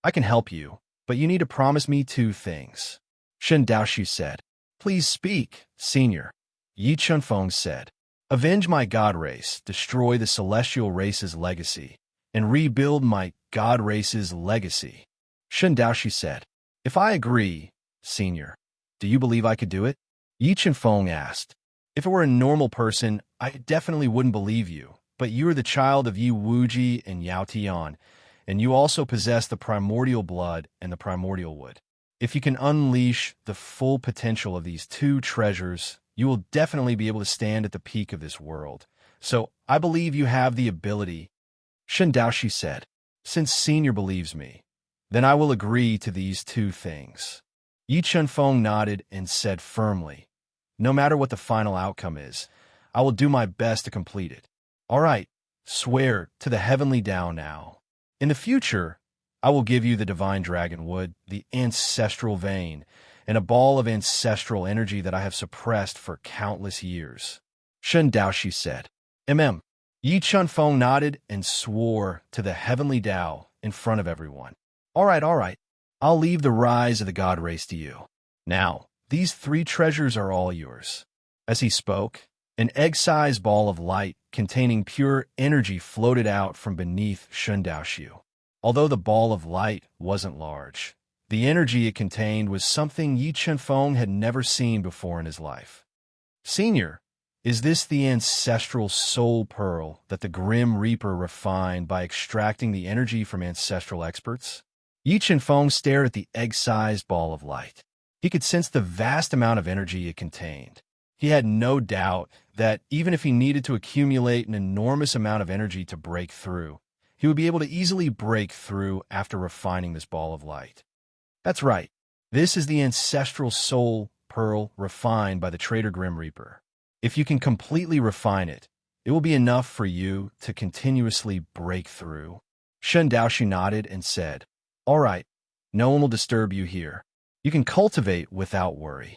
I can help you, but you need to promise me 2 things. Shen Daoshu said. Please speak, Senior. Yi Chenfeng said. Avenge my god race, destroy the celestial race's legacy, and rebuild my god race's legacy. Shen Daoshu said. If I agree, Senior, do you believe I could do it? Yi Chenfeng asked. If it were a normal person, I definitely wouldn't believe you, but you are the child of Yi Wuji and Yao Tian, and you also possess the primordial blood and the primordial wood. If you can unleash the full potential of these 2 treasures, you will definitely be able to stand at the peak of this world. So I believe you have the ability. Shen Daoshu said. Since Senior believes me, then I will agree to these 2 things. Yi Chenfeng nodded and said firmly, no matter what the final outcome is, I will do my best to complete it. All right, swear to the heavenly Tao now. In the future, I will give you the divine dragon wood, the ancestral vein, and a ball of ancestral energy that I have suppressed for countless years. Shen Daoshu said. Yi Chenfeng nodded and swore to the heavenly Tao in front of everyone. All right. I'll leave the rise of the god race to you. Now, these 3 treasures are all yours. As he spoke, an egg-sized ball of light containing pure energy floated out from beneath Shen Daoshu. Although the ball of light wasn't large, the energy it contained was something Yi Chenfeng had never seen before in his life. Senior, is this the ancestral soul pearl that the Grim Reaper refined by extracting the energy from ancestral experts? Yi Chenfeng stared at the egg-sized ball of light. He could sense the vast amount of energy it contained. He had no doubt that even if he needed to accumulate an enormous amount of energy to break through, he would be able to easily break through after refining this ball of light. That's right. This is the ancestral soul pearl refined by the traitor Grim Reaper. If you can completely refine it, it will be enough for you to continuously break through. Shen Daoshu nodded and said, All right, no one will disturb you here. You can cultivate without worry.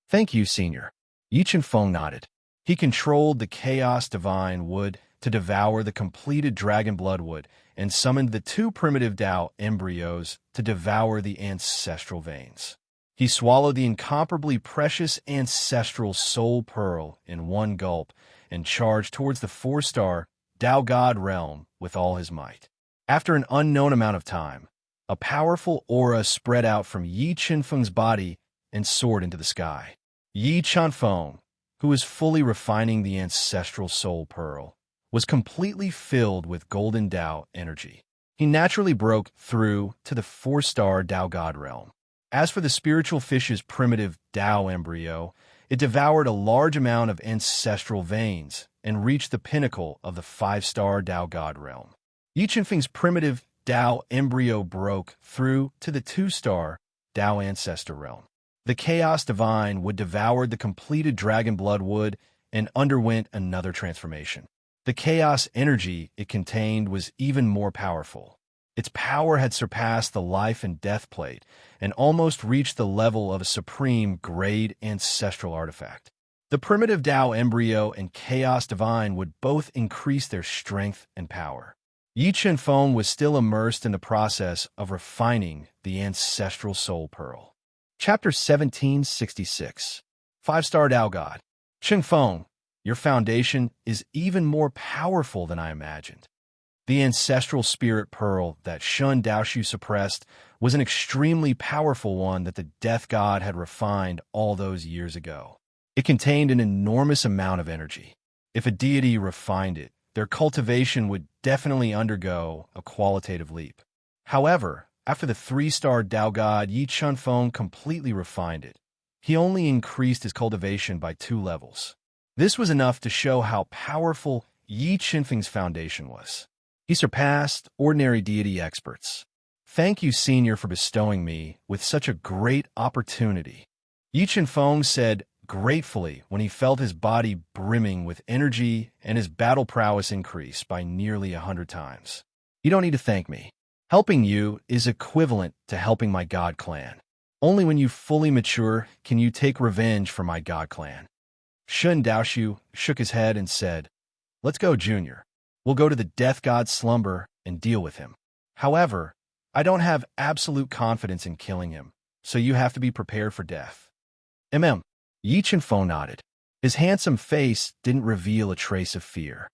Thank you, Senior. Yi Chenfeng nodded. He controlled the Chaos Divine Wood to devour the completed Dragon Blood Wood and summoned the 2 primitive Tao embryos to devour the ancestral veins. He swallowed the incomparably precious ancestral soul pearl in one gulp and charged towards the 4-star Tao God realm with all his might. After an unknown amount of time, a powerful aura spread out from Yi Chenfeng's body and soared into the sky. Yi Chenfeng, who was fully refining the ancestral soul pearl, was completely filled with golden Tao energy. He naturally broke through to the 4-star Tao God realm. As for the spiritual fish's primitive Tao embryo, it devoured a large amount of ancestral veins and reached the pinnacle of the 5-star Tao God realm. Yi Chenfeng's primitive Tao embryo broke through to the 2-star Tao ancestor realm. The Chaos Divine Wood devoured the completed Dragon Blood Wood and underwent another transformation. The chaos energy it contained was even more powerful. Its power had surpassed the life and death plate and almost reached the level of a supreme grade ancestral artifact. The primitive Tao embryo and Chaos Divine would both increase their strength and power. Yi Chenfeng was still immersed in the process of refining the ancestral soul pearl. Chapter 1766. 5-star Tao God. Chenfeng, your foundation is even more powerful than I imagined. The ancestral spirit pearl that Shen Daoshu suppressed was an extremely powerful one that the death god had refined all those years ago. It contained an enormous amount of energy. If a deity refined it, their cultivation would definitely undergo a qualitative leap. However, after the 3-star Tao god Yi Chenfeng completely refined it, he only increased his cultivation by 2 levels. This was enough to show how powerful Yi Chenfeng's foundation was. He surpassed ordinary deity experts. Thank you, Senior, for bestowing me with such a great opportunity. Yi Chenfeng said gratefully when he felt his body brimming with energy and his battle prowess increase by nearly 100 times. You don't need to thank me. Helping you is equivalent to helping my god clan. Only when you fully mature can you take revenge for my god clan. Shun Daoshu shook his head and said, "Let's go, Junior. We'll go to the death god's slumber and deal with him. However, I don't have absolute confidence in killing him, so you have to be prepared for death." Yi Chenfeng nodded. His handsome face didn't reveal a trace of fear.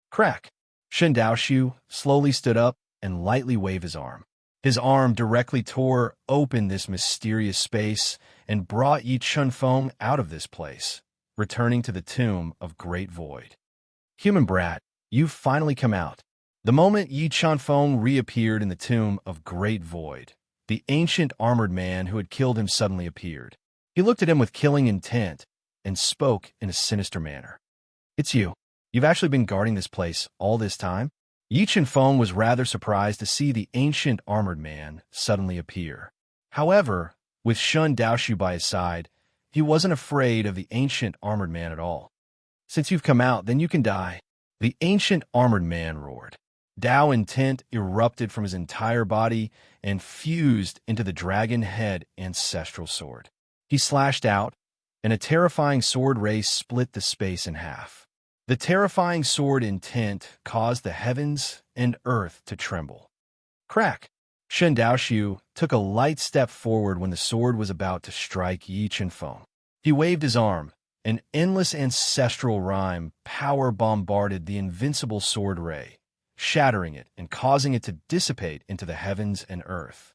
Crack! Shun Daoshu slowly stood up and lightly waved his arm. His arm directly tore open this mysterious space and brought Yi Chenfeng out of this place, returning to the tomb of Great Void. "Human brat, you've finally come out." The moment Yi Chenfeng reappeared in the tomb of Great Void, the ancient armored man who had killed him suddenly appeared. He looked at him with killing intent and spoke in a sinister manner. "It's you. You've actually been guarding this place all this time?" Yi Chenfeng was rather surprised to see the ancient armored man suddenly appear. However, with Shun Daoshu by his side, he wasn't afraid of the ancient armored man at all. "Since you've come out, then you can die," the ancient armored man roared. Dao intent erupted from his entire body and fused into the dragon head ancestral sword. He slashed out, and a terrifying sword ray split the space in half. The terrifying sword intent caused the heavens and earth to tremble. Crack! Shun Daoshu took a light step forward when the sword was about to strike Yi Chenfeng. He waved his arm. An endless ancestral rhyme power bombarded the invincible sword ray, shattering it and causing it to dissipate into the heavens and earth.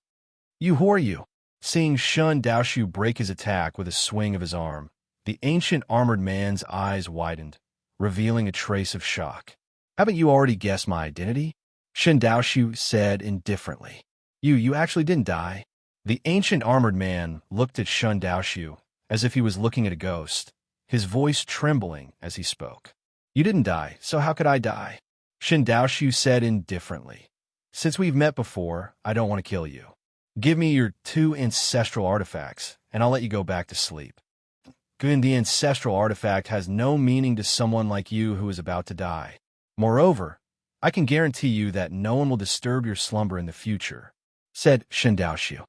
Who are you?" Seeing Shun Daoshu break his attack with a swing of his arm, the ancient armored man's eyes widened, revealing a trace of shock. "Haven't you already guessed my identity?" Shun Daoshu said indifferently. You actually didn't die." The ancient armored man looked at Shun Daoshu as if he was looking at a ghost, his voice trembling as he spoke. "You didn't die, so how could I die?" Shun Daoshu said indifferently. "Since we've met before, I don't want to kill you. Give me your 2 ancestral artifacts, and I'll let you go back to sleep." The ancestral artifact has no meaning to someone like you who is about to die. Moreover, I can guarantee you that no one will disturb your slumber in the future," said Shun Daoshu.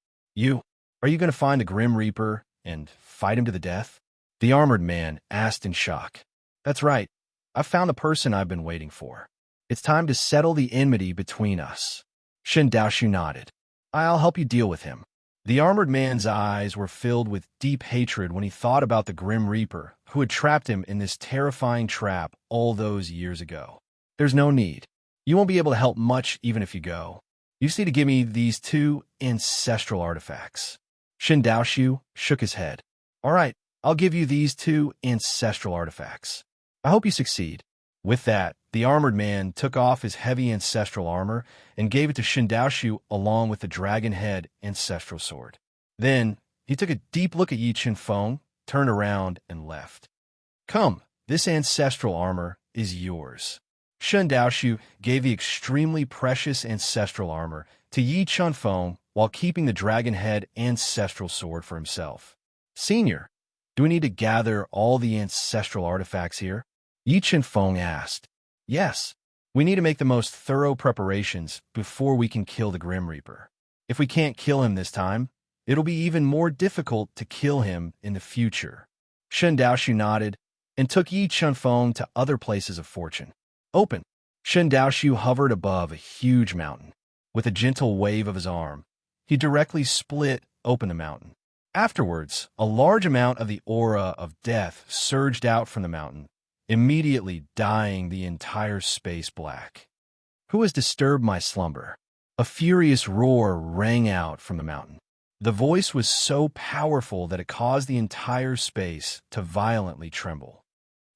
Are you going to find the Grim Reaper and fight him to the death?" the armored man asked in shock. "That's right. I've found the person I've been waiting for. It's time to settle the enmity between us." Shun Daoshu nodded. "I'll help you deal with him." The armored man's eyes were filled with deep hatred when he thought about the Grim Reaper who had trapped him in this terrifying trap all those years ago. "There's no need. You won't be able to help much even if you go. You just need to give me these 2 ancestral artifacts." Shun Daoshu shook his head. "All right, I'll give you these 2 ancestral artifacts. I hope you succeed." With that, the armored man took off his heavy ancestral armor and gave it to Shun Daoshu along with the dragon head ancestral sword. Then, he took a deep look at Yi Chenfeng, turned around, and left. "Come, this ancestral armor is yours." Shun Daoshu gave the extremely precious ancestral armor to Yi Chenfeng while keeping the dragon head ancestral sword for himself. "Senior, do we need to gather all the ancestral artifacts here?" Yi Chenfeng asked. "Yes, we need to make the most thorough preparations before we can kill the Grim Reaper. If we can't kill him this time, it'll be even more difficult to kill him in the future." Shun Daoshu nodded and took Yi Chenfeng to other places of fortune. "Open." Shun Daoshu hovered above a huge mountain. With a gentle wave of his arm, he directly split open the mountain. Afterwards, a large amount of the aura of death surged out from the mountain, immediately dyeing the entire space black. "Who has disturbed my slumber?" A furious roar rang out from the mountain. The voice was so powerful that it caused the entire space to violently tremble.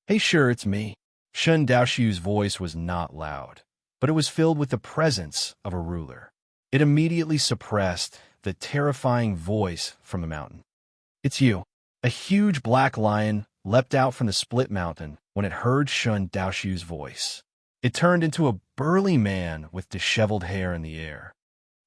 "Hey, sure, it's me." Shun Daoshu's voice was not loud, but it was filled with the presence of a ruler. It immediately suppressed the terrifying voice from the mountain. "It's you." A huge black lion leapt out from the split mountain when it heard Shun Daoshu's voice. It turned into a burly man with disheveled hair in the air.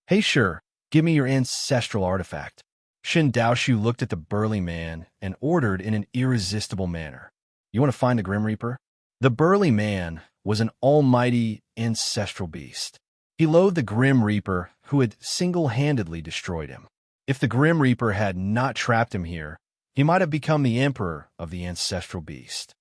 "Hey, sure, give me your ancestral artifact." Shin Daoshu looked at the burly man and ordered in an irresistible manner. You want to find the Grim Reaper? The burly man was an almighty ancestral beast. He loathed the Grim Reaper who had single-handedly destroyed him. If the Grim Reaper had not trapped him here, he might have become the emperor of the ancestral beast.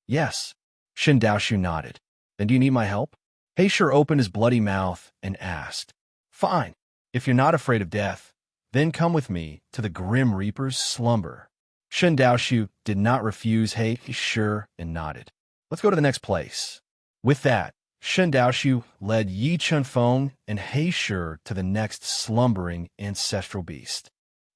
Yes, Shin Daoshu nodded. Then do you need my help? Heisher opened his bloody mouth and asked. Fine. If you're not afraid of death, then come with me to the Grim Reaper's slumber. Shin Daoshu did not refuse Heisher and nodded. Let's go to the next place. With that, Shin Daoshu led Yi Chunfeng and Heisher to the next slumbering ancestral beast.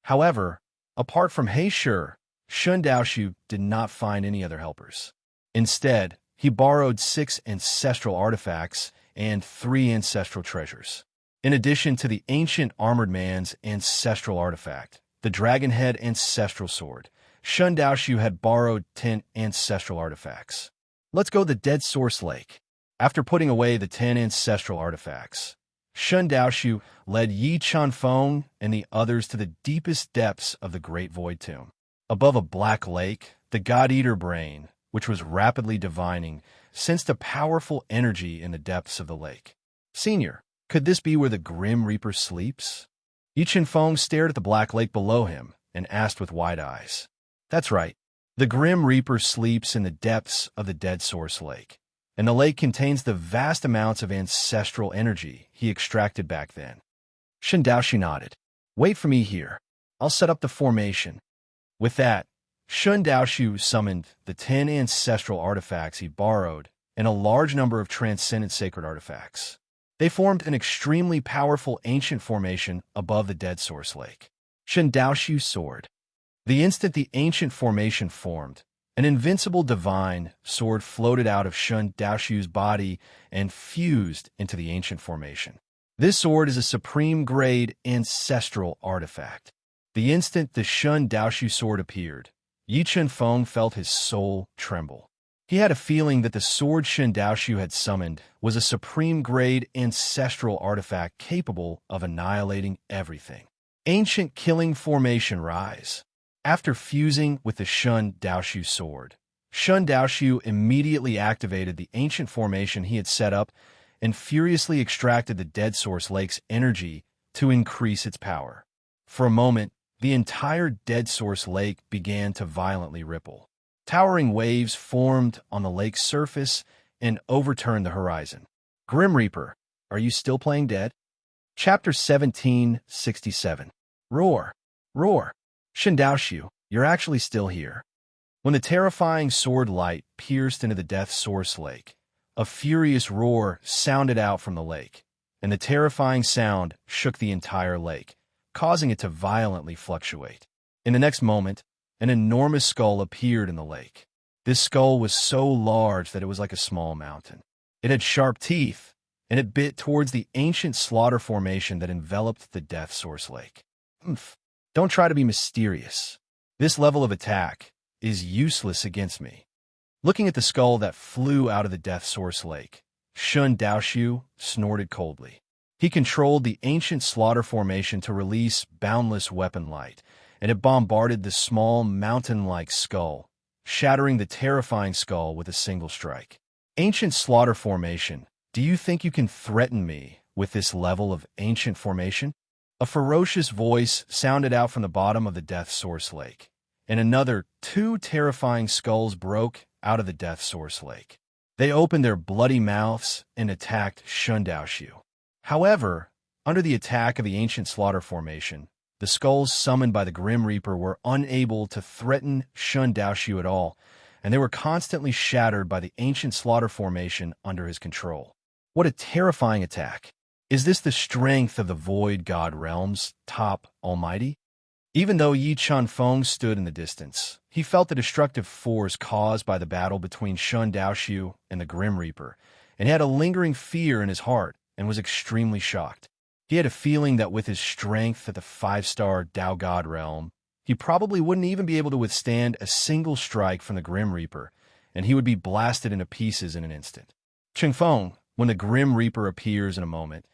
However, apart from Heisher, Shin Daoshu did not find any other helpers. Instead, he borrowed 6 ancestral artifacts and 3 ancestral treasures. In addition to the ancient armored man's ancestral artifact, the Dragonhead ancestral sword, Shin Daoshu had borrowed 10 ancestral artifacts. Let's go to the Dead Source Lake. After putting away the 10 ancestral artifacts, Shin Daoshu led Yi Chunfeng and the others to the deepest depths of the Great Void Tomb. Above a black lake, the God-Eater brain, which was rapidly divining, sensed a powerful energy in the depths of the lake. Senior, could this be where the Grim Reaper sleeps? Yi Chunfeng stared at the black lake below him and asked with wide eyes. That's right. The Grim Reaper sleeps in the depths of the Dead Source Lake, and the lake contains the vast amounts of ancestral energy he extracted back then. Shin Daoshu nodded. Wait for me here. I'll set up the formation. With that, Shin Daoshu summoned the 10 ancestral artifacts he borrowed and a large number of transcendent sacred artifacts. They formed an extremely powerful ancient formation above the Dead Source Lake. Shin Daoshu soared. The instant the ancient formation formed, an invincible divine sword floated out of Shin Daoshu's body and fused into the ancient formation. This sword is a supreme-grade ancestral artifact. The instant the Shin Daoshu sword appeared, Yi Chunfeng felt his soul tremble. He had a feeling that the sword Shin Daoshu had summoned was a supreme-grade ancestral artifact capable of annihilating everything. Ancient killing formation rise. After fusing with the Shin Daoshu sword, Shin Daoshu immediately activated the ancient formation he had set up and furiously extracted the Dead Source Lake's energy to increase its power. For a moment, the entire Dead Source Lake began to violently ripple. Towering waves formed on the lake's surface and overturned the horizon. Grim Reaper, are you still playing dead? Chapter 1767. Roar! Roar! Shin Daoshu, you're actually still here. When the terrifying sword light pierced into the Death Source Lake, a furious roar sounded out from the lake, and the terrifying sound shook the entire lake, causing it to violently fluctuate. In the next moment, an enormous skull appeared in the lake. This skull was so large that it was like a small mountain. It had sharp teeth, and it bit towards the ancient slaughter formation that enveloped the Death Source Lake. Don't try to be mysterious. This level of attack is useless against me. Looking at the skull that flew out of the Death Source Lake, Shin Daoshu snorted coldly. He controlled the ancient slaughter formation to release boundless weapon light, and it bombarded the small mountain-like skull, shattering the terrifying skull with a single strike. Ancient slaughter formation, do you think you can threaten me with this level of ancient formation? A ferocious voice sounded out from the bottom of the Death Source Lake, and another 2 terrifying skulls broke out of the Death Source Lake. They opened their bloody mouths and attacked Shin Daoshu. However, under the attack of the ancient slaughter formation, the skulls summoned by the Grim Reaper were unable to threaten Shin Daoshu at all, and they were constantly shattered by the ancient slaughter formation under his control. What a terrifying attack! Is this the strength of the Void God Realm's top almighty? Even though Yi Chunfeng stood in the distance, he felt the destructive force caused by the battle between Shin Daoshu and the Grim Reaper, and he had a lingering fear in his heart and was extremely shocked. He had a feeling that with his strength at the 5-star Dao God realm, he probably wouldn't even be able to withstand a single strike from the Grim Reaper, and he would be blasted into pieces in an instant. Chunfeng, when the Grim Reaper appears in a moment,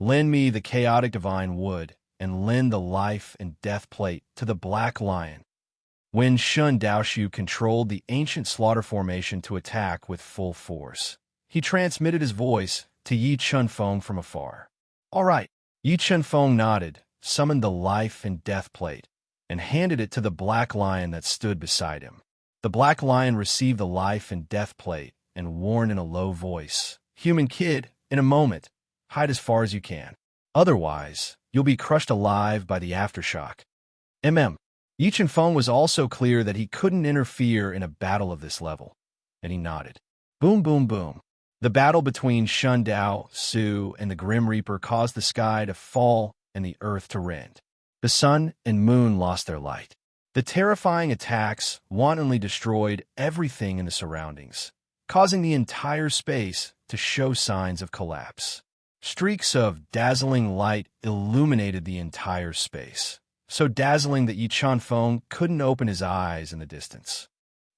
lend me the chaotic divine wood and lend the life and death plate to the Black Lion. When Shun Daoshu controlled the ancient slaughter formation to attack with full force, he transmitted his voice to Yi Chunfeng from afar. "All right." Yi Chunfeng nodded, summoned the life and death plate, and handed it to the Black Lion that stood beside him. The Black Lion received the life and death plate and warned in a low voice, "Human kid, in a moment, hide as far as you can. Otherwise, you'll be crushed alive by the aftershock." Yi Chunfeng was also clear that he couldn't interfere in a battle of this level, and he nodded. Boom, boom, boom. The battle between Shun Dao, Su, and the Grim Reaper caused the sky to fall and the earth to rend. The sun and moon lost their light. The terrifying attacks wantonly destroyed everything in the surroundings, causing the entire space to show signs of collapse. Streaks of dazzling light illuminated the entire space, so dazzling that Yi Chunfeng couldn't open his eyes in the distance.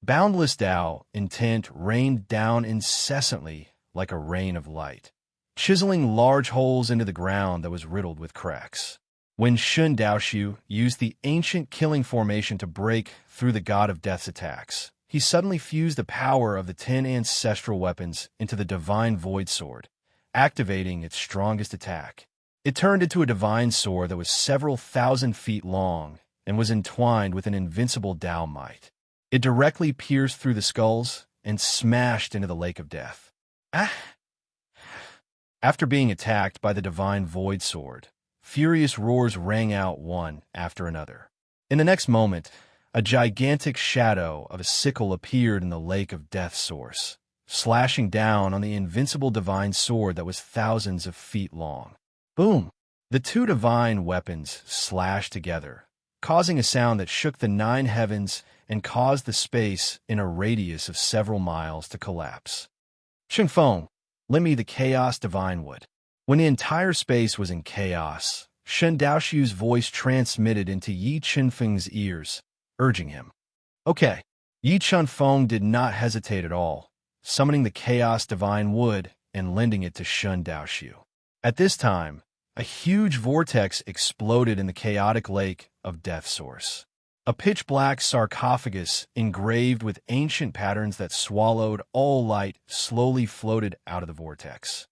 Boundless Tao, intent, rained down incessantly like a rain of light, chiseling large holes into the ground that was riddled with cracks. When Shun Daoshu used the ancient killing formation to break through the God of Death's attacks, he suddenly fused the power of the 10 ancestral weapons into the divine Void Sword, activating its strongest attack. It turned into a divine sword that was several thousand feet long and was entwined with an invincible Tao might. It directly pierced through the skulls and smashed into the Lake of Death. After being attacked by the divine Void Sword, furious roars rang out one after another. In the next moment, a gigantic shadow of a sickle appeared in the Lake of Death's source, slashing down on the invincible divine sword that was thousands of feet long. Boom! The two divine weapons slashed together, causing a sound that shook the 9 heavens and caused the space in a radius of several miles to collapse. Chunfeng, lend me the Chaos Divine Wood. When the entire space was in chaos, Shun Daoshu's voice transmitted into Yi Chunfeng's ears, urging him. Okay. Yi Chunfeng did not hesitate at all, summoning the Chaos Divine Wood and lending it to Shun Daoshu. At this time, a huge vortex exploded in the chaotic lake of Death Source. A pitch-black sarcophagus engraved with ancient patterns that swallowed all light slowly floated out of the vortex.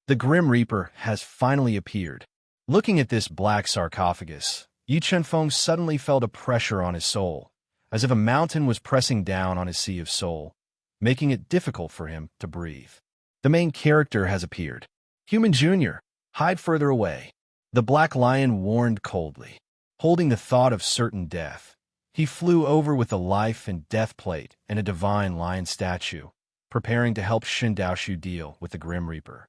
The Grim Reaper has finally appeared. Looking at this black sarcophagus, Yi Chunfeng suddenly felt a pressure on his soul, as if a mountain was pressing down on his sea of soul, making it difficult for him to breathe. The main character has appeared. Human Jr., hide further away. The Black Lion warned coldly. Holding the thought of certain death, he flew over with the life and death plate and a divine lion statue, preparing to help Shun Daoshu deal with the Grim Reaper.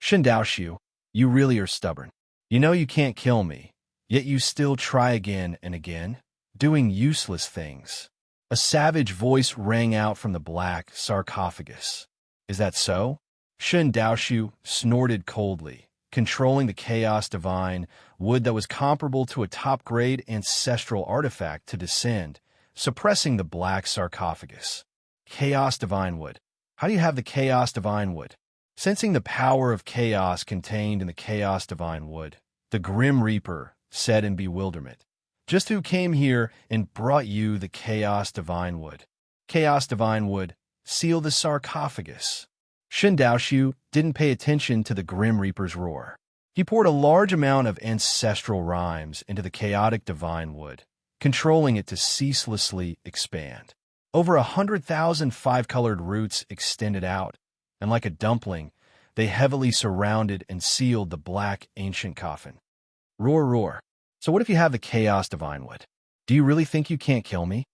Shun Daoshu, you really are stubborn. You know you can't kill me, yet you still try again and again, doing useless things. A savage voice rang out from the black sarcophagus. Is that so? Shun Daoshu snorted coldly, controlling the Chaos Divine Wood that was comparable to a top-grade ancestral artifact to descend, suppressing the black sarcophagus. Chaos Divine Wood. How do you have the Chaos Divine Wood? Sensing the power of chaos contained in the Chaos Divine Wood, the Grim Reaper said in bewilderment, "Just who came here and brought you the Chaos Divine Wood? Chaos Divine Wood, seal the sarcophagus." Shun Daoshu didn't pay attention to the Grim Reaper's roar. He poured a large amount of ancestral rhymes into the chaotic divine wood, controlling it to ceaselessly expand. Over 100,000 five-colored roots extended out, and like a dumpling, they heavily surrounded and sealed the black ancient coffin. Roar, roar. So what if you have the Chaos Divine Wood? Do you really think you can't kill me?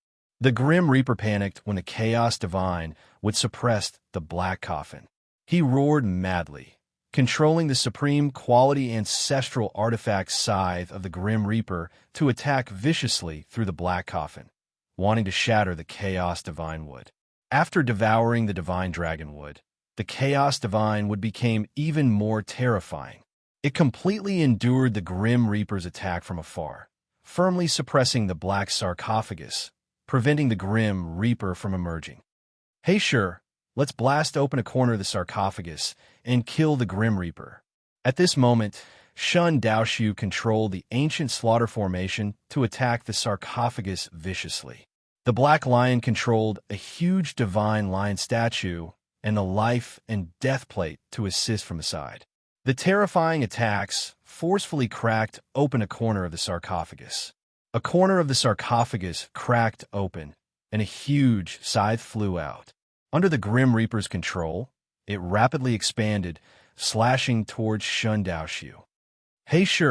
The Grim Reaper panicked when the Chaos Divine Wood suppressed the black coffin. He roared madly, controlling the supreme quality ancestral artifact scythe of the Grim Reaper to attack viciously through the black coffin, wanting to shatter the Chaos Divine Wood. After devouring the Divine Dragon Wood, the Chaos Divine Wood became even more terrifying. It completely endured the Grim Reaper's attack from afar, firmly suppressing the black sarcophagus, preventing the Grim Reaper from emerging. Hey, sure, let's blast open a corner of the sarcophagus and kill the Grim Reaper. At this moment, Shun Daoshu controlled the ancient slaughter formation to attack the sarcophagus viciously. The Black Lion controlled a huge divine lion statue and the life and death plate to assist from the side. The terrifying attacks forcefully cracked open a corner of the sarcophagus. A corner of the sarcophagus cracked open, and a huge scythe flew out. Under the Grim Reaper's control, it rapidly expanded, slashing towards Shun Daoshu. He Shi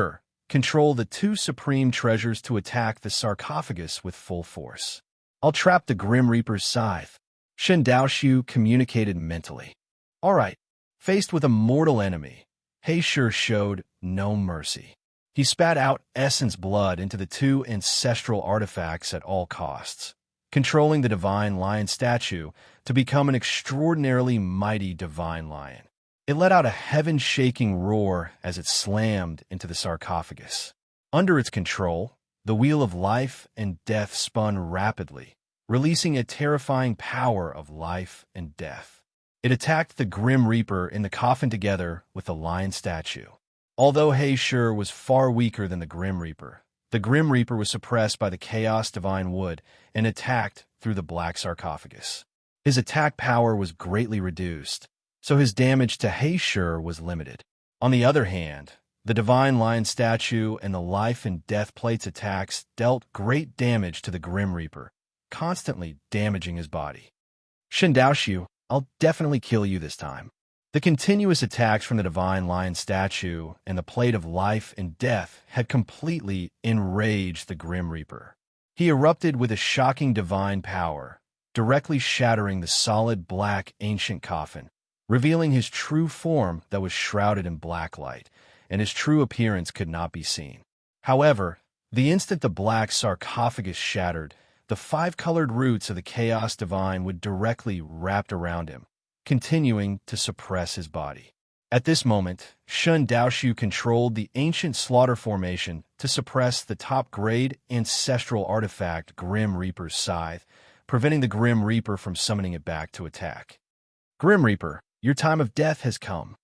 controlled the two supreme treasures to attack the sarcophagus with full force. I'll trap the Grim Reaper's scythe. Shun Daoshu communicated mentally. All right, faced with a mortal enemy, He Shi showed no mercy. He spat out essence blood into the two ancestral artifacts at all costs, controlling the divine lion statue to become an extraordinarily mighty divine lion. It let out a heaven-shaking roar as it slammed into the sarcophagus. Under its control, the wheel of life and death spun rapidly, releasing a terrifying power of life and death. It attacked the Grim Reaper in the coffin together with the lion statue. Although He Shi was far weaker than the Grim Reaper was suppressed by the Chaos Divine Wood and attacked through the black sarcophagus. His attack power was greatly reduced, so his damage to He Shi was limited. On the other hand, the Divine Lion statue and the life and death plates attacks dealt great damage to the Grim Reaper, constantly damaging his body. Shun Daoshu, I'll definitely kill you this time. The continuous attacks from the Divine Lion statue and the plate of life and death had completely enraged the Grim Reaper. He erupted with a shocking divine power, directly shattering the solid black ancient coffin, revealing his true form that was shrouded in black light, and his true appearance could not be seen. However, the instant the black sarcophagus shattered, the five-colored roots of the Chaos Divine would directly wrapped around him, continuing to suppress his body. At this moment, Shun Daoshu controlled the ancient slaughter formation to suppress the top-grade ancestral artifact Grim Reaper's scythe, preventing the Grim Reaper from summoning it back to attack. Grim Reaper, your time of death has come.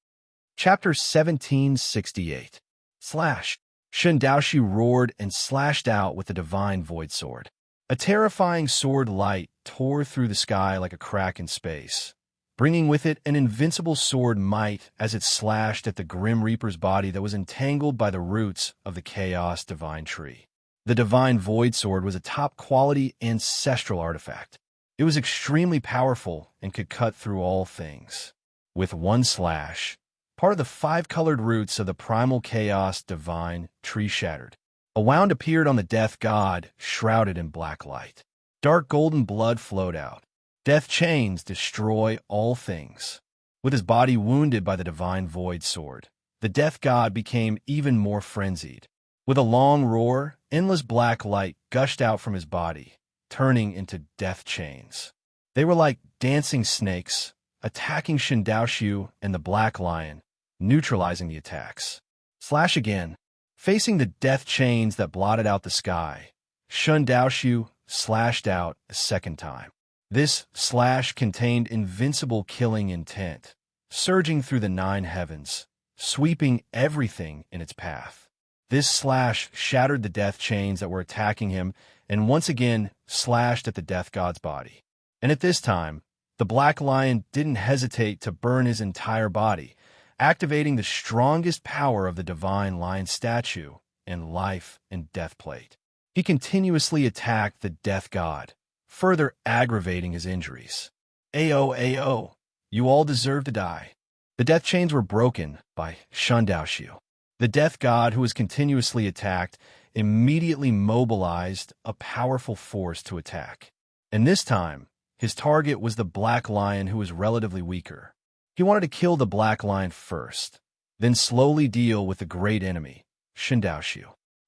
Chapter 1768. Slash. Shun Daoshu roared and slashed out with the divine void sword. A terrifying sword light tore through the sky like a crack in space, bringing with it an invincible sword might as it slashed at the Grim Reaper's body that was entangled by the roots of the Chaos Divine Tree. The Divine Void Sword was a top-quality ancestral artifact. It was extremely powerful and could cut through all things. With one slash, part of the five-colored roots of the primal Chaos Divine Tree shattered. A wound appeared on the Death God, shrouded in black light. Dark golden blood flowed out. Death chains destroy all things. With his body wounded by the Divine Void Sword, the Death God became even more frenzied. With a long roar, endless black light gushed out from his body, turning into death chains. They were like dancing snakes, attacking Shun Daoshu and the Black Lion, neutralizing the attacks. Slash again. Facing the death chains that blotted out the sky, Shun Daoshu slashed out a second time. This slash contained invincible killing intent, surging through the nine heavens, sweeping everything in its path. This slash shattered the death chains that were attacking him and once again slashed at the Death God's body. And at this time, the Black Lion didn't hesitate to burn his entire body, activating the strongest power of the Divine Lion statue and life and death plate. He continuously attacked the Death God, further aggravating his injuries. Ao, you all deserve to die. The death chains were broken by Shun Daoshu. The Death God, who was continuously attacked, immediately mobilized a powerful force to attack. And this time, his target was the Black Lion, who was relatively weaker. He wanted to kill the Black Lion first, then slowly deal with the great enemy, Shun Daoshu.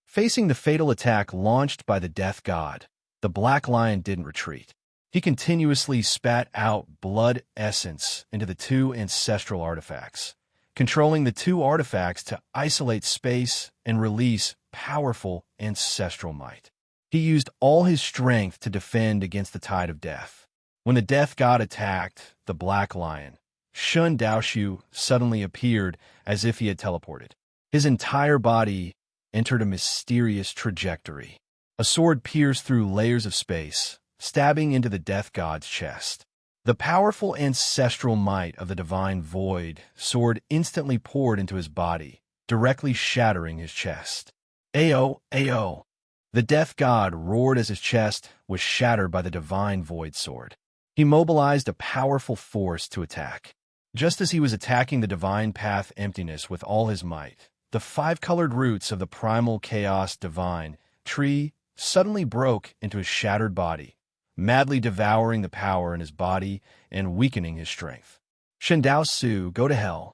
Facing the fatal attack launched by the Death God, the Black Lion didn't retreat. He continuously spat out blood essence into the two ancestral artifacts, controlling the two artifacts to isolate space and release powerful ancestral might. He used all his strength to defend against the tide of death. When the Death God attacked the Black Lion, Shun Daoshu suddenly appeared as if he had teleported. His entire body entered a mysterious trajectory. A sword pierced through layers of space, stabbing into the death god's chest. The powerful ancestral might of the divine void sword instantly poured into his body, directly shattering his chest. Ao, Ao! The death god roared as his chest was shattered by the divine void sword. He mobilized a powerful force to attack. Just as he was attacking the divine path emptiness with all his might, the five-colored roots of the primal chaos divine tree suddenly broke into his shattered body, madly devouring the power in his body and weakening his strength. Shindao Su, go to hell.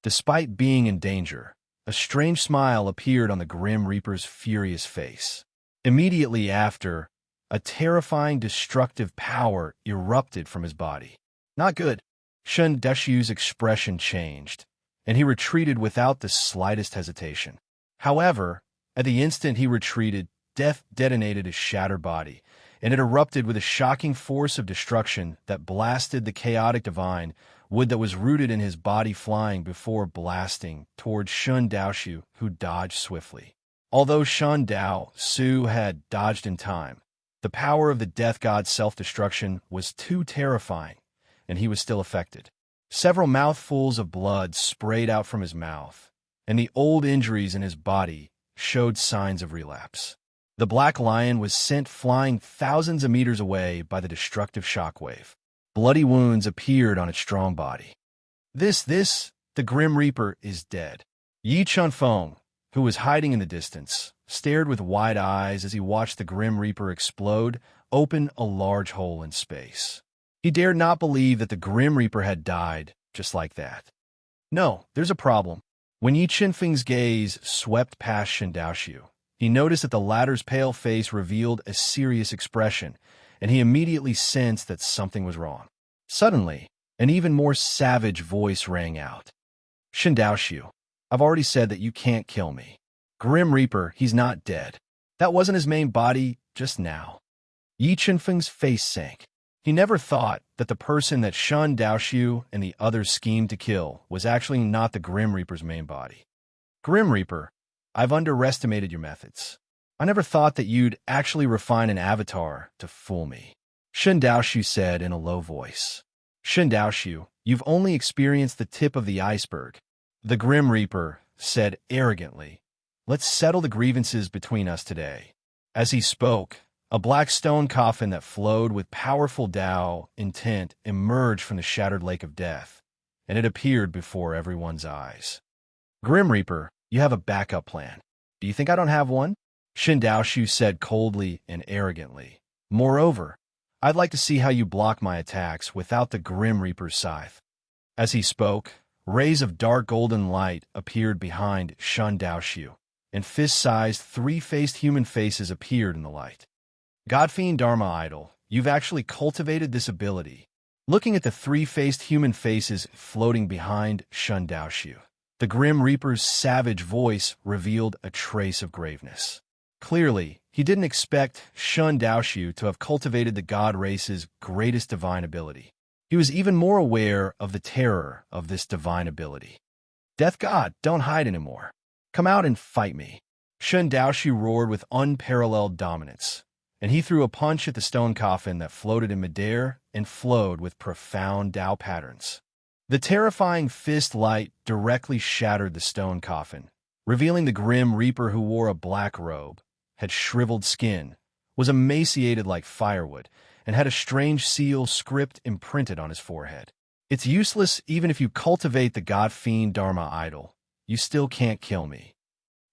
Despite being in danger, a strange smile appeared on the Grim Reaper's furious face. Immediately after, a terrifying destructive power erupted from his body. Not good. Shun Dashu's expression changed, and he retreated without the slightest hesitation. However, at the instant he retreated, death detonated his shattered body, and it erupted with a shocking force of destruction that blasted the chaotic divine wood that was rooted in his body, flying before blasting towards Shun Daoshu, who dodged swiftly. Although Shun Dao Su had dodged in time, the power of the death god's self-destruction was too terrifying, and he was still affected. Several mouthfuls of blood sprayed out from his mouth, and the old injuries in his body showed signs of relapse. The black lion was sent flying thousands of meters away by the destructive shockwave. Bloody wounds appeared on its strong body. The Grim Reaper is dead. Yi Chunfeng, who was hiding in the distance, stared with wide eyes as he watched the Grim Reaper explode, open a large hole in space. He dared not believe that the Grim Reaper had died just like that. No, there's a problem. When Yi Chunfeng's gaze swept past Shin Daoshu, he noticed that the latter's pale face revealed a serious expression, and he immediately sensed that something was wrong. Suddenly, an even more savage voice rang out. Shin Daoshu, I've already said that you can't kill me. Grim Reaper, he's not dead. That wasn't his main body just now. Yi Chunfeng's face sank. He never thought that the person that Shun Daoshu and the others schemed to kill was actually not the Grim Reaper's main body. Grim Reaper, I've underestimated your methods. I never thought that you'd actually refine an avatar to fool me. Shin Daoshu said in a low voice. Shin Daoshu, you've only experienced the tip of the iceberg. The Grim Reaper said arrogantly, let's settle the grievances between us today. As he spoke, a black stone coffin that flowed with powerful Dao intent emerged from the shattered lake of death, and it appeared before everyone's eyes. Grim Reaper, you have a backup plan. Do you think I don't have one? Shin Daoshu said coldly and arrogantly. Moreover, I'd like to see how you block my attacks without the Grim Reaper's scythe. As he spoke, rays of dark golden light appeared behind Shun Daoshu, and fist-sized, three-faced human faces appeared in the light. Godfiend Dharma Idol, you've actually cultivated this ability. Looking at the three-faced human faces floating behind Shun Daoshu, the Grim Reaper's savage voice revealed a trace of graveness. Clearly, he didn't expect Shun Daoshu to have cultivated the god race's greatest divine ability. He was even more aware of the terror of this divine ability. Death God, don't hide anymore. Come out and fight me. Shun Daoshu roared with unparalleled dominance, and he threw a punch at the stone coffin that floated in midair and flowed with profound Dao patterns. The terrifying fist light directly shattered the stone coffin, revealing the Grim Reaper, who wore a black robe, had shriveled skin, was emaciated like firewood, and had a strange seal script imprinted on his forehead. It's useless even if you cultivate the God-fiend Dharma Idol. You still can't kill me.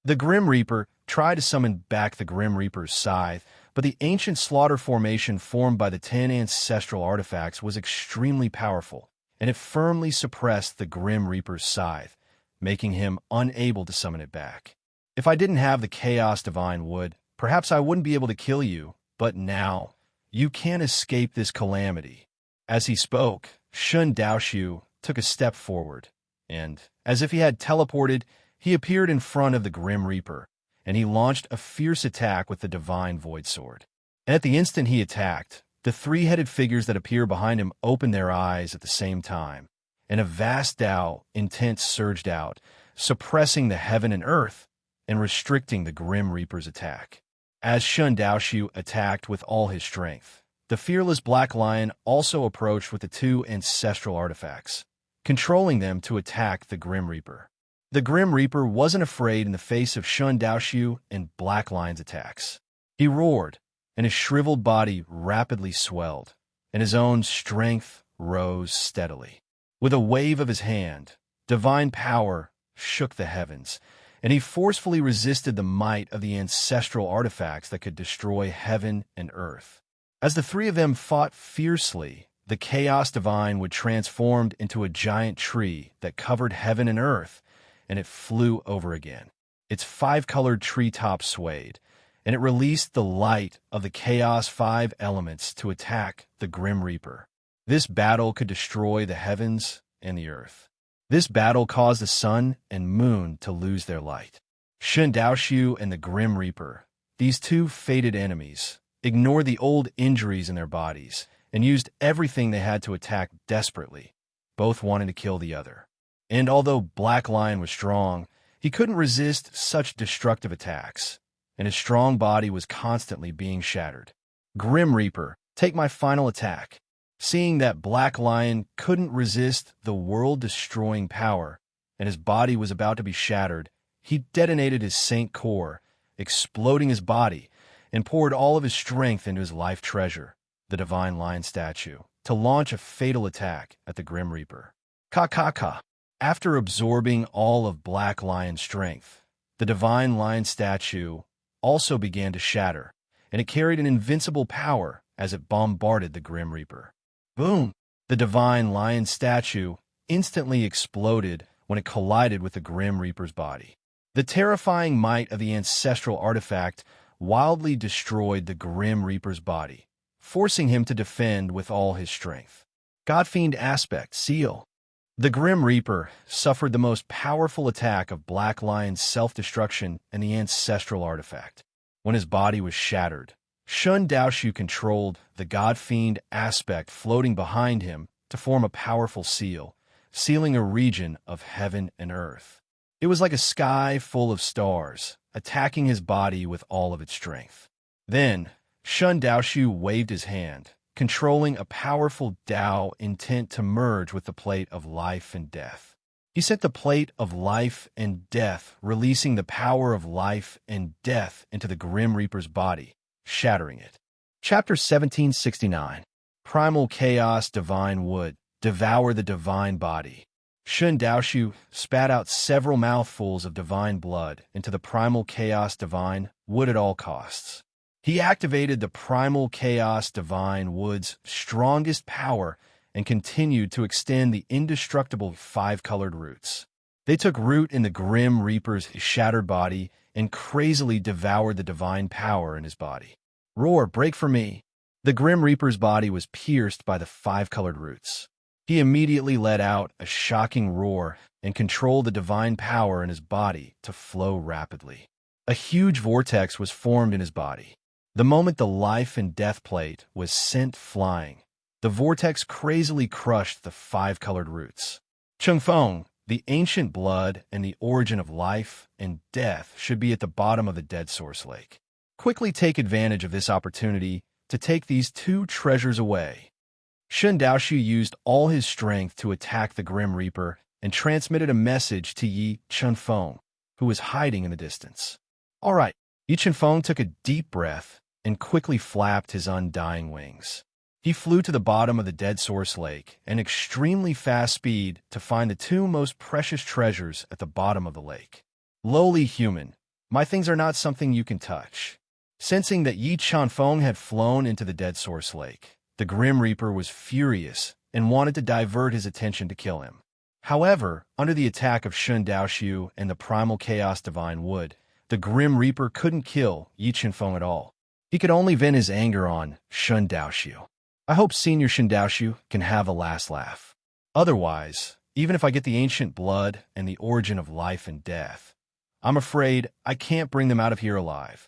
The Grim Reaper tried to summon back the Grim Reaper's scythe, but the ancient slaughter formation formed by the 10 ancestral artifacts was extremely powerful, and it firmly suppressed the Grim Reaper's scythe, making him unable to summon it back. If I didn't have the Chaos Divine Wood, perhaps I wouldn't be able to kill you, but now, you can't escape this calamity. As he spoke, Shun Daoshu took a step forward, and, as if he had teleported, he appeared in front of the Grim Reaper, and he launched a fierce attack with the Divine Void Sword. And at the instant he attacked, the three-headed figures that appear behind him opened their eyes at the same time, and a vast Dao intent surged out, suppressing the heaven and earth and restricting the Grim Reaper's attack. As Shun Daoshu attacked with all his strength, the fearless Black Lion also approached with the two ancestral artifacts, controlling them to attack the Grim Reaper. The Grim Reaper wasn't afraid in the face of Shun Daoshu and Black Lion's attacks. He roared, and his shriveled body rapidly swelled, and his own strength rose steadily. With a wave of his hand, divine power shook the heavens, and he forcefully resisted the might of the ancestral artifacts that could destroy heaven and earth. As the three of them fought fiercely, the chaos divine would transform into a giant tree that covered heaven and earth, and it flew over again. Its five-colored treetop swayed, and it released the light of the Chaos Five Elements to attack the Grim Reaper. This battle could destroy the heavens and the earth. This battle caused the sun and moon to lose their light. Shun Daoshu and the Grim Reaper, these two fated enemies, ignored the old injuries in their bodies and used everything they had to attack desperately, both wanting to kill the other. And although Black Lion was strong, he couldn't resist such destructive attacks, and his strong body was constantly being shattered. Grim Reaper, take my final attack. Seeing that Black Lion couldn't resist the world-destroying power, and his body was about to be shattered, he detonated his Saint Core, exploding his body, and poured all of his strength into his life treasure, the Divine Lion statue, to launch a fatal attack at the Grim Reaper. Ka. After absorbing all of Black Lion's strength, the Divine Lion statue also began to shatter, and it carried an invincible power as it bombarded the Grim Reaper. Boom! The Divine Lion statue instantly exploded when it collided with the Grim Reaper's body. The terrifying might of the ancestral artifact wildly destroyed the Grim Reaper's body, forcing him to defend with all his strength. Godfiend Aspect Seal. The Grim Reaper suffered the most powerful attack of Black Lion's self-destruction and the ancestral artifact. When his body was shattered, Shun Daoshu controlled the Godfiend Aspect floating behind him to form a powerful seal, sealing a region of heaven and earth. It was like a sky full of stars, attacking his body with all of its strength. Then, Shun Daoshu waved his hand, controlling a powerful Dao intent to merge with the plate of life and death. He sent the plate of life and death, releasing the power of life and death into the Grim Reaper's body, shattering it. Chapter 1769. Primal Chaos Divine Wood. Devour the Divine Body. Shun Daoshu spat out several mouthfuls of divine blood into the Primal Chaos Divine Wood at all costs. He activated the Primal Chaos Divine Wood's strongest power and continued to extend the indestructible five-colored roots. They took root in the Grim Reaper's shattered body and crazily devoured the divine power in his body. Roar, break for me! The Grim Reaper's body was pierced by the five-colored roots. He immediately let out a shocking roar and controlled the divine power in his body to flow rapidly. A huge vortex was formed in his body. The moment the life and death plate was sent flying, the vortex crazily crushed the five-colored roots. Chungfeng, the ancient blood and the origin of life and death, should be at the bottom of the Dead Source Lake. Quickly take advantage of this opportunity to take these two treasures away. Shun Daoshu used all his strength to attack the Grim Reaper and transmitted a message to Yi Chunfeng, who was hiding in the distance. All right, Yi Chunfeng took a deep breath and quickly flapped his undying wings. He flew to the bottom of the Dead Source Lake at an extremely fast speed to find the two most precious treasures at the bottom of the lake. Lowly human, my things are not something you can touch. Sensing that Yi Chunfeng had flown into the Dead Source Lake, the Grim Reaper was furious and wanted to divert his attention to kill him. However, under the attack of Shun Daoshu and the Primal Chaos Divine Wood, the Grim Reaper couldn't kill Yi Chunfeng at all. He could only vent his anger on Shun Daoshu. I hope Senior Shun Daoshu can have a last laugh. Otherwise, even if I get the ancient blood and the origin of life and death, I'm afraid I can't bring them out of here alive.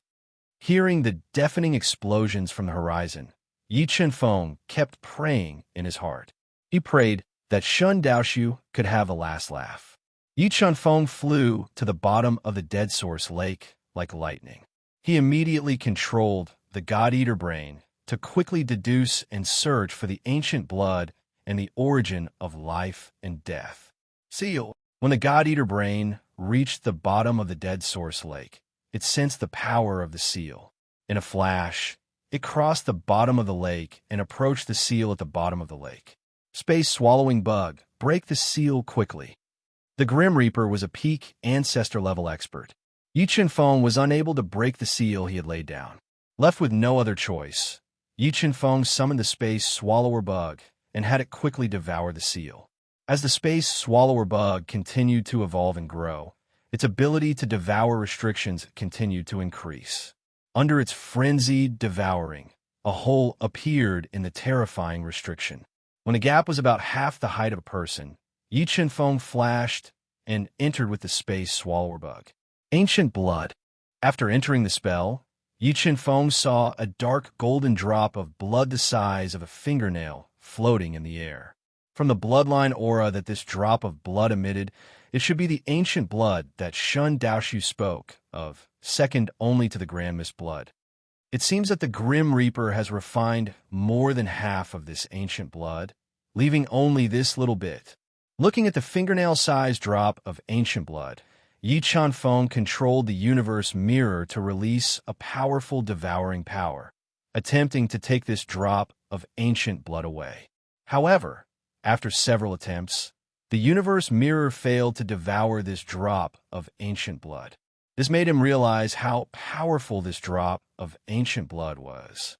Hearing the deafening explosions from the horizon, Yi Chunfeng kept praying in his heart. He prayed that Shun Daoshu could have a last laugh. Yi Chunfeng flew to the bottom of the Dead Source Lake like lightning. He immediately controlled the God-Eater brain to quickly deduce and search for the ancient blood and the origin of life and death. Seal. When the God-Eater brain reached the bottom of the Dead Source Lake, it sensed the power of the seal. In a flash, it crossed the bottom of the lake and approached the seal at the bottom of the lake. Space-swallowing bug, break the seal quickly. The Grim Reaper was a peak ancestor-level expert. Yi Chunfeng was unable to break the seal he had laid down. Left with no other choice, Yi Chunfeng summoned the Space Swallower bug and had it quickly devour the seal. As the Space Swallower bug continued to evolve and grow, its ability to devour restrictions continued to increase. Under its frenzied devouring, a hole appeared in the terrifying restriction. When the gap was about half the height of a person, Yi Chunfeng flashed and entered with the Space Swallower bug. Ancient blood. After entering the spell, Yi Chunfeng saw a dark golden drop of blood the size of a fingernail floating in the air. From the bloodline aura that this drop of blood emitted, it should be the ancient blood that Shun Daoshu spoke of, second only to the Grand Mist blood. It seems that the Grim Reaper has refined more than half of this ancient blood, leaving only this little bit. Looking at the fingernail-sized drop of ancient blood, Yi Chunfeng controlled the universe mirror to release a powerful devouring power, attempting to take this drop of ancient blood away. However, after several attempts, the universe mirror failed to devour this drop of ancient blood. This made him realize how powerful this drop of ancient blood was.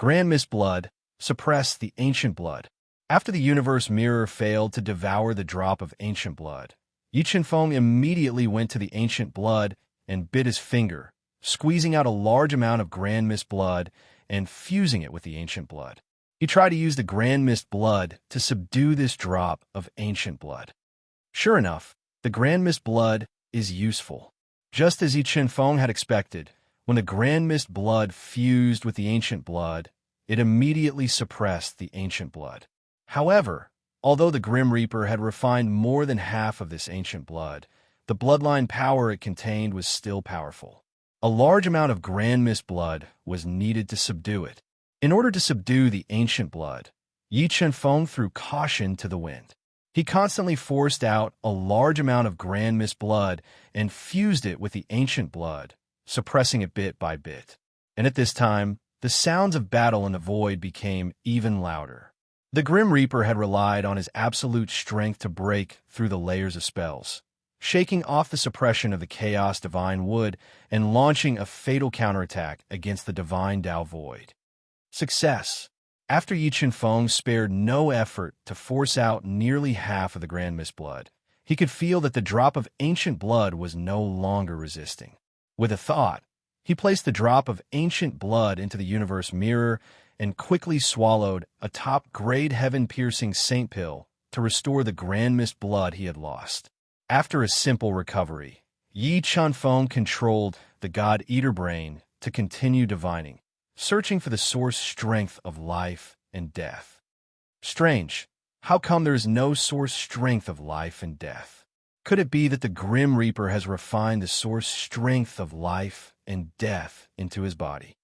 Grand Mist blood suppressed the ancient blood. After the universe mirror failed to devour the drop of ancient blood, Yi Chunfeng immediately went to the ancient blood and bit his finger, squeezing out a large amount of Grand Mist blood and fusing it with the ancient blood. He tried to use the Grand Mist blood to subdue this drop of ancient blood. Sure enough, the Grand Mist blood is useful. Just as Yi Chunfeng had expected, when the Grand Mist blood fused with the ancient blood, it immediately suppressed the ancient blood. However, although the Grim Reaper had refined more than half of this ancient blood, the bloodline power it contained was still powerful. A large amount of Grand Mist blood was needed to subdue it. In order to subdue the ancient blood, Yi Chunfeng threw caution to the wind. He constantly forced out a large amount of Grand Mist blood and fused it with the ancient blood, suppressing it bit by bit. And at this time, the sounds of battle in the void became even louder. The Grim Reaper had relied on his absolute strength to break through the layers of spells, shaking off the suppression of the Chaos Divine Wood and launching a fatal counterattack against the Divine Dao Void. Success. After Yi Chunfeng spared no effort to force out nearly half of the Grand Mist blood, he could feel that the drop of ancient blood was no longer resisting. With a thought, he placed the drop of ancient blood into the universe mirror and quickly swallowed a top-grade heaven-piercing saint pill to restore the Grand Mist blood he had lost. After a simple recovery, Yi Chunfeng controlled the God-Eater brain to continue divining, searching for the source strength of life and death. Strange, how come there is no source strength of life and death? Could it be that the Grim Reaper has refined the source strength of life and death into his body?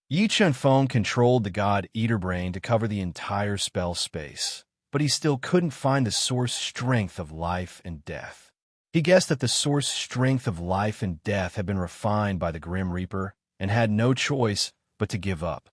Yi Chunfeng controlled the God-Eater brain to cover the entire spell space, but he still couldn't find the source strength of life and death. He guessed that the source strength of life and death had been refined by the Grim Reaper and had no choice but to give up.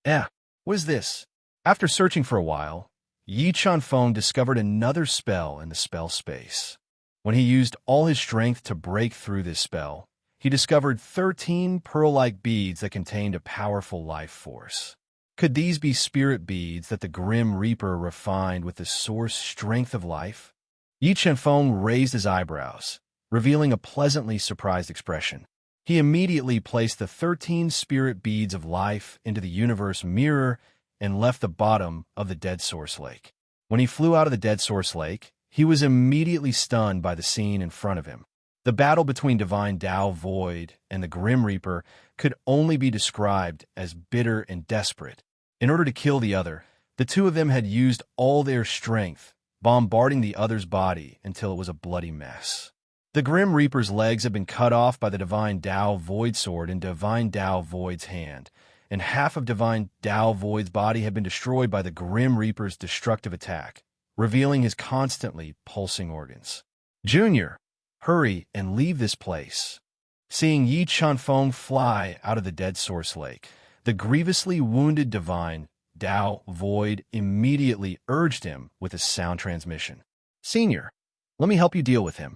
What is this? After searching for a while, Yi Chunfeng discovered another spell in the spell space. When he used all his strength to break through this spell, he discovered 13 pearl-like beads that contained a powerful life force. Could these be spirit beads that the Grim Reaper refined with the source strength of life? Yi Chunfeng raised his eyebrows, revealing a pleasantly surprised expression. He immediately placed the 13 spirit beads of life into the universe mirror and left the bottom of the Dead Source Lake. When he flew out of the Dead Source Lake, he was immediately stunned by the scene in front of him. The battle between Divine Dao Void and the Grim Reaper could only be described as bitter and desperate. In order to kill the other, the two of them had used all their strength, bombarding the other's body until it was a bloody mess. The Grim Reaper's legs had been cut off by the Divine Tao Void Sword in Divine Tao Void's hand, and half of Divine Tao Void's body had been destroyed by the Grim Reaper's destructive attack, revealing his constantly pulsing organs. "Junior, hurry and leave this place." Seeing Yi Chunfeng fly out of the Dead Source Lake, the grievously wounded Divine Tao Void immediately urged him with a sound transmission. "Senior, let me help you deal with him."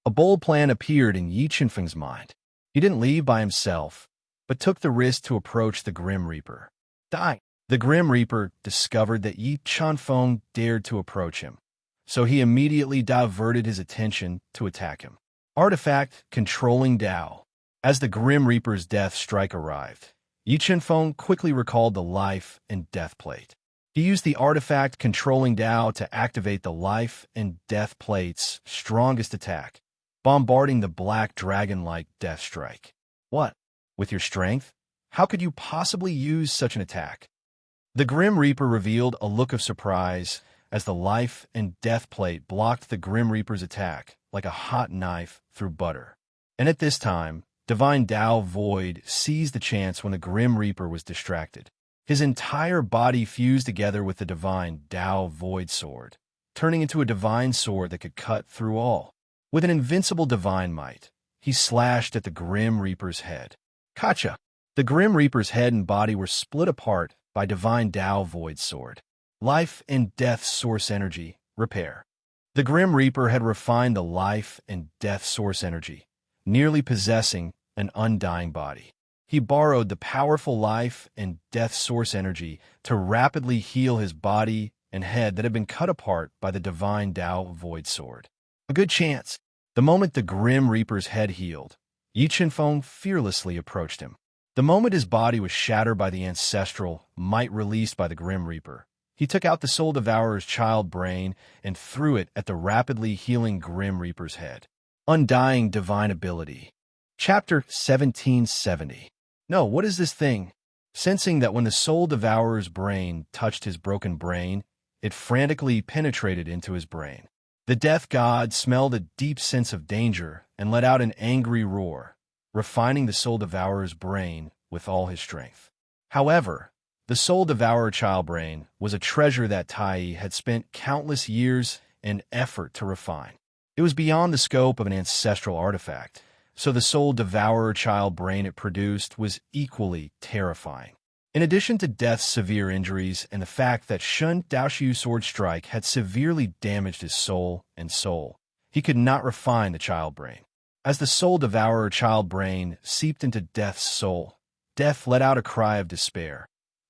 A bold plan appeared in Yi Chunfeng's mind. He didn't leave by himself, but took the risk to approach the Grim Reaper. Die! The Grim Reaper discovered that Yi Chunfeng dared to approach him, so he immediately diverted his attention to attack him. Artifact Controlling Tao. As the Grim Reaper's death strike arrived, Yi Chunfeng quickly recalled the life and death plate. He used the artifact Controlling Tao to activate the life and death plate's strongest attack, bombarding the black dragon-like death strike. "What? With your strength? How could you possibly use such an attack?" The Grim Reaper revealed a look of surprise as the life and death plate blocked the Grim Reaper's attack like a hot knife through butter. And at this time, Divine Tao Void seized the chance when the Grim Reaper was distracted. His entire body fused together with the Divine Tao Void Sword, turning into a divine sword that could cut through all. With an invincible divine might, he slashed at the Grim Reaper's head. Gotcha! The Grim Reaper's head and body were split apart by Divine Tao Void Sword. Life and Death Source Energy Repair. The Grim Reaper had refined the life and death source energy, nearly possessing an undying body. He borrowed the powerful life and death source energy to rapidly heal his body and head that had been cut apart by the Divine Tao Void Sword. A good chance. The moment the Grim Reaper's head healed, Yi Chunfeng fearlessly approached him. The moment his body was shattered by the ancestral might released by the Grim Reaper, he took out the Soul Devourer's child brain and threw it at the rapidly healing Grim Reaper's head. Undying Divine Ability. Chapter 1770. No, what is this thing? Sensing that when the Soul Devourer's brain touched his broken brain, it frantically penetrated into his brain. The Death God smelled a deep sense of danger and let out an angry roar, refining the Soul Devourer's brain with all his strength. However, the Soul Devourer child brain was a treasure that Tai had spent countless years and effort to refine. It was beyond the scope of an ancestral artifact, so the Soul Devourer child brain it produced was equally terrifying. In addition to Death's severe injuries and the fact that Shun Daoshu's sword strike had severely damaged his soul and soul, he could not refine the child brain. As the Soul Devourer child brain seeped into Death's soul, Death let out a cry of despair,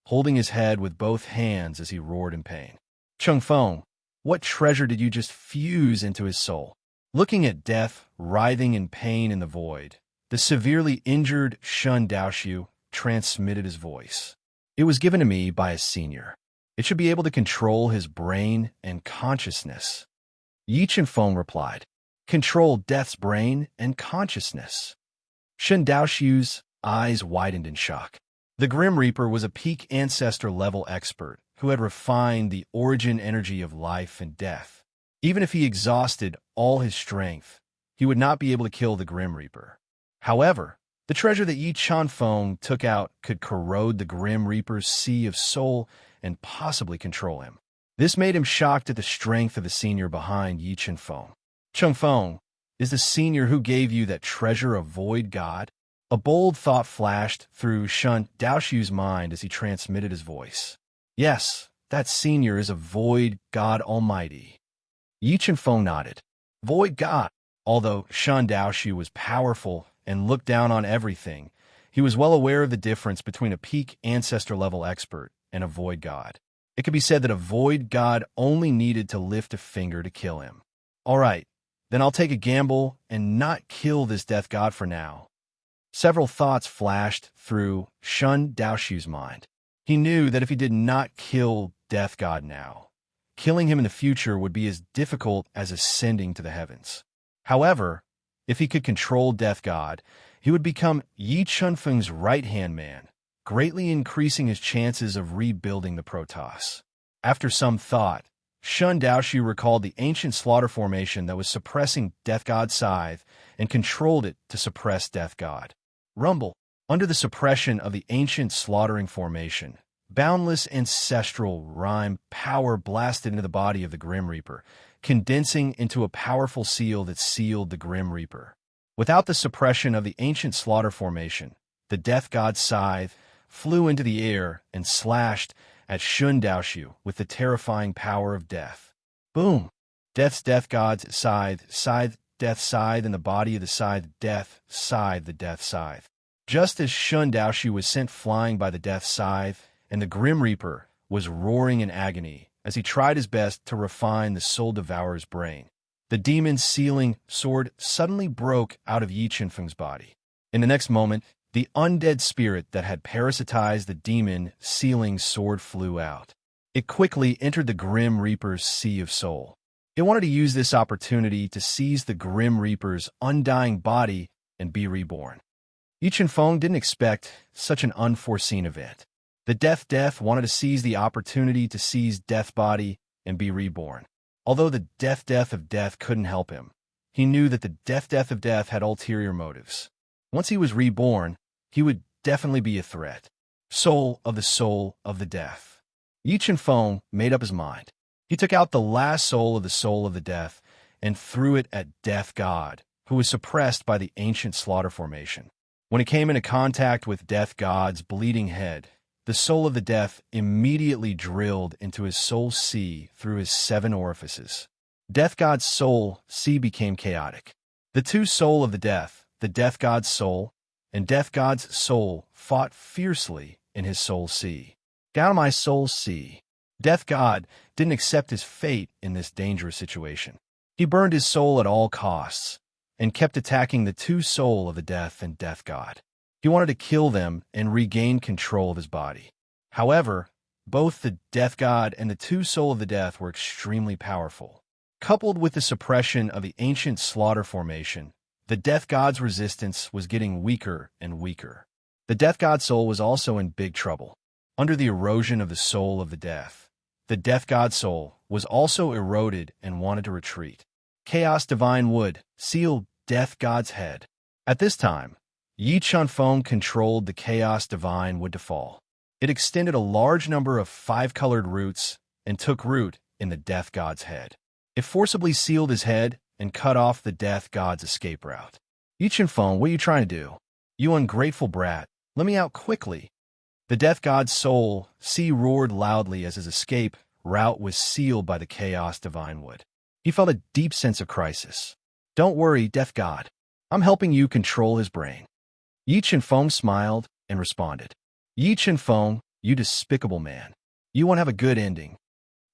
holding his head with both hands as he roared in pain. Chunfeng, what treasure did you just fuse into his soul? Looking at Death writhing in pain in the void, the severely injured Shun Daoshu transmitted his voice. It was given to me by a senior. It should be able to control his brain and consciousness. Yi Chunfeng replied, "Control Death's brain and consciousness." Shun Daoshu's eyes widened in shock. The Grim Reaper was a peak ancestor-level expert who had refined the origin energy of life and death. Even if he exhausted all his strength, he would not be able to kill the Grim Reaper. However, the treasure that Yi Chunfeng took out could corrode the Grim Reaper's sea of soul and possibly control him. This made him shocked at the strength of the senior behind Yi Chunfeng. Chunfeng, is the senior who gave you that treasure a void god? A bold thought flashed through Shun Daoshu's mind as he transmitted his voice. Yes, that senior is a void god almighty. Yi Chunfeng nodded. Void god. Although Shun Daoshu was powerful and looked down on everything, he was well aware of the difference between a peak ancestor-level expert and a void god. It could be said that a void god only needed to lift a finger to kill him. All right, then I'll take a gamble and not kill this death god for now. Several thoughts flashed through Shun Daoshu's mind. He knew that if he did not kill Death God now, killing him in the future would be as difficult as ascending to the heavens. However, if he could control Death God, he would become Yi Chunfeng's right-hand man, greatly increasing his chances of rebuilding the Protoss. After some thought, Shun Daoshu recalled the ancient slaughter formation that was suppressing Death God's scythe and controlled it to suppress Death God. Rumble. Under the suppression of the ancient slaughtering formation, boundless ancestral rhyme power blasted into the body of the Grim Reaper, condensing into a powerful seal that sealed the Grim Reaper. Without the suppression of the ancient slaughter formation, the Death God's scythe flew into the air and slashed at Shun Daoshu with the terrifying power of death. Boom! Death God's scythe, death scythe in the body of the scythe, the death scythe. Just as Shun Daoshu was sent flying by the death scythe, and the Grim Reaper was roaring in agony as he tried his best to refine the Soul Devourer's brain, the demon's sealing sword suddenly broke out of Yi Qinfeng's body. In the next moment, the undead spirit that had parasitized the demon sealing sword flew out. It quickly entered the Grim Reaper's sea of soul. It wanted to use this opportunity to seize the Grim Reaper's undying body and be reborn. Yi Qinfeng didn't expect such an unforeseen event. The Death wanted to seize the opportunity to seize Death body and be reborn. Although the Death of Death couldn't help him, he knew that the Death of Death had ulterior motives. Once he was reborn, he would definitely be a threat. Soul of the Death. Yi Qinfeng made up his mind. He took out the last soul of the Death and threw it at Death God, who was suppressed by the ancient slaughter formation. When it came into contact with Death God's bleeding head, the soul of the Death immediately drilled into his soul sea through his 7 orifices. Death God's soul sea became chaotic. The two soul of the Death God's soul, and Death God's soul fought fiercely in his soul sea. Down my soul sea. Death God didn't accept his fate in this dangerous situation. He burned his soul at all costs, and kept attacking the two soul of the Death and Death God. He wanted to kill them and regain control of his body. However, both the Death God and the two soul of the Death were extremely powerful. Coupled with the suppression of the ancient slaughter formation, the Death God's resistance was getting weaker and weaker. The Death God soul was also in big trouble. Under the erosion of the soul of the Death God soul was also eroded and wanted to retreat. Chaos Divine Wood sealed Death God's head. At this time, Yi Qinfeng controlled the Chaos Divine Wood to fall. It extended a large number of 5-colored roots and took root in the Death God's head. It forcibly sealed his head and cut off the Death God's escape route. Yi Qinfeng, what are you trying to do? You ungrateful brat, let me out quickly. The Death God's soul sea roared loudly as his escape route was sealed by the Chaos Divine Wood. He felt a deep sense of crisis. Don't worry, Death God. I'm helping you control his brain. Yi Qinfeng smiled and responded. Yi Qinfeng, you despicable man. You won't have a good ending.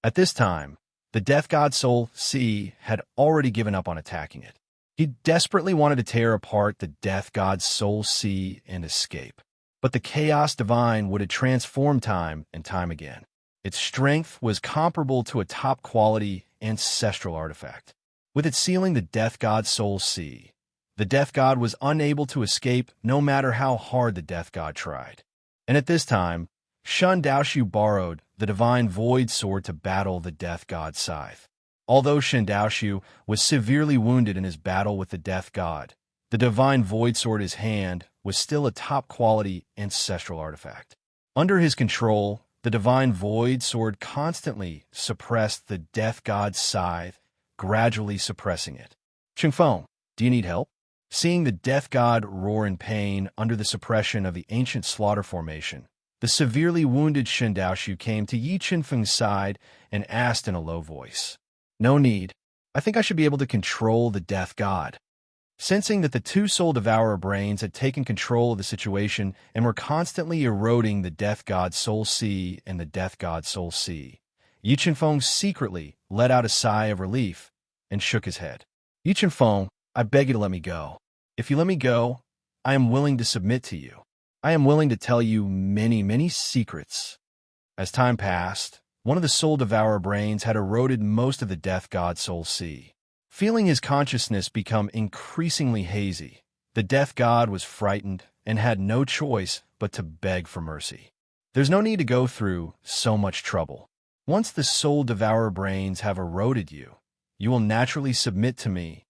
At this time, the Death God Soul Sea had already given up on attacking it. He desperately wanted to tear apart the Death God Soul Sea and escape. But the Chaos Divine would have transformed time and time again. Its strength was comparable to a top-quality ancestral artifact. With it sealing the Death God Soul Sea, the Death God was unable to escape no matter how hard the Death God tried. And at this time, Shun Daoshu borrowed the Divine Void Sword to battle the Death God's scythe. Although Shun Daoshu was severely wounded in his battle with the Death God, the Divine Void Sword in his hand was still a top-quality ancestral artifact. Under his control, the Divine Void Sword constantly suppressed the Death God's scythe, gradually suppressing it. Qinfeng, do you need help? Seeing the Death God roar in pain under the suppression of the ancient slaughter formation, the severely wounded Shun Daoshu came to Yi Qinfeng's side and asked in a low voice, "No need. I think I should be able to control the Death God." Sensing that the two Soul Devourer brains had taken control of the situation and were constantly eroding the Death God Soul Sea and the Death God Soul Sea, Yi Qinfeng secretly let out a sigh of relief and shook his head. Yi Qinfeng, I beg you to let me go. If you let me go, I am willing to submit to you. I am willing to tell you many, many secrets. As time passed, one of the Soul Devourer brains had eroded most of the Death God Soul Sea. Feeling his consciousness become increasingly hazy, the Death God was frightened and had no choice but to beg for mercy. There's no need to go through so much trouble. Once the soul-devourer brains have eroded you, you will naturally submit to me.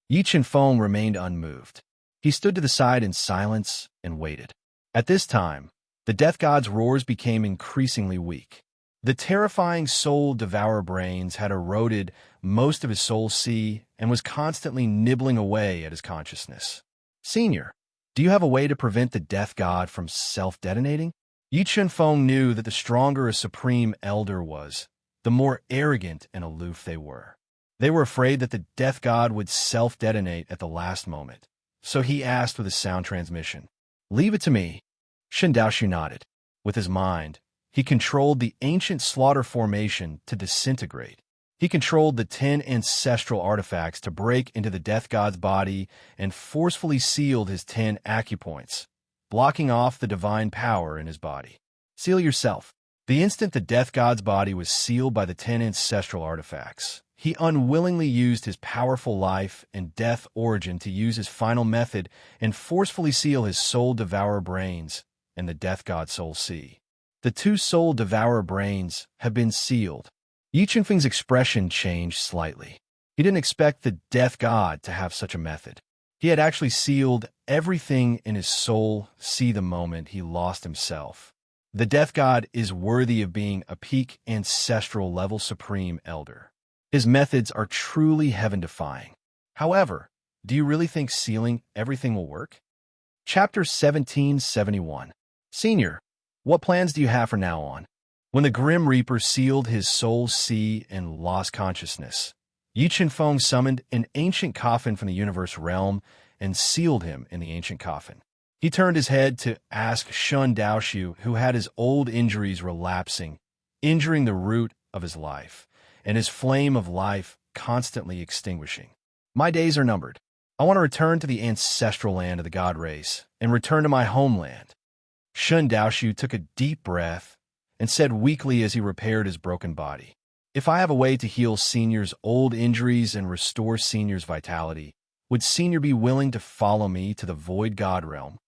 Yi Qianfeng remained unmoved. He stood to the side in silence and waited. At this time, the death god's roars became increasingly weak. The terrifying soul-devourer brains had eroded most of his soul C and was constantly nibbling away at his consciousness. Senior, do you have a way to prevent the death god from self-detonating? Yi Qianfeng knew that the stronger a supreme elder was, the more arrogant and aloof they were. They were afraid that the death god would self-detonate at the last moment, so he asked with a sound transmission, "Leave it to me." Shen Daoxu nodded. With his mind, he controlled the ancient slaughter formation to disintegrate. He controlled the 10 ancestral artifacts to break into the death god's body and forcefully sealed his 10 acupoints, blocking off the divine power in his body. Seal yourself. The instant the death god's body was sealed by the 10 ancestral artifacts, he unwillingly used his powerful life and death origin to use his final method and forcefully seal his soul-devourer brains and the death god soul C. The two soul-devourer brains have been sealed. Yi Qianfeng's expression changed slightly. He didn't expect the death god to have such a method. He had actually sealed everything in his soul C the moment he lost himself. The death god is worthy of being a peak ancestral level supreme elder. His methods are truly heaven-defying. However, do you really think sealing everything will work? Chapter 1771. Senior, what plans do you have from now on? When the Grim Reaper sealed his soul C and lost consciousness, Yi Qianfeng summoned an ancient coffin from the universe realm and sealed him in the ancient coffin. He turned his head to ask Shen Daoxu, who had his old injuries relapsing, injuring the root of his life, and his flame of life constantly extinguishing. My days are numbered. I want to return to the ancestral land of the god race and return to my homeland. Shen Daoxu took a deep breath and said weakly as he repaired his broken body, "If I have a way to heal Senior's old injuries and restore Senior's vitality, would Senior be willing to follow me to the void god realm?"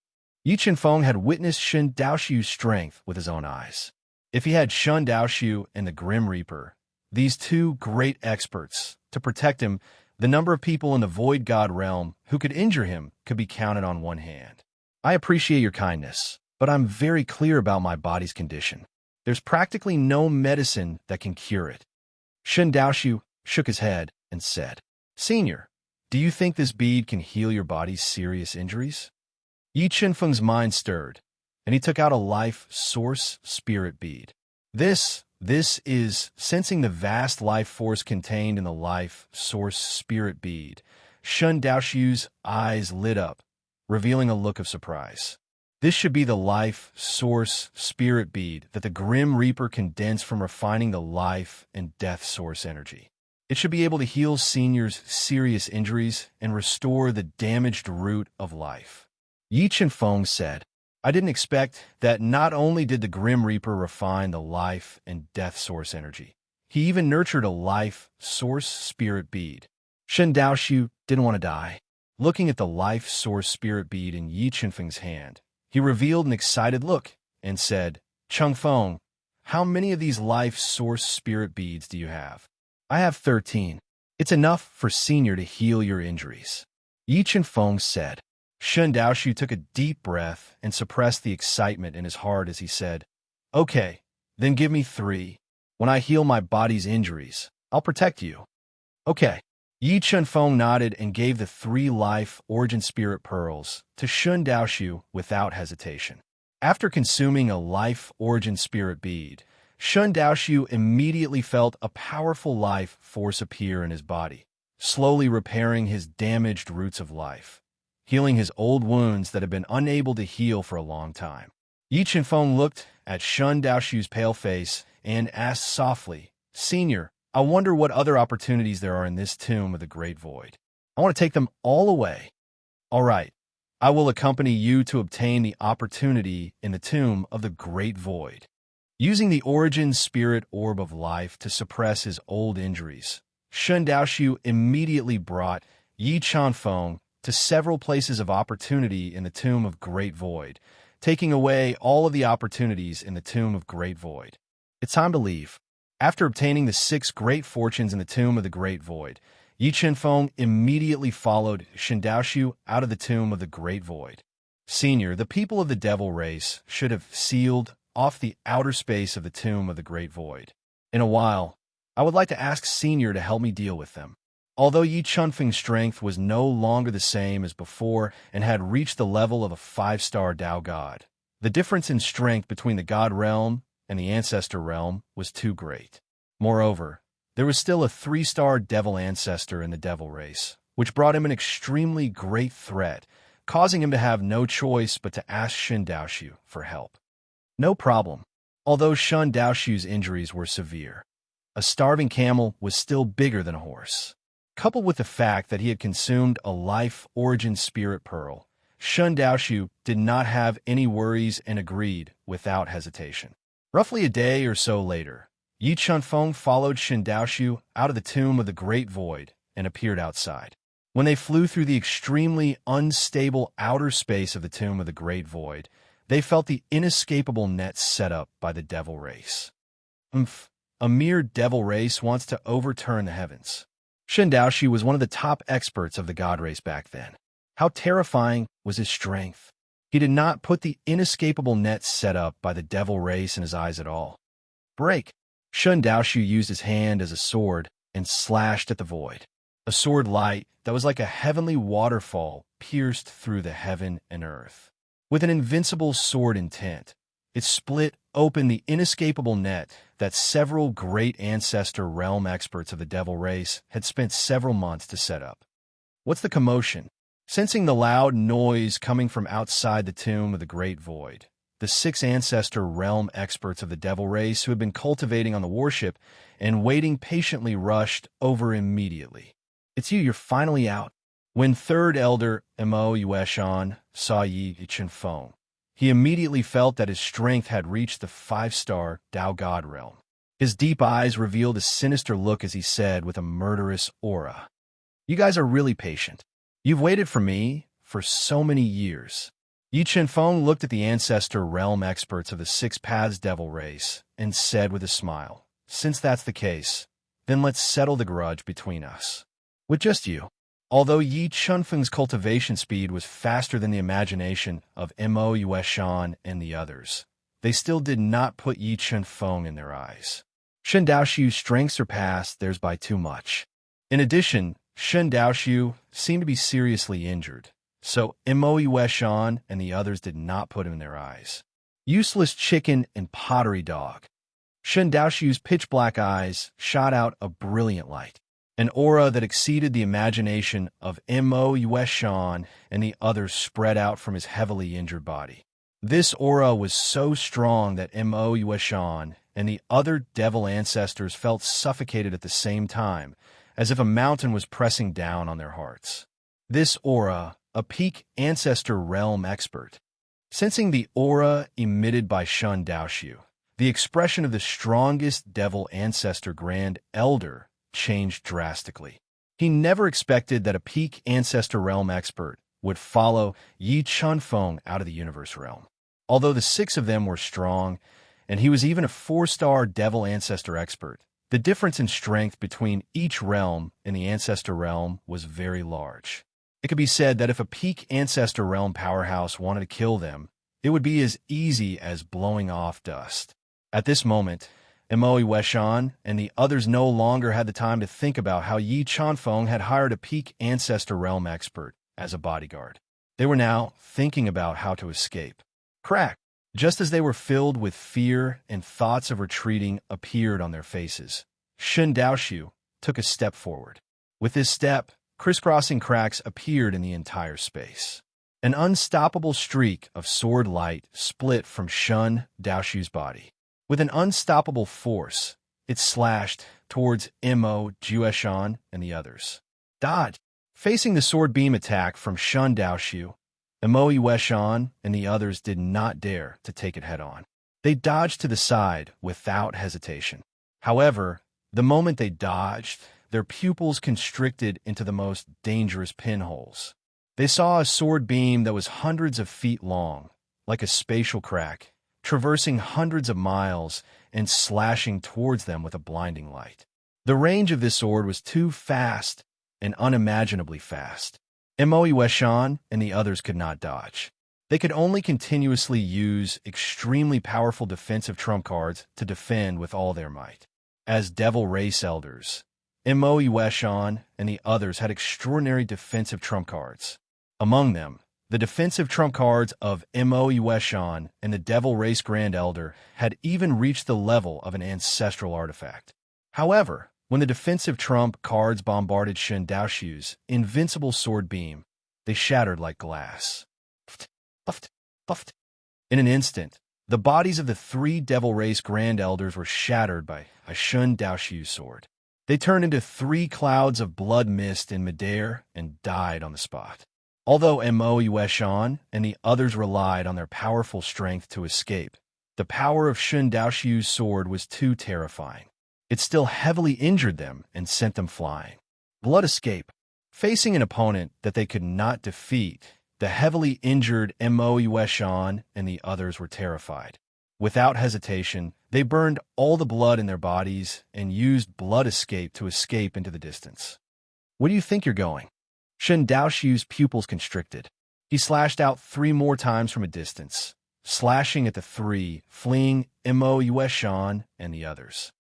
Yi Qianfeng had witnessed Shen Daoxu's strength with his own eyes. If he had Shen Daoxu and the Grim Reaper, these two great experts, to protect him, the number of people in the void god realm who could injure him could be counted on one hand. I appreciate your kindness, but I'm very clear about my body's condition. There's practically no medicine that can cure it. Shen Daoxu shook his head and said, "Senior, do you think this bead can heal your body's serious injuries?" Yi Qianfeng's mind stirred, and he took out a life source spirit bead. This is, sensing the vast life force contained in the life source spirit bead, Shen Daoxu's eyes lit up, revealing a look of surprise. This should be the life source spirit bead that the Grim Reaper condensed from refining the life and death source energy. It should be able to heal Senior's serious injuries and restore the damaged root of life. Yi Qianfeng said, "I didn't expect that not only did the Grim Reaper refine the life and death source energy, he even nurtured a life source spirit bead." Shen Daoxu didn't want to die. Looking at the life source spirit bead in Yi Qianfeng's hand, he revealed an excited look and said, "Chengfeng, how many of these life source spirit beads do you have?" "I have 13. It's enough for Senior to heal your injuries," Yi Qianfeng said. Shen Daoxu took a deep breath and suppressed the excitement in his heart as he said, "Okay, then give me 3. When I heal my body's injuries, I'll protect you." "Okay." Yi Qianfeng nodded and gave the 3 life origin spirit pearls to Shen Daoxu without hesitation. After consuming a life origin spirit bead, Shen Daoxu immediately felt a powerful life force appear in his body, slowly repairing his damaged roots of life, healing his old wounds that had been unable to heal for a long time. Yi Qianfeng looked at Shen Daoxu's pale face and asked softly, "Senior, I wonder what other opportunities there are in this tomb of the Great Void. I want to take them all away." "All right, I will accompany you to obtain the opportunity in the tomb of the Great Void." Using the origin spirit orb of life to suppress his old injuries, Shen Daoxu immediately brought Yi Qianfeng to several places of opportunity in the Tomb of Great Void, taking away all of the opportunities in the Tomb of Great Void. "It's time to leave." After obtaining the 6 great fortunes in the Tomb of the Great Void, Yi Chenfeng immediately followed Shen Daoxiu out of the Tomb of the Great Void. Senior, the people of the devil race should have sealed off the outer space of the Tomb of the Great Void. In a while, I would like to ask Senior to help me deal with them. Although Yi Chenfeng's strength was no longer the same as before and had reached the level of a 5-star Dao God, the difference in strength between the God realm and the Ancestor realm was too great. Moreover, there was still a 3-star Devil Ancestor in the Devil race, which brought him an extremely great threat, causing him to have no choice but to ask Shen Daoxiu for help. No problem. Although Shen Daoxiu's injuries were severe, a starving camel was still bigger than a horse. Coupled with the fact that he had consumed a life origin spirit pearl, Shen Daoxiu did not have any worries and agreed without hesitation. Roughly a day or so later, Yi Chenfeng followed Shen Daoxiu out of the Tomb of the Great Void and appeared outside. When they flew through the extremely unstable outer space of the Tomb of the Great Void, they felt the inescapable net set up by the devil race. A mere devil race wants to overturn the heavens. Shen Daoxiu was one of the top experts of the God race back then. How terrifying was his strength? He did not put the inescapable net set up by the devil race in his eyes at all. Break! Shen Daoxiu used his hand as a sword and slashed at the void. A sword light that was like a heavenly waterfall pierced through the heaven and earth. With an invincible sword intent, it split open the inescapable net that several great Ancestor realm experts of the devil race had spent several months to set up. What's the commotion? Sensing the loud noise coming from outside the Tomb of the Great Void, the 6 Ancestor realm experts of the devil race who had been cultivating on the warship and waiting patiently rushed over immediately. It's you, you're finally out. When Third Elder Mo Yueshan saw Yi Chenfeng, he immediately felt that his strength had reached the 5-star Dao God realm. His deep eyes revealed a sinister look as he said with a murderous aura, "You guys are really patient. You've waited for me for so many years." Yi Chenfeng looked at the Ancestor realm experts of the 6 Paths Devil race and said with a smile, "Since that's the case, then let's settle the grudge between us. With just you." Although Yi Chenfeng's cultivation speed was faster than the imagination of Mo Yueshan and the others, they still did not put Yi Chenfeng in their eyes. Shen Daoxiu's strength surpassed theirs by too much. In addition, Shen Daoxiu seemed to be seriously injured, so Mo Yueshan and the others did not put him in their eyes. Useless chicken and pottery dog. Shen Daoxiu's pitch-black eyes shot out a brilliant light, an aura that exceeded the imagination of Mo Yueshan and the others spread out from his heavily injured body. This aura was so strong that Mo Yueshan and the other devil ancestors felt suffocated at the same time, as if a mountain was pressing down on their hearts. This aura, a peak Ancestor realm expert. Sensing the aura emitted by Shen Daoxiu, the expression of the strongest devil Ancestor Grand Elder changed drastically. He never expected that a peak Ancestor realm expert would follow Yi Chenfeng out of the universe realm. Although the 6 of them were strong, and he was even a 4-star devil Ancestor expert, the difference in strength between each realm in the Ancestor realm was very large. It could be said that if a peak Ancestor realm powerhouse wanted to kill them, it would be as easy as blowing off dust. At this moment, Mo Yueshan and the others no longer had the time to think about how Yi Chenfeng had hired a peak Ancestor realm expert as a bodyguard. They were now thinking about how to escape. Crack! Just as they were filled with fear and thoughts of retreating appeared on their faces, Shen Daoxiu took a step forward. With this step, crisscrossing cracks appeared in the entire space. An unstoppable streak of sword light split from Shen Daoxiu's body. With an unstoppable force, it slashed towards Mo Yueshan and the others. Dodge! Facing the sword beam attack from Shen Daoxiu, Mo Yueshan and the others did not dare to take it head-on. They dodged to the side without hesitation. However, the moment they dodged, their pupils constricted into the most dangerous pinholes. They saw a sword beam that was hundreds of feet long, like a spatial crack, traversing hundreds of miles and slashing towards them with a blinding light. The range of this sword was too fast and unimaginably fast. Moe and the others could not dodge. They could only continuously use extremely powerful defensive trump cards to defend with all their might. As Devil Race Elders, Moe and the others had extraordinary defensive trump cards. Among them, the defensive trump cards of Moe and the Devil Race Grand Elder had even reached the level of an ancestral artifact. However, when the defensive trump cards bombarded Shen Daoshu's invincible sword beam, they shattered like glass. Puffed, puffed. In an instant, the bodies of the 3 Devil Race Grand Elders were shattered by a Shen Daoshu's sword. They turned into 3 clouds of blood mist in midair and died on the spot. Although Moe and the others relied on their powerful strength to escape, the power of Shen Daoshu's sword was too terrifying. It still heavily injured them and sent them flying. Blood escape. Facing an opponent that they could not defeat, the heavily injured Moe and the others were terrified. Without hesitation, they burned all the blood in their bodies and used blood escape to escape into the distance. Where do you think you're going? Shen Daoshu's pupils constricted. He slashed out 3 more times from a distance, slashing at the 3, fleeing Moe and the others.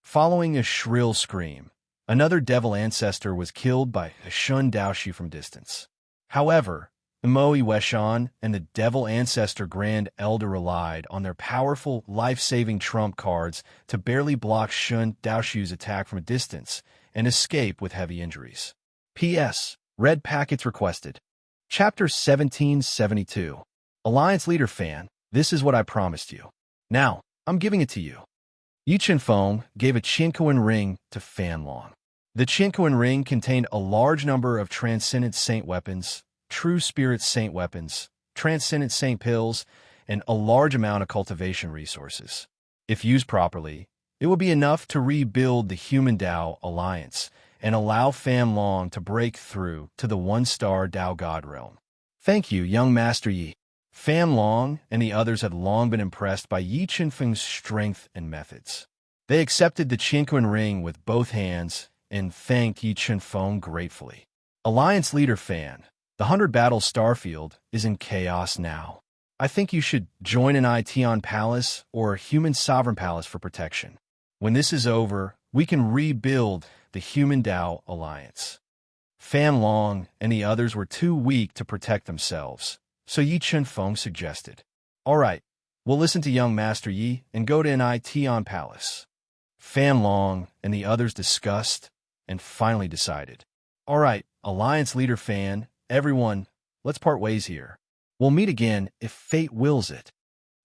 Following a shrill scream, another devil ancestor was killed by a Shen Daoshu from distance. However, Moe and the Devil Ancestor Grand Elder relied on their powerful, life-saving trump cards to barely block Shen Daoshu's attack from a distance and escape with heavy injuries. P.S. Red packets requested. Chapter 1772. Alliance Leader Fan, this is what I promised you. Now, I'm giving it to you. Yi Chenfeng gave a Qinquan ring to Fan Long. The Qinquan ring contained a large number of Transcendent Saint weapons, True Spirit Saint weapons, Transcendent Saint pills, and a large amount of cultivation resources. If used properly, it would be enough to rebuild the Human Dao Alliance and allow Fan Long to break through to the 1-star Dao God realm. Thank you, young Master Yi. Fan Long and the others had long been impressed by Yi Chenfeng's strength and methods. They accepted the Qinquan ring with both hands and thanked Yi Chenfeng gratefully. Alliance Leader Fan, the 100 Battle Starfield is in chaos now. I think you should join an Ition Palace or a Human Sovereign Palace for protection. When this is over, we can rebuild the Human Dao Alliance. Fan Long and the others were too weak to protect themselves, so Yi Chenfeng suggested, "All right, we'll listen to young Master Yi and go to an Ition Palace." Fan Long and the others discussed and finally decided, "All right, Alliance Leader Fan, everyone, let's part ways here. We'll meet again if fate wills it."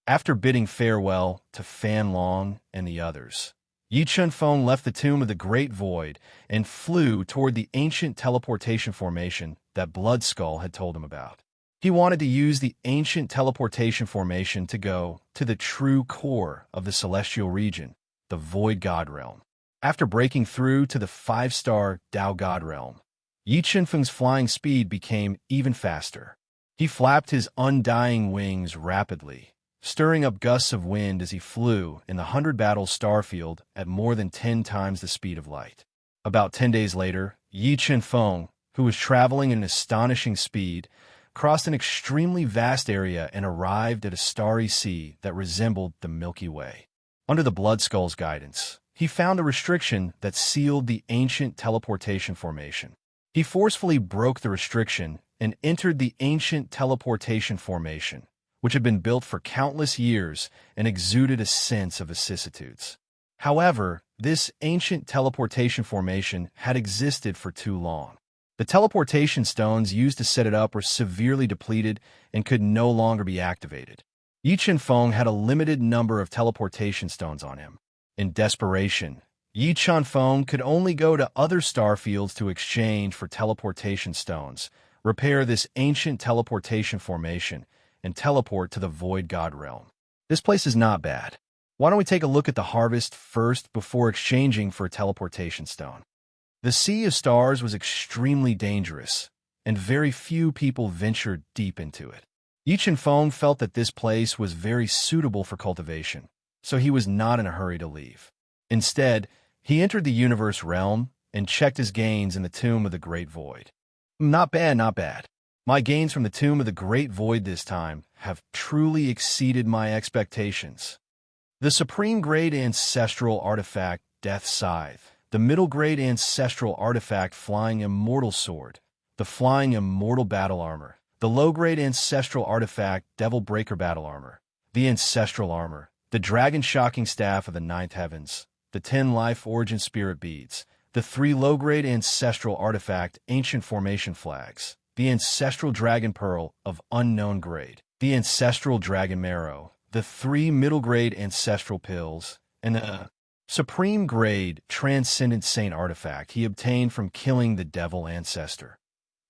After bidding farewell to Fan Long and the others, Yi Chenfeng left the Tomb of the Great Void and flew toward the ancient teleportation formation that Blood Skull had told him about. He wanted to use the ancient teleportation formation to go to the true core of the celestial region, the Void God Realm. After breaking through to the 5-star Dao God Realm, Yi Chenfeng's flying speed became even faster. He flapped his undying wings rapidly, stirring up gusts of wind as he flew in the 100 Battle Starfield at more than 10 times the speed of light. About 10 days later, Yi Chenfeng, who was traveling at an astonishing speed, crossed an extremely vast area and arrived at a starry sea that resembled the Milky Way. Under the Blood Skull's guidance, he found a restriction that sealed the ancient teleportation formation. He forcefully broke the restriction and entered the ancient teleportation formation, which had been built for countless years and exuded a sense of vicissitudes. However, this ancient teleportation formation had existed for too long. The teleportation stones used to set it up were severely depleted and could no longer be activated. Yi Chenfeng had a limited number of teleportation stones on him. In desperation, Yi Chenfeng could only go to other starfields to exchange for teleportation stones, repair this ancient teleportation formation, and teleport to the Void God Realm. This place is not bad. Why don't we take a look at the harvest first before exchanging for a teleportation stone? The Sea of Stars was extremely dangerous, and very few people ventured deep into it. Yi Chen-feng felt that this place was very suitable for cultivation, so he was not in a hurry to leave. Instead, he entered the universe realm and checked his gains in the Tomb of the Great Void. Not bad, not bad. My gains from the Tomb of the Great Void this time have truly exceeded my expectations. The Supreme Grade Ancestral Artifact Death Scythe, the Middle Grade Ancestral Artifact Flying Immortal Sword, the Flying Immortal Battle Armor, the Low-Grade Ancestral Artifact Devil Breaker Battle Armor, the Ancestral Armor, the Dragon Shocking Staff of the Ninth Heavens, the 10 Life Origin Spirit Beads, the 3 Low-Grade Ancestral Artifact Ancient Formation Flags, the Ancestral Dragon Pearl of Unknown Grade, the Ancestral Dragon Marrow, the 3 Middle-Grade Ancestral Pills, and the Supreme Grade Transcendent Saint Artifact he obtained from killing the Devil Ancestor.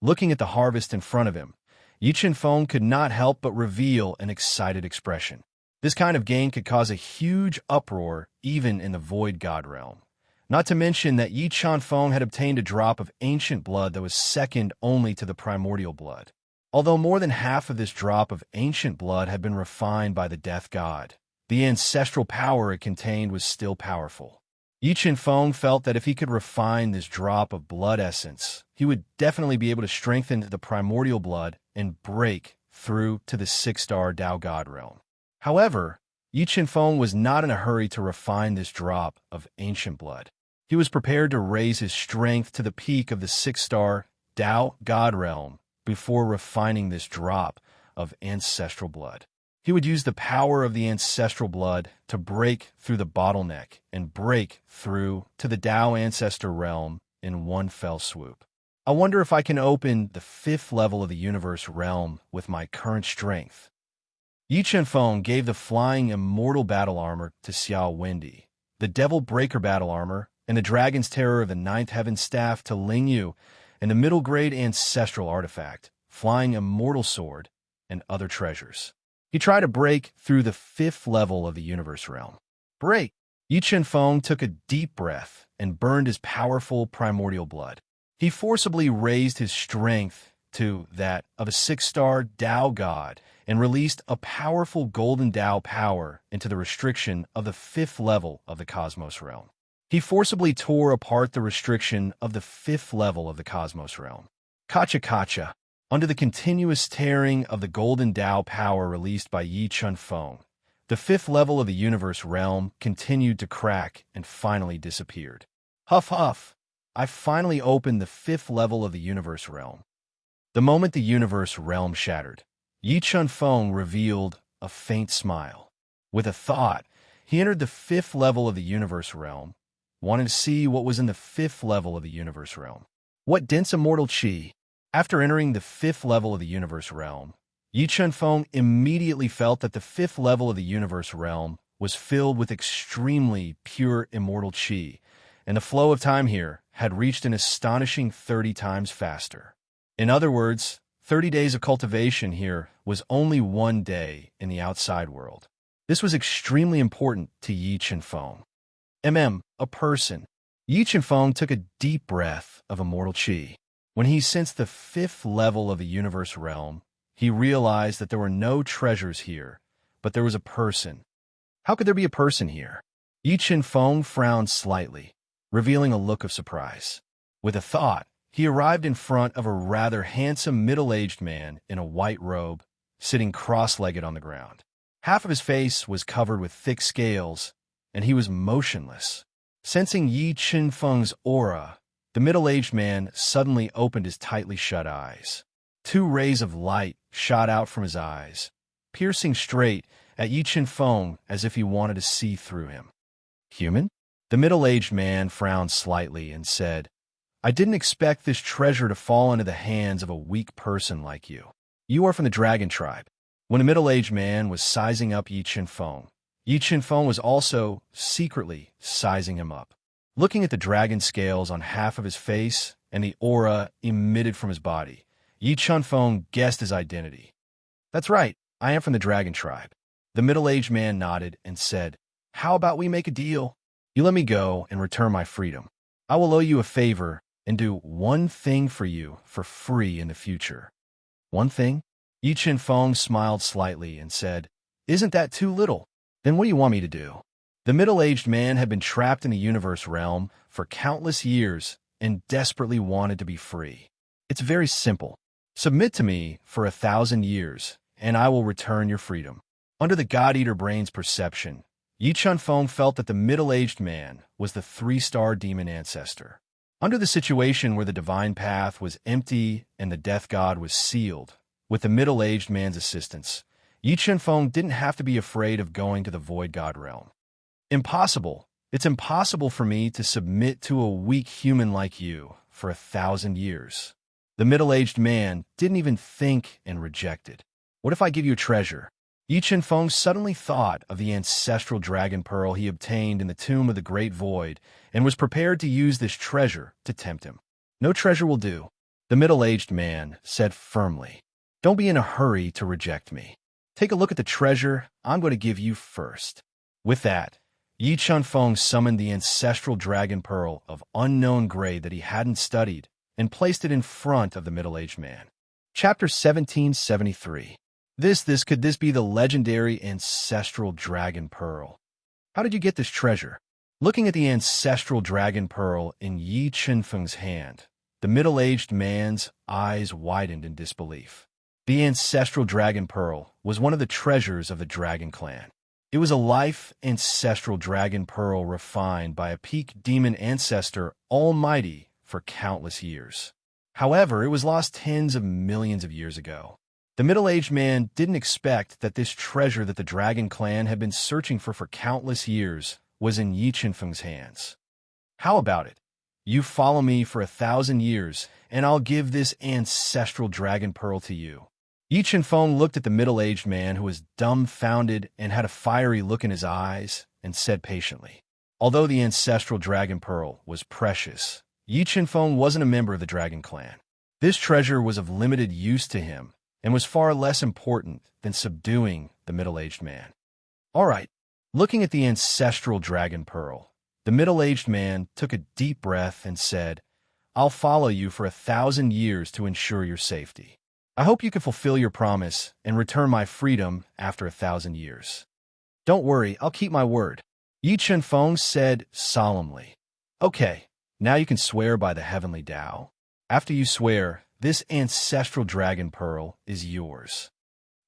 Looking at the harvest in front of him, Yi Chen-feng could not help but reveal an excited expression. This kind of gain could cause a huge uproar even in the Void God realm. Not to mention that Yi Chen-feng had obtained a drop of ancient blood that was second only to the primordial blood. Although more than half of this drop of ancient blood had been refined by the Death God, the ancestral power it contained was still powerful. Yi Chen-feng felt that if he could refine this drop of blood essence, he would definitely be able to strengthen the primordial blood and break through to the 6-star Dao God realm. However, Yi Chen-feng was not in a hurry to refine this drop of ancient blood. He was prepared to raise his strength to the peak of the 6-star Dao God realm before refining this drop of ancestral blood. He would use the power of the ancestral blood to break through the bottleneck and break through to the Dao Ancestor realm in one fell swoop. I wonder if I can open the 5th level of the universe realm with my current strength. Yi Chen-feng gave the Flying Immortal Battle Armor to Xiao Wendy, the Devil Breaker Battle Armor, and the Dragon's Terror of the Ninth Heaven Staff to Ling Yu, and the Middle Grade Ancestral Artifact, Flying Immortal Sword, and other treasures. He tried to break through the 5th level of the universe realm. Break! Yi Chen-feng took a deep breath and burned his powerful primordial blood. He forcibly raised his strength to that of a 6-star Dao God and released a powerful golden Dao power into the restriction of the 5th level of the Cosmos realm. He forcibly tore apart the restriction of the 5th level of the Cosmos realm. Kacha-kacha. Under the continuous tearing of the golden Dao power released by Yi Chen-feng, the 5th level of the universe realm continued to crack and finally disappeared. Huff huff! I finally opened the 5th level of the universe realm. The moment the universe realm shattered, Yi Chen-feng revealed a faint smile. With a thought, he entered the 5th level of the universe realm, wanting to see what was in the 5th level of the universe realm. What dense immortal chi! After entering the 5th level of the universe realm, Yi Chen-feng immediately felt that the 5th level of the universe realm was filled with extremely pure immortal chi, and the flow of time here had reached an astonishing 30 times faster. In other words, 30 days of cultivation here was only 1 day in the outside world. This was extremely important to Yi Chen-feng. A person. Yi Chen-feng took a deep breath of immortal chi. When he sensed the 5th level of the universe realm, he realized that there were no treasures here, but there was a person. How could there be a person here? Yi Chen-feng frowned slightly, revealing a look of surprise. With a thought, he arrived in front of a rather handsome middle-aged man in a white robe, sitting cross-legged on the ground. Half of his face was covered with thick scales, and he was motionless. Sensing Yi Chen-feng's aura, the middle-aged man suddenly opened his tightly shut eyes. 2 rays of light shot out from his eyes, piercing straight at Yi Chen-feng as if he wanted to see through him. Human? The middle-aged man frowned slightly and said, I didn't expect this treasure to fall into the hands of a weak person like you. You are from the dragon tribe. When the middle-aged man was sizing up Yi Chen-feng was also secretly sizing him up. Looking at the dragon scales on half of his face and the aura emitted from his body, Yi Chen-feng guessed his identity. That's right, I am from the dragon tribe. The middle-aged man nodded and said, How about we make a deal? You let me go and return my freedom. I will owe you a favor and do one thing for you for free in the future. One thing? Yi Feng smiled slightly and said, "Isn't that too little? Then what do you want me to do?" The middle-aged man had been trapped in the universe realm for countless years and desperately wanted to be free. "It's very simple. Submit to me for 1,000 years, and I will return your freedom." Under the God-Eater brain's perception, Yi Feng felt that the middle-aged man was the 3-star demon ancestor. Under the situation where the divine path was empty and the death god was sealed, with the middle-aged man's assistance, Yi Feng didn't have to be afraid of going to the void god realm. "Impossible. It's impossible for me to submit to a weak human like you for 1,000 years." The middle-aged man didn't even think and rejected. "What if I give you a treasure?" Yi Feng suddenly thought of the ancestral dragon pearl he obtained in the tomb of the Great Void and was prepared to use this treasure to tempt him. "No treasure will do," the middle-aged man said firmly. "Don't be in a hurry to reject me. Take a look at the treasure I'm going to give you first." With that, Yi Feng summoned the ancestral dragon pearl of unknown grade that he hadn't studied and placed it in front of the middle-aged man. Chapter 1773. Could this be the legendary ancestral dragon pearl? "How did you get this treasure?" Looking at the ancestral dragon pearl in Yi Feng's hand, the middle-aged man's eyes widened in disbelief. The ancestral dragon pearl was one of the treasures of the dragon clan. It was a life ancestral dragon pearl refined by a peak demon ancestor almighty for countless years. However, it was lost tens of millions of years ago. The middle-aged man didn't expect that this treasure that the dragon clan had been searching for countless years was in Yi Feng's hands. "How about it? You follow me for 1,000 years, and I'll give this ancestral dragon pearl to you." Yi Feng looked at the middle-aged man, who was dumbfounded and had a fiery look in his eyes, and said patiently, "Although the ancestral dragon pearl was precious, Yi Feng wasn't a member of the dragon clan. This treasure was of limited use to him and was far less important than subduing the middle-aged man." "All right." Looking at the ancestral dragon pearl, the middle-aged man took a deep breath and said, "I'll follow you for 1,000 years to ensure your safety. I hope you can fulfill your promise and return my freedom after 1,000 years." "Don't worry, I'll keep my word," Yi Feng said solemnly. "Okay, now you can swear by the heavenly Tao. After you swear, this ancestral dragon pearl is yours."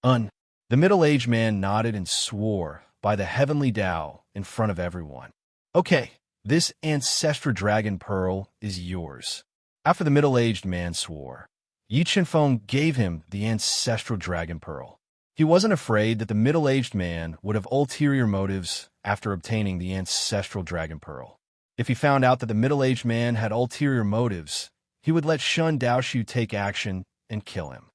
The middle-aged man nodded and swore by the heavenly Tao in front of everyone. "Okay, this ancestral dragon pearl is yours." After the middle-aged man swore, Yi Feng gave him the ancestral dragon pearl. He wasn't afraid that the middle-aged man would have ulterior motives after obtaining the ancestral dragon pearl. If he found out that the middle-aged man had ulterior motives, he would let Shun Daoshu take action and kill him.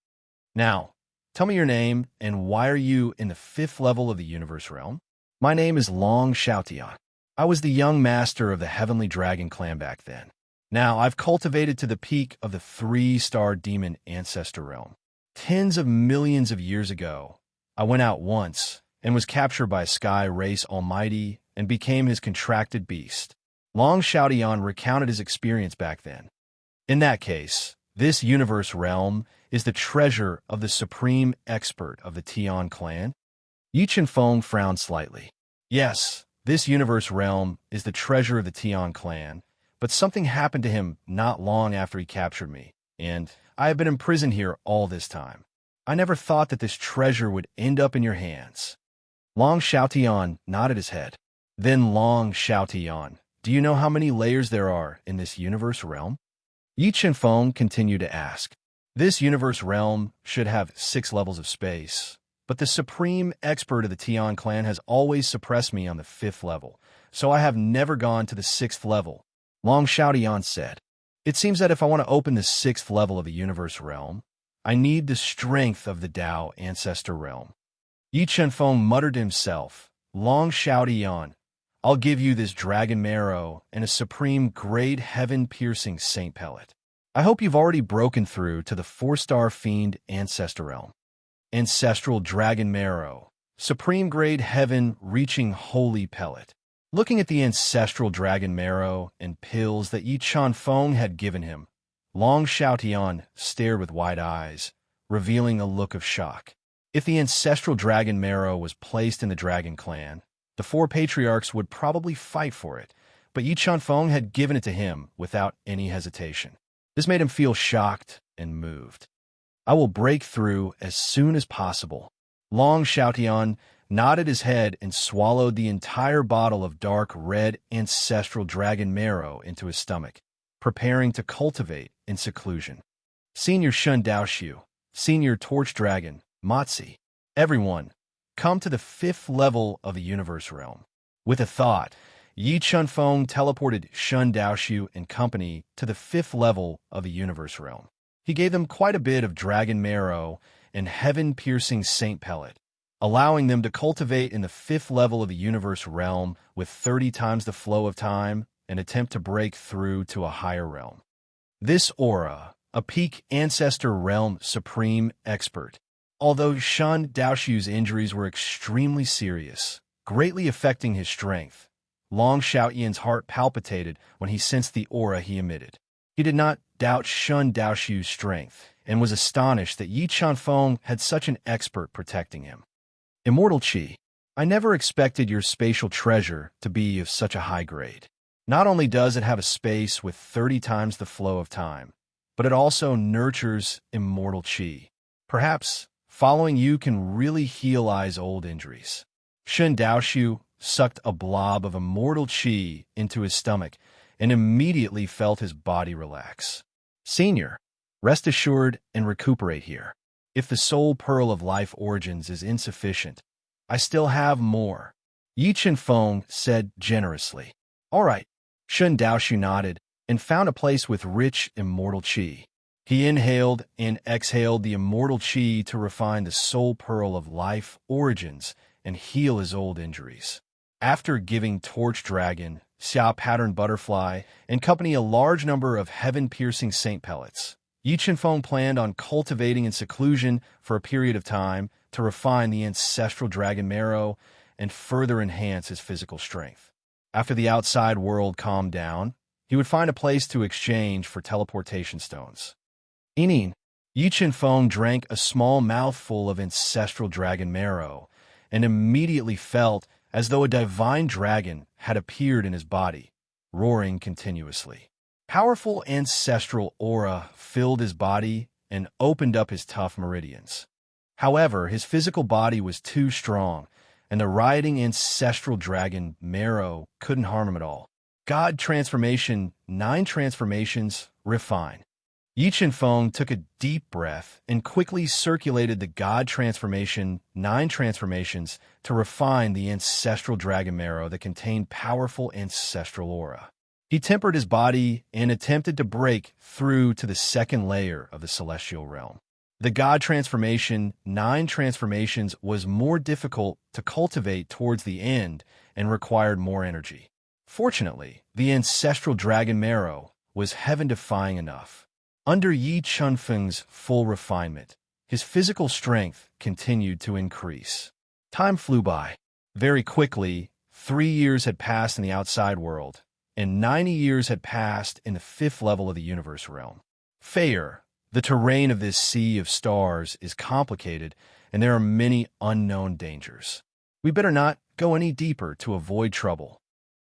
"Now, tell me your name, and why are you in the 5th level of the universe realm?" "My name is Long Xiaotian. I was the young master of the Heavenly Dragon clan back then. Now I've cultivated to the peak of the 3-star demon ancestor realm. Tens of millions of years ago, I went out once and was captured by a sky race almighty and became his contracted beast." Long Xiaotian recounted his experience back then. "In that case, this universe realm is the treasure of the supreme expert of the Tian clan?" Yi Feng frowned slightly. "Yes, this universe realm is the treasure of the Tian clan, but something happened to him not long after he captured me, and I have been imprisoned here all this time. I never thought that this treasure would end up in your hands." Long Xiaotian nodded his head. "Then Long Xiaotian, do you know how many layers there are in this universe realm?" Yi Feng continued to ask. "This universe realm should have 6 levels of space, but the supreme expert of the Tian clan has always suppressed me on the 5th level, so I have never gone to the 6th level," Long Xiaotian said. "It seems that if I want to open the 6th level of the universe realm, I need the strength of the Tao ancestor realm." Yi Feng muttered to himself, "Long Xiaotian, I'll give you this dragon marrow and a supreme grade heaven-piercing saint pellet. I hope you've already broken through to the 4-star fiend ancestor realm." Ancestral dragon marrow, supreme grade heaven-reaching holy pellet. Looking at the ancestral dragon marrow and pills that Yi Feng had given him, Long Xiaotian stared with wide eyes, revealing a look of shock. If the ancestral dragon marrow was placed in the dragon clan, the four patriarchs would probably fight for it, but Yi Chunfeng had given it to him without any hesitation. This made him feel shocked and moved. I will break through as soon as possible. Long Xiaotian nodded his head and swallowed the entire bottle of dark red ancestral dragon marrow into his stomach, preparing to cultivate in seclusion. Senior Shun Daoxiu, Senior Torch Dragon, Matzi, everyone, come to the 5th level of the universe realm. With a thought, Yi Chunfeng teleported Shun Daoxiu and company to the 5th level of the universe realm. He gave them quite a bit of dragon marrow and heaven-piercing saint pellet, allowing them to cultivate in the 5th level of the universe realm with 30 times the flow of time and attempt to break through to a higher realm. This aura, a peak ancestor realm supreme expert, although Shun Daoxiu's injuries were extremely serious, greatly affecting his strength, Long Xiaoyan's heart palpitated when he sensed the aura he emitted. He did not doubt Shun Daoxiu's strength and was astonished that Yi Chunfeng had such an expert protecting him. Immortal Qi, I never expected your spatial treasure to be of such a high grade. Not only does it have a space with 30 times the flow of time, but it also nurtures immortal Qi. Perhaps following you can really heal Ai's old injuries. Shun Daoxiu sucked a blob of immortal Qi into his stomach and immediately felt his body relax. Senior, rest assured and recuperate here. If the soul pearl of life origins is insufficient, I still have more. Yi Chunfeng said generously. All right. Shun Daoxiu nodded and found a place with rich immortal Qi. He inhaled and exhaled the immortal Qi to refine the soul pearl of life origins and heal his old injuries. After giving Torch Dragon, Xia Pattern Butterfly, and company a large number of heaven-piercing saint pellets, Yi Chunfeng planned on cultivating in seclusion for a period of time to refine the ancestral dragon marrow and further enhance his physical strength. After the outside world calmed down, he would find a place to exchange for teleportation stones. Yi Chunfeng drank a small mouthful of ancestral dragon marrow and immediately felt as though a divine dragon had appeared in his body, roaring continuously. Powerful ancestral aura filled his body and opened up his tough meridians. However, his physical body was too strong, and the rioting ancestral dragon marrow couldn't harm him at all. God Transformation, 9 transformations, refine. Yi Chunfeng took a deep breath and quickly circulated the God Transformation, 9 transformations, to refine the ancestral dragon marrow that contained powerful ancestral aura. He tempered his body and attempted to break through to the 2nd layer of the celestial realm. The God Transformation, 9 transformations, was more difficult to cultivate towards the end and required more energy. Fortunately, the ancestral dragon marrow was heaven-defying enough. Under Yi Chunfeng's full refinement, his physical strength continued to increase. Time flew by. Very quickly, 3 years had passed in the outside world, and 90 years had passed in the 5th level of the universe realm. Fair, the terrain of this sea of stars is complicated, and there are many unknown dangers. We better not go any deeper to avoid trouble.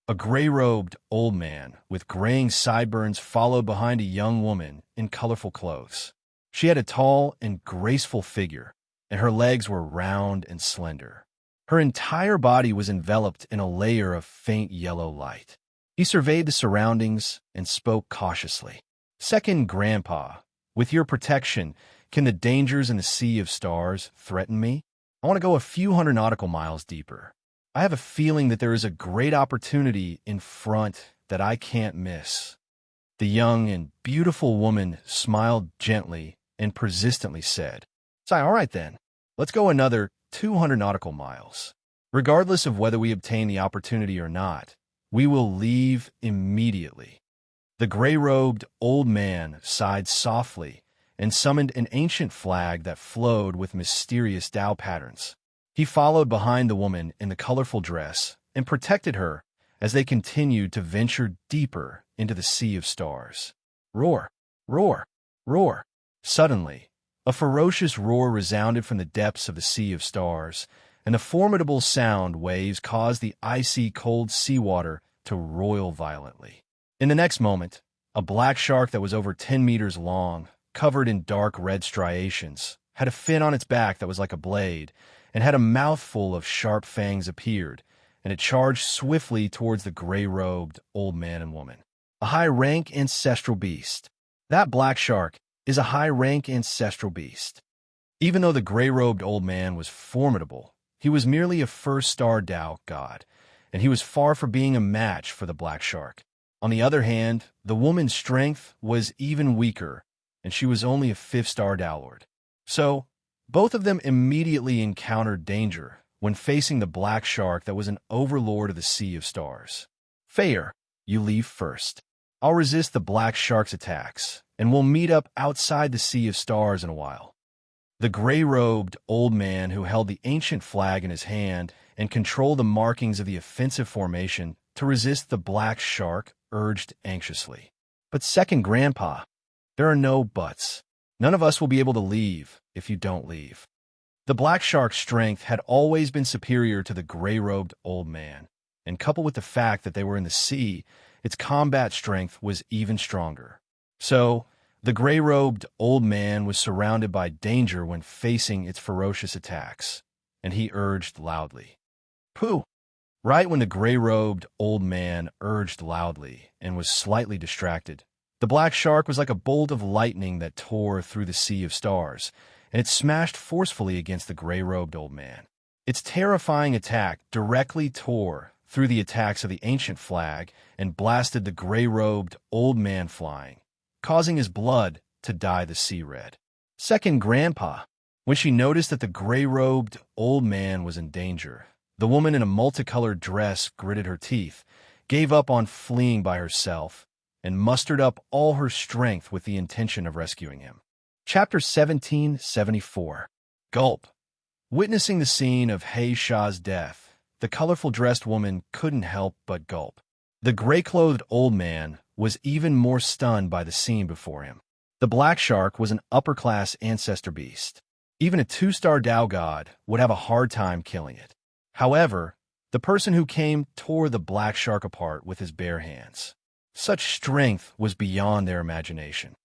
A gray-robed old man with graying sideburns followed behind a young woman in colorful clothes. She had a tall and graceful figure, and her legs were round and slender. Her entire body was enveloped in a layer of faint yellow light. He surveyed the surroundings and spoke cautiously. Second Grandpa, with your protection, can the dangers in the sea of stars threaten me? I want to go a few hundred nautical miles deeper. I have a feeling that there is a great opportunity in front that I can't miss. The young and beautiful woman smiled gently and persistently said, all right then, let's go another 200 nautical miles. Regardless of whether we obtain the opportunity or not, we will leave immediately. The gray-robed old man sighed softly and summoned an ancient flag that flowed with mysterious Tao patterns. He followed behind the woman in the colorful dress and protected her as they continued to venture deeper into the sea of stars. Roar, roar, roar. Suddenly, A ferocious roar resounded from the depths of the sea of stars, and the formidable sound waves caused the icy cold seawater to roil violently. In the next moment, a black shark that was over 10 meters long, covered in dark red striations, had a fin on its back that was like a blade, and had a mouthful of sharp fangs appeared, and it charged swiftly towards the gray-robed old man and woman. A high-rank ancestral beast. That black shark is a high-rank ancestral beast. Even though the gray-robed old man was formidable, he was merely a first-star Tao god, and he was far from being a match for the black shark. On the other hand, the woman's strength was even weaker, and she was only a fifth-star Tao lord. So, both of them immediately encountered danger when facing the black shark that was an overlord of the Sea of Stars. Fair, you leave first. I'll resist the black shark's attacks, and we'll meet up outside the Sea of Stars in a while. The gray-robed old man who held the ancient flag in his hand and controlled the markings of the offensive formation to resist the black shark urged anxiously. But second grandpa, there are no buts. None of us will be able to leave if you don't leave. The black shark's strength had always been superior to the gray-robed old man, and coupled with the fact that they were in the sea, its combat strength was even stronger. So, the gray-robed old man was surrounded by danger when facing its ferocious attacks, and he urged loudly. Pooh! Right when the gray-robed old man urged loudly and was slightly distracted, the black shark was like a bolt of lightning that tore through the Sea of Stars, and it smashed forcefully against the gray-robed old man. Its terrifying attack directly tore through the attacks of the ancient flag and blasted the gray-robed old man flying, causing his blood to dye the sea red. Second grandpa, when she noticed that the gray-robed old man was in danger, the woman in a multicolored dress gritted her teeth, gave up on fleeing by herself, and mustered up all her strength with the intention of rescuing him. Chapter 1774. Gulp. Witnessing the scene of Hei Sha's death, the colorful-dressed woman couldn't help but gulp. The gray-clothed old man was even more stunned by the scene before him. The black shark was an upper-class ancestor beast. Even a two-star Tao god would have a hard time killing it. However, the person who came tore the black shark apart with his bare hands. Such strength was beyond their imagination.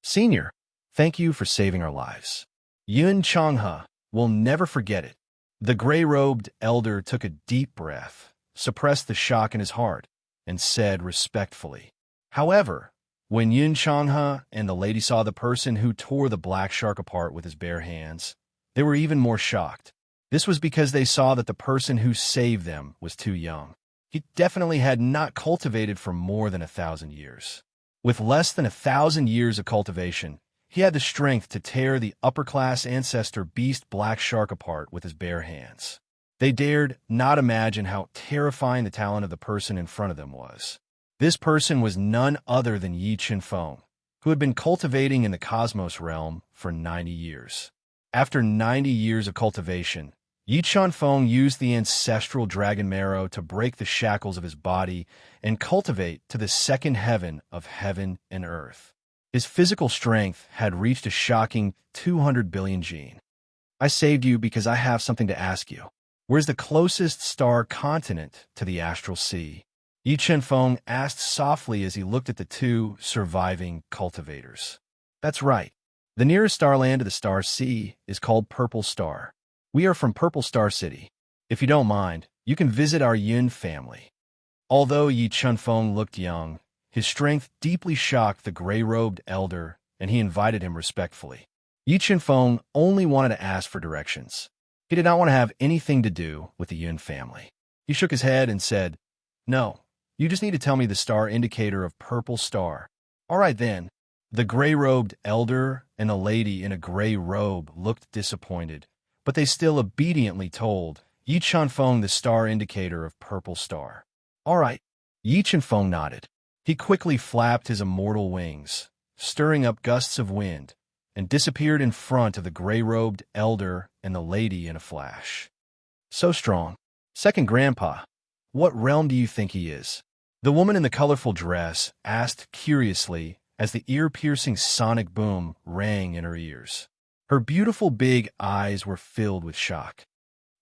Senior, thank you for saving our lives. Yun Changhe will never forget it. The gray-robed elder took a deep breath, suppressed the shock in his heart, and said respectfully. However, when Yun Changhe and the lady saw the person who tore the black shark apart with his bare hands, they were even more shocked. This was because they saw that the person who saved them was too young. He definitely had not cultivated for more than 1,000 years. With less than 1,000 years of cultivation, he had the strength to tear the upper-class ancestor beast black shark apart with his bare hands. They dared not imagine how terrifying the talent of the person in front of them was. This person was none other than Yi Qinfeng, who had been cultivating in the cosmos realm for 90 years. After 90 years of cultivation, Yi Qinfeng used the ancestral dragon marrow to break the shackles of his body and cultivate to the second heaven of heaven and earth. His physical strength had reached a shocking 200 billion gene. I saved you because I have something to ask you. Where's the closest star continent to the astral sea? Yi Qinfeng asked softly as he looked at the two surviving cultivators. That's right. The nearest starland to the star sea is called Purple Star. We are from Purple Star City. If you don't mind, you can visit our Yun family. Although Yi Qinfeng looked young, his strength deeply shocked the gray-robed elder, and he invited him respectfully. Yi Qinfeng only wanted to ask for directions. He did not want to have anything to do with the Yun family. He shook his head and said, No, you just need to tell me the star indicator of Purple Star. All right then. The gray-robed elder and a lady in a gray robe looked disappointed, but they still obediently told Yi Qinfeng the star indicator of Purple Star. All right. Yi Qinfeng nodded. He quickly flapped his immortal wings, stirring up gusts of wind, and disappeared in front of the gray-robed elder and the lady in a flash. So strong. Second grandpa, what realm do you think he is? The woman in the colorful dress asked curiously as the ear-piercing sonic boom rang in her ears. Her beautiful big eyes were filled with shock.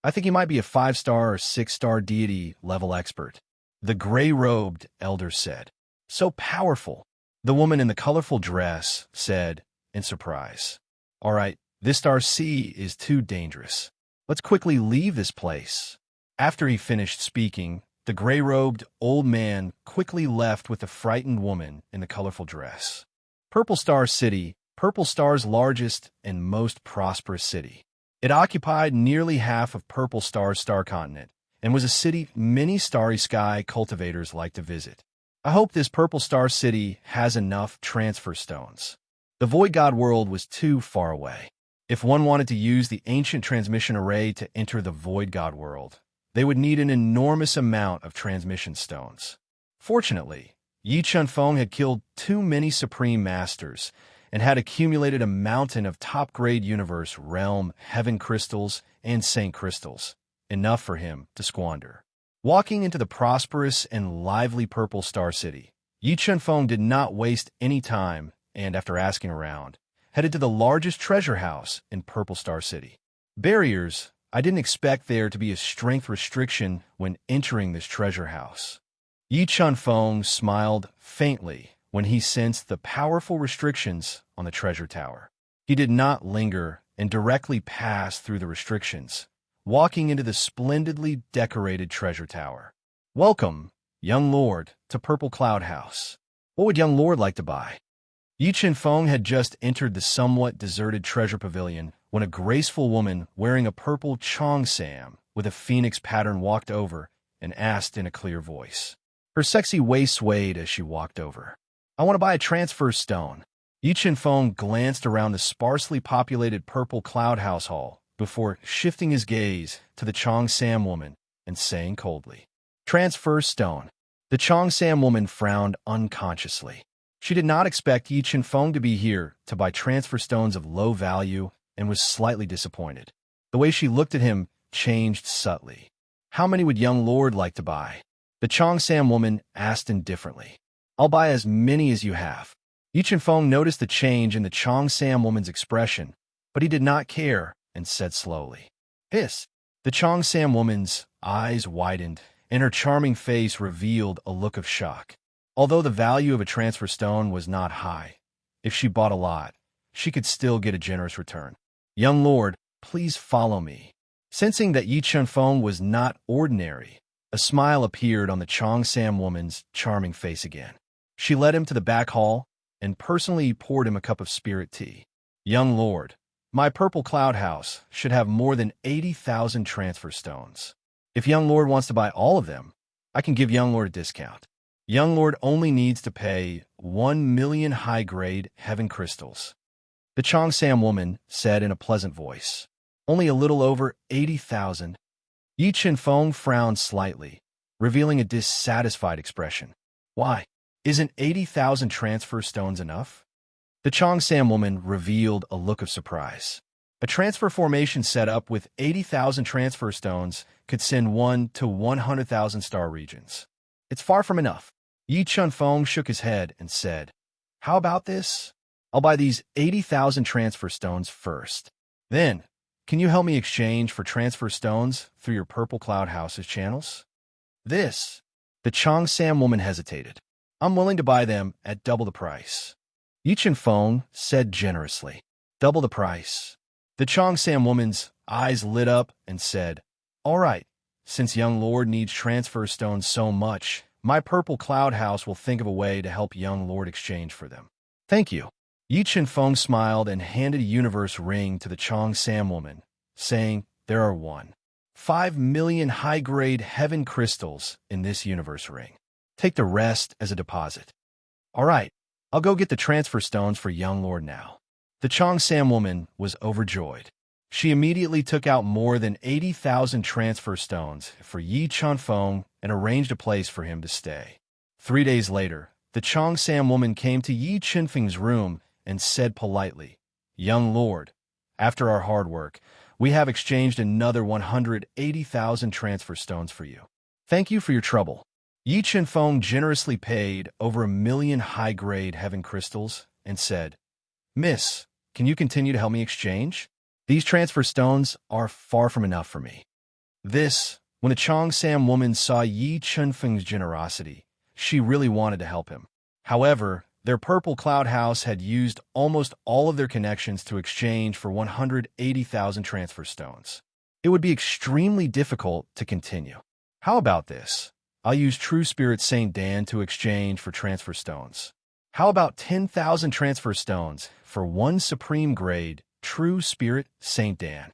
I think he might be a 5-star or 6-star deity level expert, the gray-robed elder said. So powerful. The woman in the colorful dress said, in surprise. All right, this star C is too dangerous. Let's quickly leave this place. After he finished speaking, the gray-robed old man quickly left with the frightened woman in the colorful dress. Purple Star City, Purple Star's largest and most prosperous city. It occupied nearly half of Purple Star's star continent and was a city many starry sky cultivators like to visit. I hope this Purple Star City has enough transfer stones. The Void God world was too far away. If one wanted to use the ancient transmission array to enter the Void God world, they would need an enormous amount of transmission stones. Fortunately, Yi Chunfeng had killed too many Supreme Masters and had accumulated a mountain of top-grade universe realm heaven crystals and saint crystals, enough for him to squander. Walking into the prosperous and lively Purple Star City, Yi Chunfeng did not waste any time and, after asking around, headed to the largest treasure house in Purple Star City. Barriers. I didn't expect there to be a strength restriction when entering this treasure house. Yi Chunfeng smiled faintly when he sensed the powerful restrictions on the treasure tower. He did not linger and directly passed through the restrictions, walking into the splendidly decorated treasure tower. Welcome, young lord, to Purple Cloud House. What would young lord like to buy? Yi Chunfeng had just entered the somewhat deserted treasure pavilion when a graceful woman wearing a purple cheongsam with a phoenix pattern walked over and asked in a clear voice. Her sexy waist swayed as she walked over. I want to buy a transfer stone. Yi Chunfeng glanced around the sparsely populated Purple Cloud House hall before shifting his gaze to the cheongsam woman and saying coldly, Transfer stone. The cheongsam woman frowned unconsciously. She did not expect Yi Chunfeng to be here to buy transfer stones of low value and was slightly disappointed. The way she looked at him changed subtly. How many would young lord like to buy? The cheongsam woman asked indifferently. I'll buy as many as you have. Yi Chunfeng noticed the change in the cheongsam woman's expression, but he did not care and said slowly, Hiss. The cheongsam woman's eyes widened and her charming face revealed a look of shock. Although the value of a transfer stone was not high, if she bought a lot, she could still get a generous return. Young lord, please follow me. Sensing that Yi Chunfeng was not ordinary, a smile appeared on the cheongsam woman's charming face again. She led him to the back hall and personally poured him a cup of spirit tea. Young lord, my Purple Cloud House should have more than 80,000 transfer stones. If young lord wants to buy all of them, I can give young lord a discount. Young lord only needs to pay 1 million high-grade heaven crystals. The cheongsam woman said in a pleasant voice. Only a little over 80,000. Yi Chunfeng frowned slightly, revealing a dissatisfied expression. Why? Isn't 80,000 transfer stones enough? The cheongsam woman revealed a look of surprise. A transfer formation set up with 80,000 transfer stones could send 1 to 100,000 star regions. It's far from enough. Yi Chunfeng shook his head and said, How about this? I'll buy these 80,000 transfer stones first. Then, can you help me exchange for transfer stones through your Purple Cloud House's channels? This. The cheongsam woman hesitated. I'm willing to buy them at double the price. Yi Chunfeng said generously. Double the price. The cheongsam woman's eyes lit up and said, All right, since young lord needs transfer stones so much, my Purple Cloud House will think of a way to help young lord exchange for them. Thank you. Yi Chunfeng smiled and handed a universe ring to the cheongsam woman, saying, There are 1.5 million high-grade heaven crystals in this universe ring. Take the rest as a deposit. All right, I'll go get the transfer stones for young lord now. The cheongsam woman was overjoyed. She immediately took out more than 80,000 transfer stones for Yi Chunfeng and arranged a place for him to stay. 3 days later, the cheongsam woman came to Yi Chunfeng's room and said politely, Young lord, after our hard work, we have exchanged another 180,000 transfer stones for you. Thank you for your trouble. Yi Chunfeng generously paid over 1 million high-grade heaven crystals and said, Miss, can you continue to help me exchange? These transfer stones are far from enough for me. When the Cheongsam woman saw Yi Chunfeng's generosity, she really wanted to help him. However, their purple cloud house had used almost all of their connections to exchange for 180,000 transfer stones. It would be extremely difficult to continue. How about this? I'll use True Spirit Saint Dan to exchange for transfer stones. How about 10,000 transfer stones for one supreme grade True Spirit Saint Dan?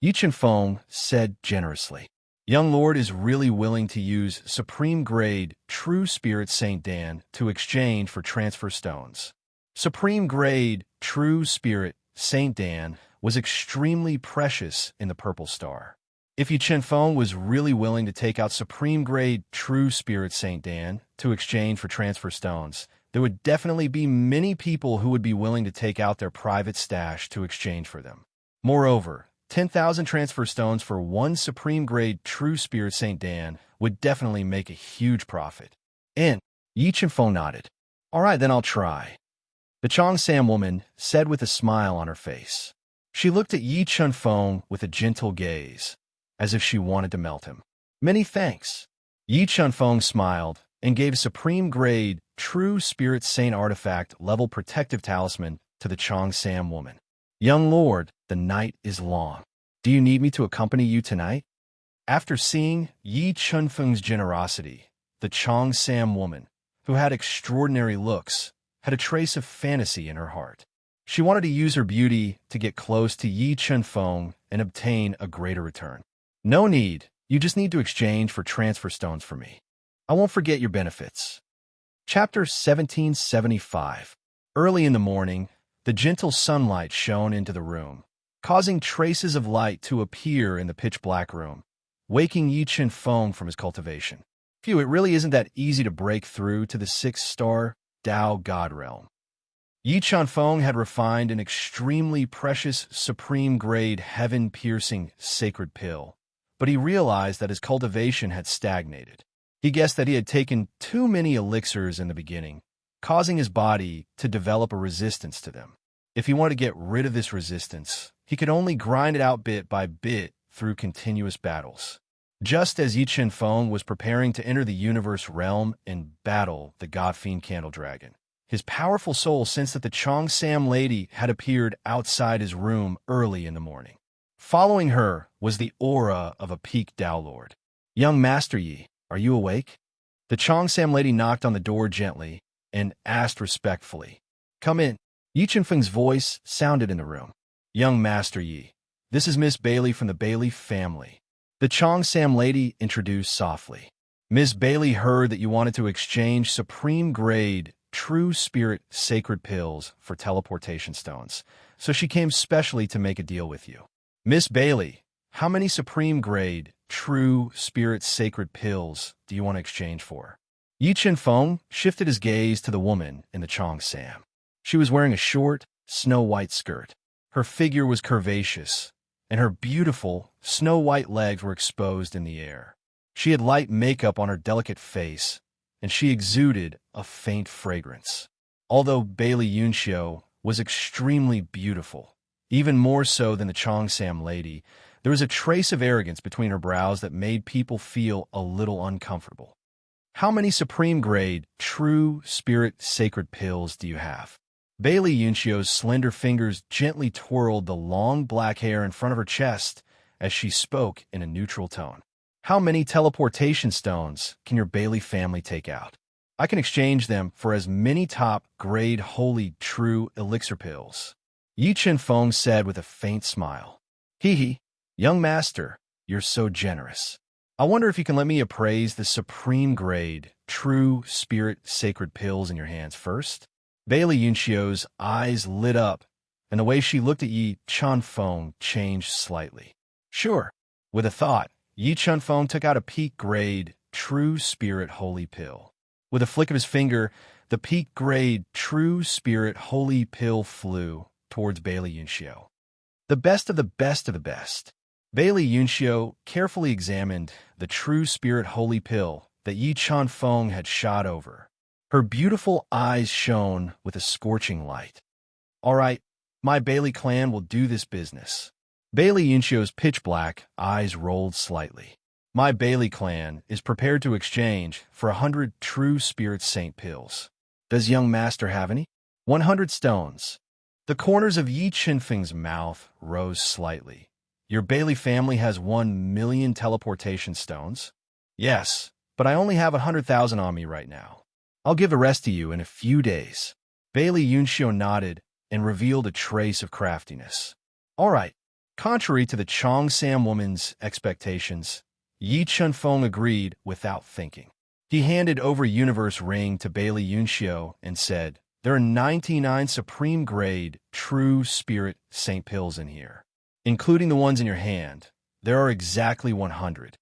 Yi Chunfeng said generously. Young Lord is really willing to use Supreme Grade True Spirit Saint Dan to exchange for transfer stones. Supreme Grade True Spirit Saint Dan was extremely precious in the Purple Star. If Yi Chunfeng was really willing to take out Supreme Grade True Spirit Saint Dan to exchange for transfer stones, there would definitely be many people who would be willing to take out their private stash to exchange for them. Moreover, 10,000 transfer stones for one Supreme Grade True Spirit Saint Dan would definitely make a huge profit. And Yi Chunfeng nodded. All right, then I'll try. The Cheongsam woman said with a smile on her face. She looked at Yi Chunfeng with a gentle gaze, as if she wanted to melt him. Many thanks. Yi Chunfeng smiled and gave a Supreme Grade True Spirit Saint Artifact level protective talisman to the Cheongsam woman. Young Lord, the night is long. Do you need me to accompany you tonight? After seeing Yi Chunfeng's generosity, the Cheongsam woman, who had extraordinary looks, had a trace of fantasy in her heart. She wanted to use her beauty to get close to Yi Chunfeng and obtain a greater return. No need. You just need to exchange for transfer stones for me. I won't forget your benefits. Chapter 1775. Early in the morning, the gentle sunlight shone into the room, causing traces of light to appear in the pitch-black room, waking Yi Chunfeng from his cultivation. Phew, it really isn't that easy to break through to the 6-star Dao God realm. Yi Chunfeng had refined an extremely precious supreme-grade heaven-piercing sacred pill, but he realized that his cultivation had stagnated. He guessed that he had taken too many elixirs in the beginning, causing his body to develop a resistance to them. If he wanted to get rid of this resistance, he could only grind it out bit by bit through continuous battles. Just as Yi Chunfeng was preparing to enter the universe realm and battle the God-Fiend Candle Dragon, his powerful soul sensed that the Cheongsam lady had appeared outside his room early in the morning. Following her was the aura of a peak Dao Lord. Young Master Yi, are you awake? The Cheongsam lady knocked on the door gently and asked respectfully. Come in. Yi Chunfeng's voice sounded in the room. Young Master Yi, this is Miss Bailey from the Bailey family. The Cheongsam lady introduced softly. Miss Bailey heard that you wanted to exchange Supreme Grade True Spirit Sacred Pills for teleportation stones, so she came specially to make a deal with you. Miss Bailey, how many Supreme Grade True Spirit Sacred Pills do you want to exchange for? Yi Chunfeng shifted his gaze to the woman in the Cheongsam. She was wearing a short, snow-white skirt. Her figure was curvaceous, and her beautiful, snow-white legs were exposed in the air. She had light makeup on her delicate face, and she exuded a faint fragrance. Although Bailey Yunxiu was extremely beautiful, even more so than the Cheongsam lady, there was a trace of arrogance between her brows that made people feel a little uncomfortable. How many Supreme Grade True Spirit Sacred Pills do you have? Bailey Yunxiu's slender fingers gently twirled the long black hair in front of her chest as she spoke in a neutral tone. How many teleportation stones can your Bailey family take out? I can exchange them for as many top-grade holy true elixir pills. Yi Chunfeng said with a faint smile. Hee, young master, you're so generous. I wonder if you can let me appraise the supreme grade, true spirit sacred pills in your hands first? Bailey Yunxiu's eyes lit up, and the way she looked at Yi Chunfeng changed slightly. Sure. With a thought, Yi Chunfeng took out a peak grade, true spirit holy pill. With a flick of his finger, the peak grade, true spirit holy pill flew towards Bailey Yunxiu. The best of the best of the best. Bailey Yunxiu carefully examined the true spirit holy pill that Yi Chunfeng had shot over. Her beautiful eyes shone with a scorching light. All right, My Bailey clan will do this business. Bailey Yunxio's pitch-black eyes rolled slightly. My Bailey clan is prepared to exchange for 100 true spirit saint pills. Does young master have any? 100 stones. The corners of Yi Qinfeng's mouth rose slightly. Your Bailey family has 1,000,000 teleportation stones? Yes, but I only have 100,000 on me right now. I'll give the rest to you in a few days. Bailey Yunxio nodded and revealed a trace of craftiness. All right. Contrary to the Chongsam woman's expectations, Yi Chunfeng agreed without thinking. He handed over Universe Ring to Bailey Yunxio and said, there are 99 supreme-grade, true spirit saint pills in here. Including the ones in your hand, there are exactly 100.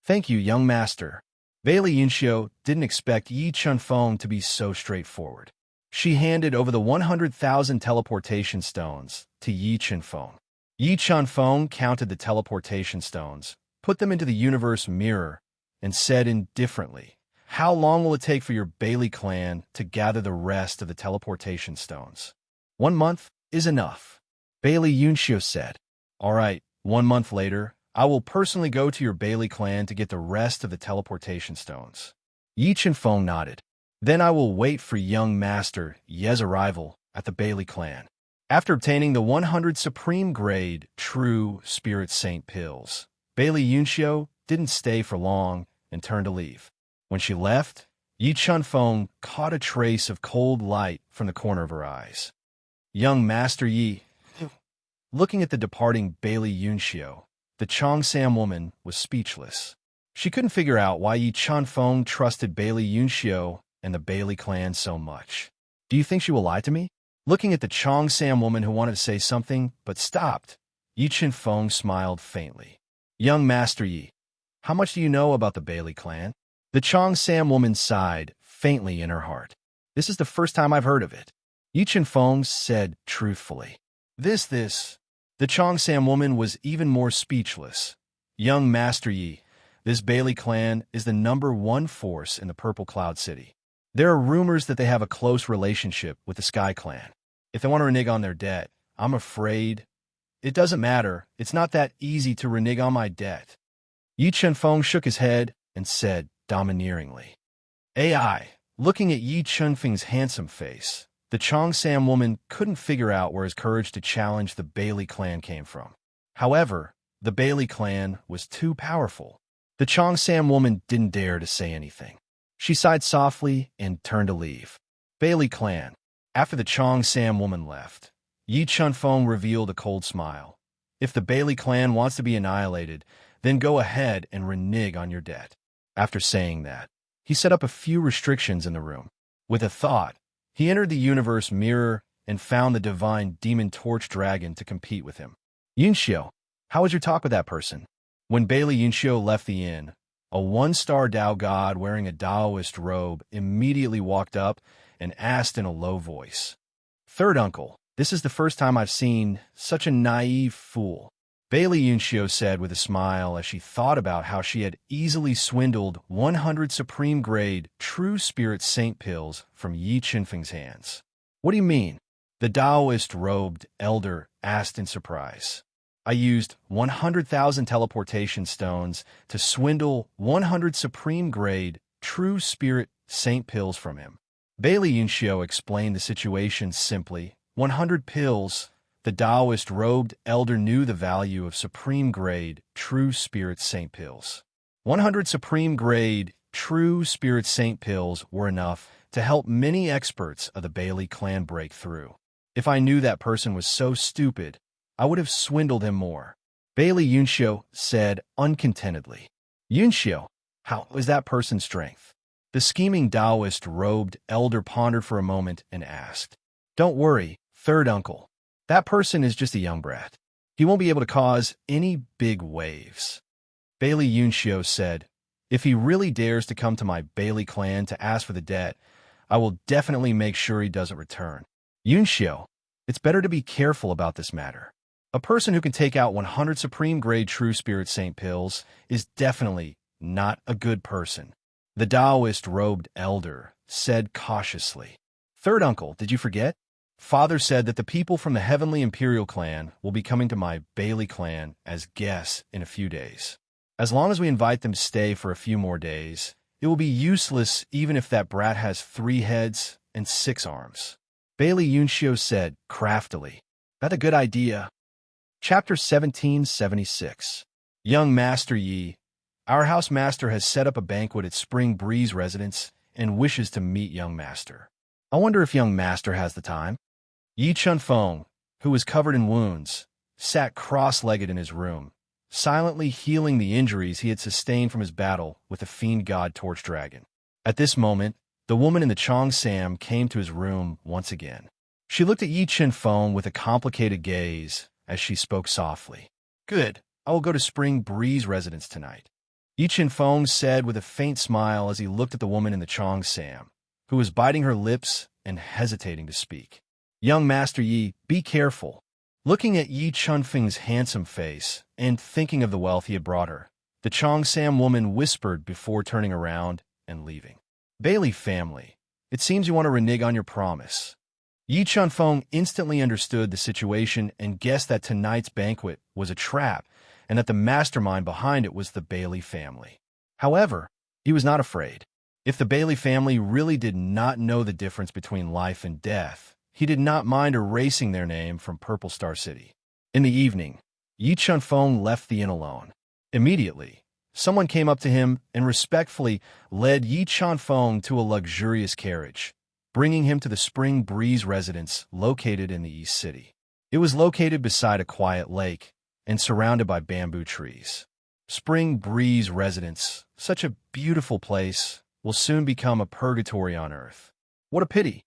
Thank you, young master. Bailey Yunxio didn't expect Yi Chunfeng to be so straightforward. She handed over the 100,000 teleportation stones to Yi Chunfeng. Yi Chunfeng counted the teleportation stones, put them into the universe mirror, and said indifferently, how long will it take for your Bailey clan to gather the rest of the teleportation stones? 1 month is enough. Bailey Yunxio said, all right, 1 month later, I will personally go to your Bailey clan to get the rest of the teleportation stones. Yi Chunfeng nodded. Then I will wait for young master Ye's arrival at the Bailey clan. After obtaining the 100 supreme-grade true spirit saint pills, Bailey Yunxio didn't stay for long and turned to leave. When she left, Yi Chunfeng caught a trace of cold light from the corner of her eyes. Young Master Yi. Looking at the departing Bailey Yunxio, the Chongsam woman was speechless. She couldn't figure out why Yi Chunfeng trusted Bailey Yunxio and the Bailey clan so much. Do you think she will lie to me? Looking at the Chongsam woman who wanted to say something but stopped, Yi Chunfeng smiled faintly. Young Master Yi, how much do you know about the Bailey clan? The Chongsam woman sighed faintly in her heart. This is the first time I've heard of it. Yi Chunfeng said truthfully. The Chongsam woman was even more speechless. Young Master Yi, this Bailey clan is the #1 force in the Purple Cloud City. There are rumors that they have a close relationship with the Sky Clan. If they want to renege on their debt, I'm afraid it doesn't matter. It's not that easy to renege on my debt. Yi Chunfeng shook his head and said domineeringly. AI, looking at Yi Chunfeng's handsome face, the Chongsam woman couldn't figure out where his courage to challenge the Bailey clan came from. However, the Bailey clan was too powerful. The Chongsam woman didn't dare to say anything. She sighed softly and turned to leave. Bailey clan. After the Chongsam woman left, Yi Chunfeng revealed a cold smile. If the Bailey clan wants to be annihilated, then go ahead and renege on your debt. After saying that, he set up a few restrictions in the room. With a thought, he entered the universe mirror and found the divine demon torch dragon to compete with him. Yunxio, how was your talk with that person? When Bailey Yunxio left the inn, a 1-star Dao god wearing a Daoist robe immediately walked up and asked in a low voice. Third uncle, this is the first time I've seen such a naive fool. Bailey Yunxio said with a smile as she thought about how she had easily swindled 100 supreme-grade true spirit saint pills from Yi Qinfeng's hands. What do you mean? The Daoist-robed elder asked in surprise. I used 100,000 teleportation stones to swindle 100 supreme-grade true spirit saint pills from him. Bailey Yunxio explained the situation simply. 100 pills. The Daoist-robed elder knew the value of supreme-grade true spirit saint pills. 100 supreme-grade true spirit saint pills were enough to help many experts of the Bailey clan break through. If I knew that person was so stupid, I would have swindled him more. Bailey Yunxio said uncontentedly. Yunxio, how is that person's strength? The scheming Daoist-robed elder pondered for a moment and asked. Don't worry, third uncle. That person is just a young brat. He won't be able to cause any big waves. Bailey Yunxio said, if he really dares to come to my Bailey clan to ask for the debt, I will definitely make sure he doesn't return. Yunxio, it's better to be careful about this matter. A person who can take out 100 supreme-grade true spirit saint pills is definitely not a good person. The Daoist-robed elder said cautiously. Third uncle, did you forget? Father said that the people from the Heavenly Imperial clan will be coming to my Bailey clan as guests in a few days. As long as we invite them to stay for a few more days, it will be useless even if that brat has 3 heads and 6 arms. Bailey Yunshio said craftily. That's a good idea. Chapter 1776. Young Master Yi, our house master has set up a banquet at Spring Breeze residence and wishes to meet young master. I wonder if young master has the time. Yi Chunfeng, who was covered in wounds, sat cross-legged in his room, silently healing the injuries he had sustained from his battle with the fiend god Torch Dragon. At this moment, the woman in the Cheongsam came to his room once again. She looked at Yi Chunfeng with a complicated gaze as she spoke softly. Good, I will go to Spring Breeze residence tonight. Yi Chunfeng said with a faint smile as he looked at the woman in the Cheongsam, who was biting her lips and hesitating to speak. Young Master Yi, be careful. Looking at Yi Chunfeng's handsome face and thinking of the wealth he had brought her, the Cheongsam woman whispered before turning around and leaving. Bailey family, it seems you want to renege on your promise. Yi Chunfeng instantly understood the situation and guessed that tonight's banquet was a trap and that the mastermind behind it was the Bailey family. However, he was not afraid. If the Bailey family really did not know the difference between life and death, he did not mind erasing their name from Purple Star City. In the evening, Yi Chunfeng left the inn alone. Immediately, someone came up to him and respectfully led Yi Chunfeng to a luxurious carriage, bringing him to the Spring Breeze residence located in the East City. It was located beside a quiet lake and surrounded by bamboo trees. Spring Breeze residence, such a beautiful place, will soon become a purgatory on Earth. What a pity!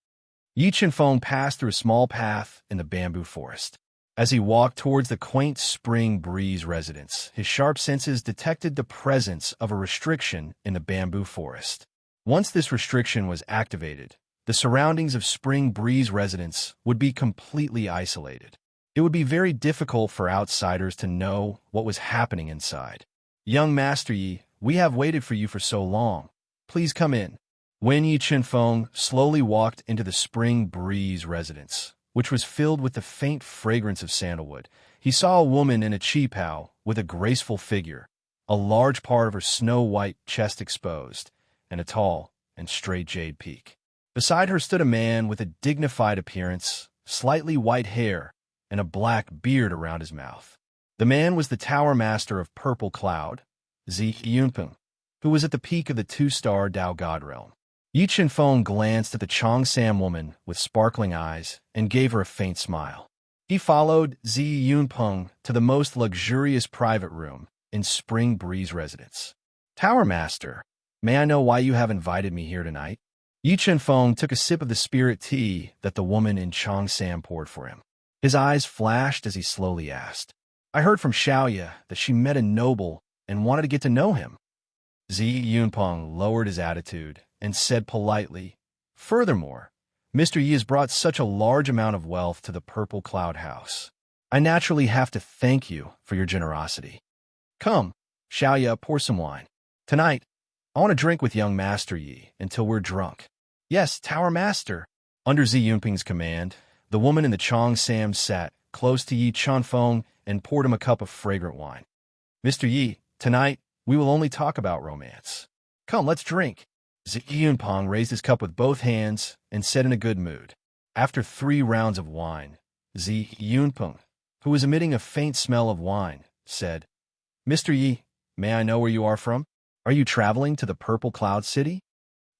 Yi Chunfeng passed through a small path in the bamboo forest. As he walked towards the quaint Spring Breeze residence, his sharp senses detected the presence of a restriction in the bamboo forest. Once this restriction was activated, the surroundings of Spring Breeze residence would be completely isolated. It would be very difficult for outsiders to know what was happening inside. Young Master Yi, we have waited for you for so long. Please come in. When Yi Chunfeng slowly walked into the Spring Breeze residence, which was filled with the faint fragrance of sandalwood, he saw a woman in a qipao with a graceful figure, a large part of her snow-white chest exposed, and a tall and straight jade peak. Beside her stood a man with a dignified appearance, slightly white hair, and a black beard around his mouth. The man was the Tower Master of Purple Cloud, Zi Yunpeng, who was at the peak of the 2-star Dao God Realm. Yi Chunfeng glanced at the Cheongsam woman with sparkling eyes and gave her a faint smile. He followed Zi Yunpeng to the most luxurious private room in Spring Breeze residence. Tower Master, may I know why you have invited me here tonight? Yi Chunfeng took a sip of the spirit tea that the woman in Cheongsam poured for him. His eyes flashed as he slowly asked. I heard from Xiaoya that she met a noble and wanted to get to know him. Zi Yunpeng lowered his attitude and said politely, Furthermore, Mr. Yi has brought such a large amount of wealth to the Purple Cloud House. I naturally have to thank you for your generosity. Come, Xiaoya, pour some wine. Tonight, I want to drink with young Master Yi until we're drunk. Yes, Tower Master. Under Zi Yunping's command, the woman in the Cheongsam sat close to Yi Chunfeng and poured him a cup of fragrant wine. Mr. Yi, tonight, we will only talk about romance. Come, let's drink. Zi Yunpeng raised his cup with both hands and said in a good mood. After 3 rounds of wine, Zi Yunpeng, who was emitting a faint smell of wine, said, Mr. Yi, may I know where you are from? Are you traveling to the Purple Cloud City?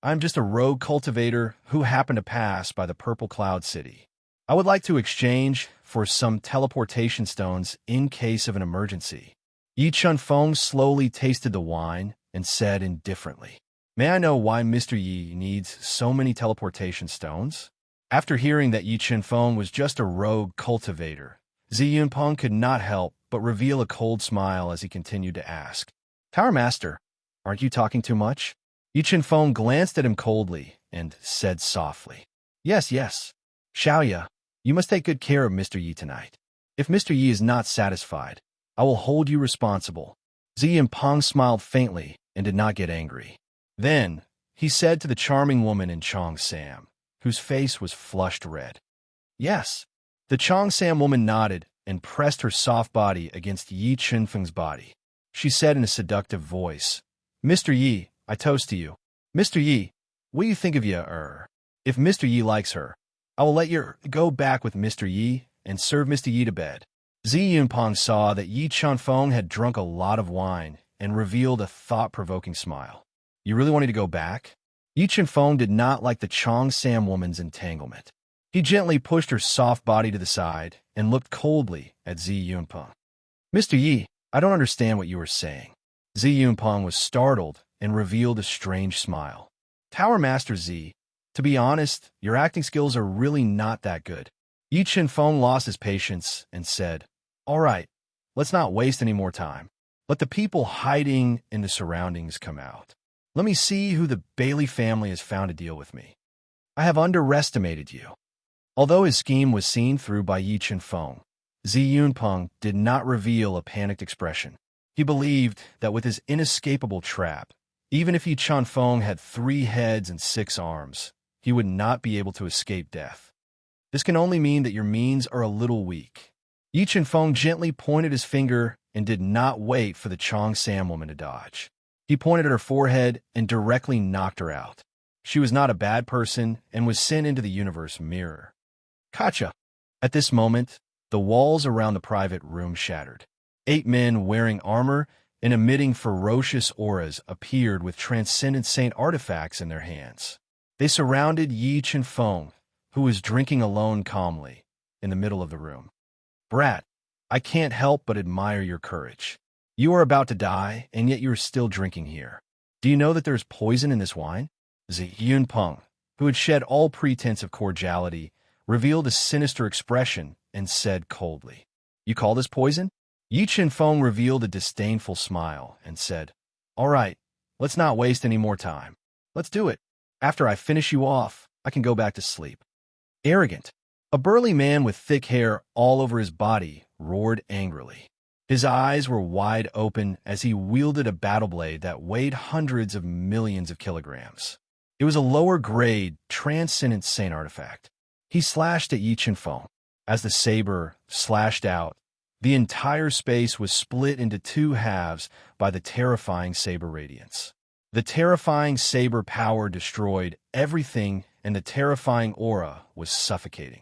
I'm just a rogue cultivator who happened to pass by the Purple Cloud City. I would like to exchange for some teleportation stones in case of an emergency. Yi Chunfeng slowly tasted the wine and said indifferently, May I know why Mr. Yi needs so many teleportation stones? After hearing that Yi Chunfeng was just a rogue cultivator, Zi Yunpeng could not help but reveal a cold smile as he continued to ask, Tower Master, aren't you talking too much? Yi Chunfeng glanced at him coldly and said softly, Yes, yes. Xiaoya, you must take good care of Mr. Yi tonight. If Mr. Yi is not satisfied, I will hold you responsible. Zi Yunpeng smiled faintly and did not get angry. Then, he said to the charming woman in Cheongsam, whose face was flushed red, Yes. The Cheongsam woman nodded and pressed her soft body against Yi Chunfeng's body. She said in a seductive voice, Mr. Yi, I toast to you. Mr. Yi, what do you think of If Mr. Yi likes her, I will let you go back with Mr. Yi and serve Mr. Yi to bed. Zi Yunpeng saw that Yi Chunfeng had drunk a lot of wine and revealed a thought-provoking smile. You really wanted to go back? Yi Chunfeng did not like the Cheongsam woman's entanglement. He gently pushed her soft body to the side and looked coldly at Zi Yunpeng. Mr. Yi, I don't understand what you were saying. Zi Yunpeng was startled and revealed a strange smile. Tower Master Zi, to be honest, your acting skills are really not that good. Yi Chunfeng lost his patience and said, All right, let's not waste any more time. Let the people hiding in the surroundings come out. Let me see who the Bailey family has found to deal with me. I have underestimated you. Although his scheme was seen through by Yi Chunfeng, Zi Yunpeng did not reveal a panicked expression. He believed that with his inescapable trap, even if Yi Chunfeng had 3 heads and 6 arms, he would not be able to escape death. This can only mean that your means are a little weak. Yi Chunfeng gently pointed his finger and did not wait for the Cheongsam woman to dodge. He pointed at her forehead and directly knocked her out. She was not a bad person and was sent into the universe mirror. Gotcha! At this moment, the walls around the private room shattered. 8 men wearing armor and emitting ferocious auras appeared with transcendent saint artifacts in their hands. They surrounded Yi Chunfeng, who was drinking alone calmly, in the middle of the room. Brat, I can't help but admire your courage. You are about to die, and yet you are still drinking here. Do you know that there is poison in this wine? Zi Yunpeng, who had shed all pretense of cordiality, revealed a sinister expression and said coldly, You call this poison? Yi Chunfeng revealed a disdainful smile and said, All right, let's not waste any more time. Let's do it. After I finish you off, I can go back to sleep. Arrogant. A burly man with thick hair all over his body roared angrily. His eyes were wide open as he wielded a battle blade that weighed hundreds of millions of kilograms. It was a lower-grade, transcendent saint artifact. He slashed at Yi Chunfeng. As the saber slashed out, the entire space was split into 2 halves by the terrifying saber radiance. The terrifying saber power destroyed everything, and the terrifying aura was suffocating.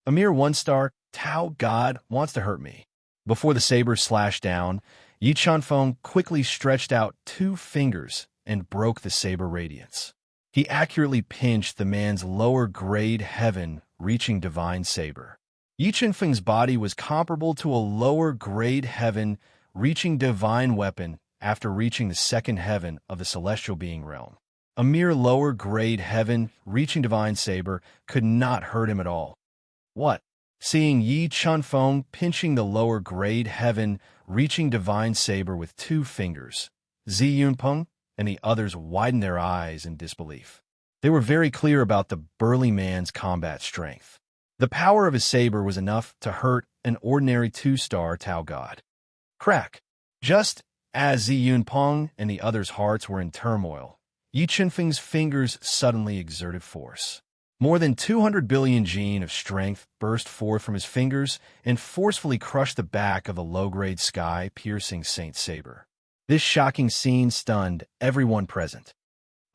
A mere 1-star Tao God wants to hurt me. Before the saber slashed down, Yi Chunfeng quickly stretched out 2 fingers and broke the saber radiance. He accurately pinched the man's lower-grade heaven-reaching divine saber. Yi Chunfeng's body was comparable to a lower-grade heaven-reaching divine weapon after reaching the 2nd heaven of the celestial being realm. A mere lower-grade heaven-reaching divine saber could not hurt him at all. What? Seeing Yi Chunfeng pinching the lower-grade heaven-reaching divine saber with 2 fingers, Zi Yunpeng and the others widened their eyes in disbelief. They were very clear about the burly man's combat strength. The power of his saber was enough to hurt an ordinary 2-star Tao God. Crack! Just as Zi Yunpeng and the others' hearts were in turmoil, Yi Chunfeng's fingers suddenly exerted force. More than 200 billion gene of strength burst forth from his fingers and forcefully crushed the back of the low-grade sky-piercing Saint Saber. This shocking scene stunned everyone present.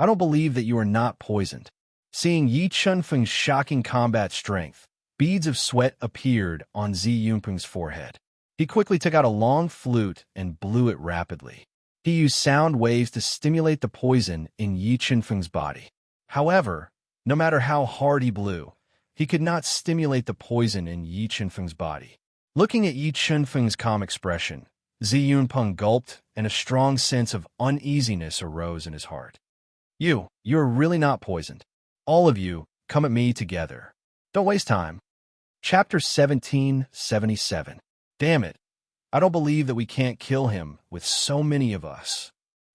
I don't believe that you are not poisoned. Seeing Yi Chunfeng's shocking combat strength, beads of sweat appeared on Zi Yunpeng's forehead. He quickly took out a long flute and blew it rapidly. He used sound waves to stimulate the poison in Yi Chunfeng's body. However, no matter how hard he blew, he could not stimulate the poison in Yi Chunfeng's body. Looking at Yi Chunfeng's calm expression, Zi Yunpeng gulped, and a strong sense of uneasiness arose in his heart. You are really not poisoned. All of you, come at me together. Don't waste time. Chapter 1777. Damn it. I don't believe that we can't kill him with so many of us.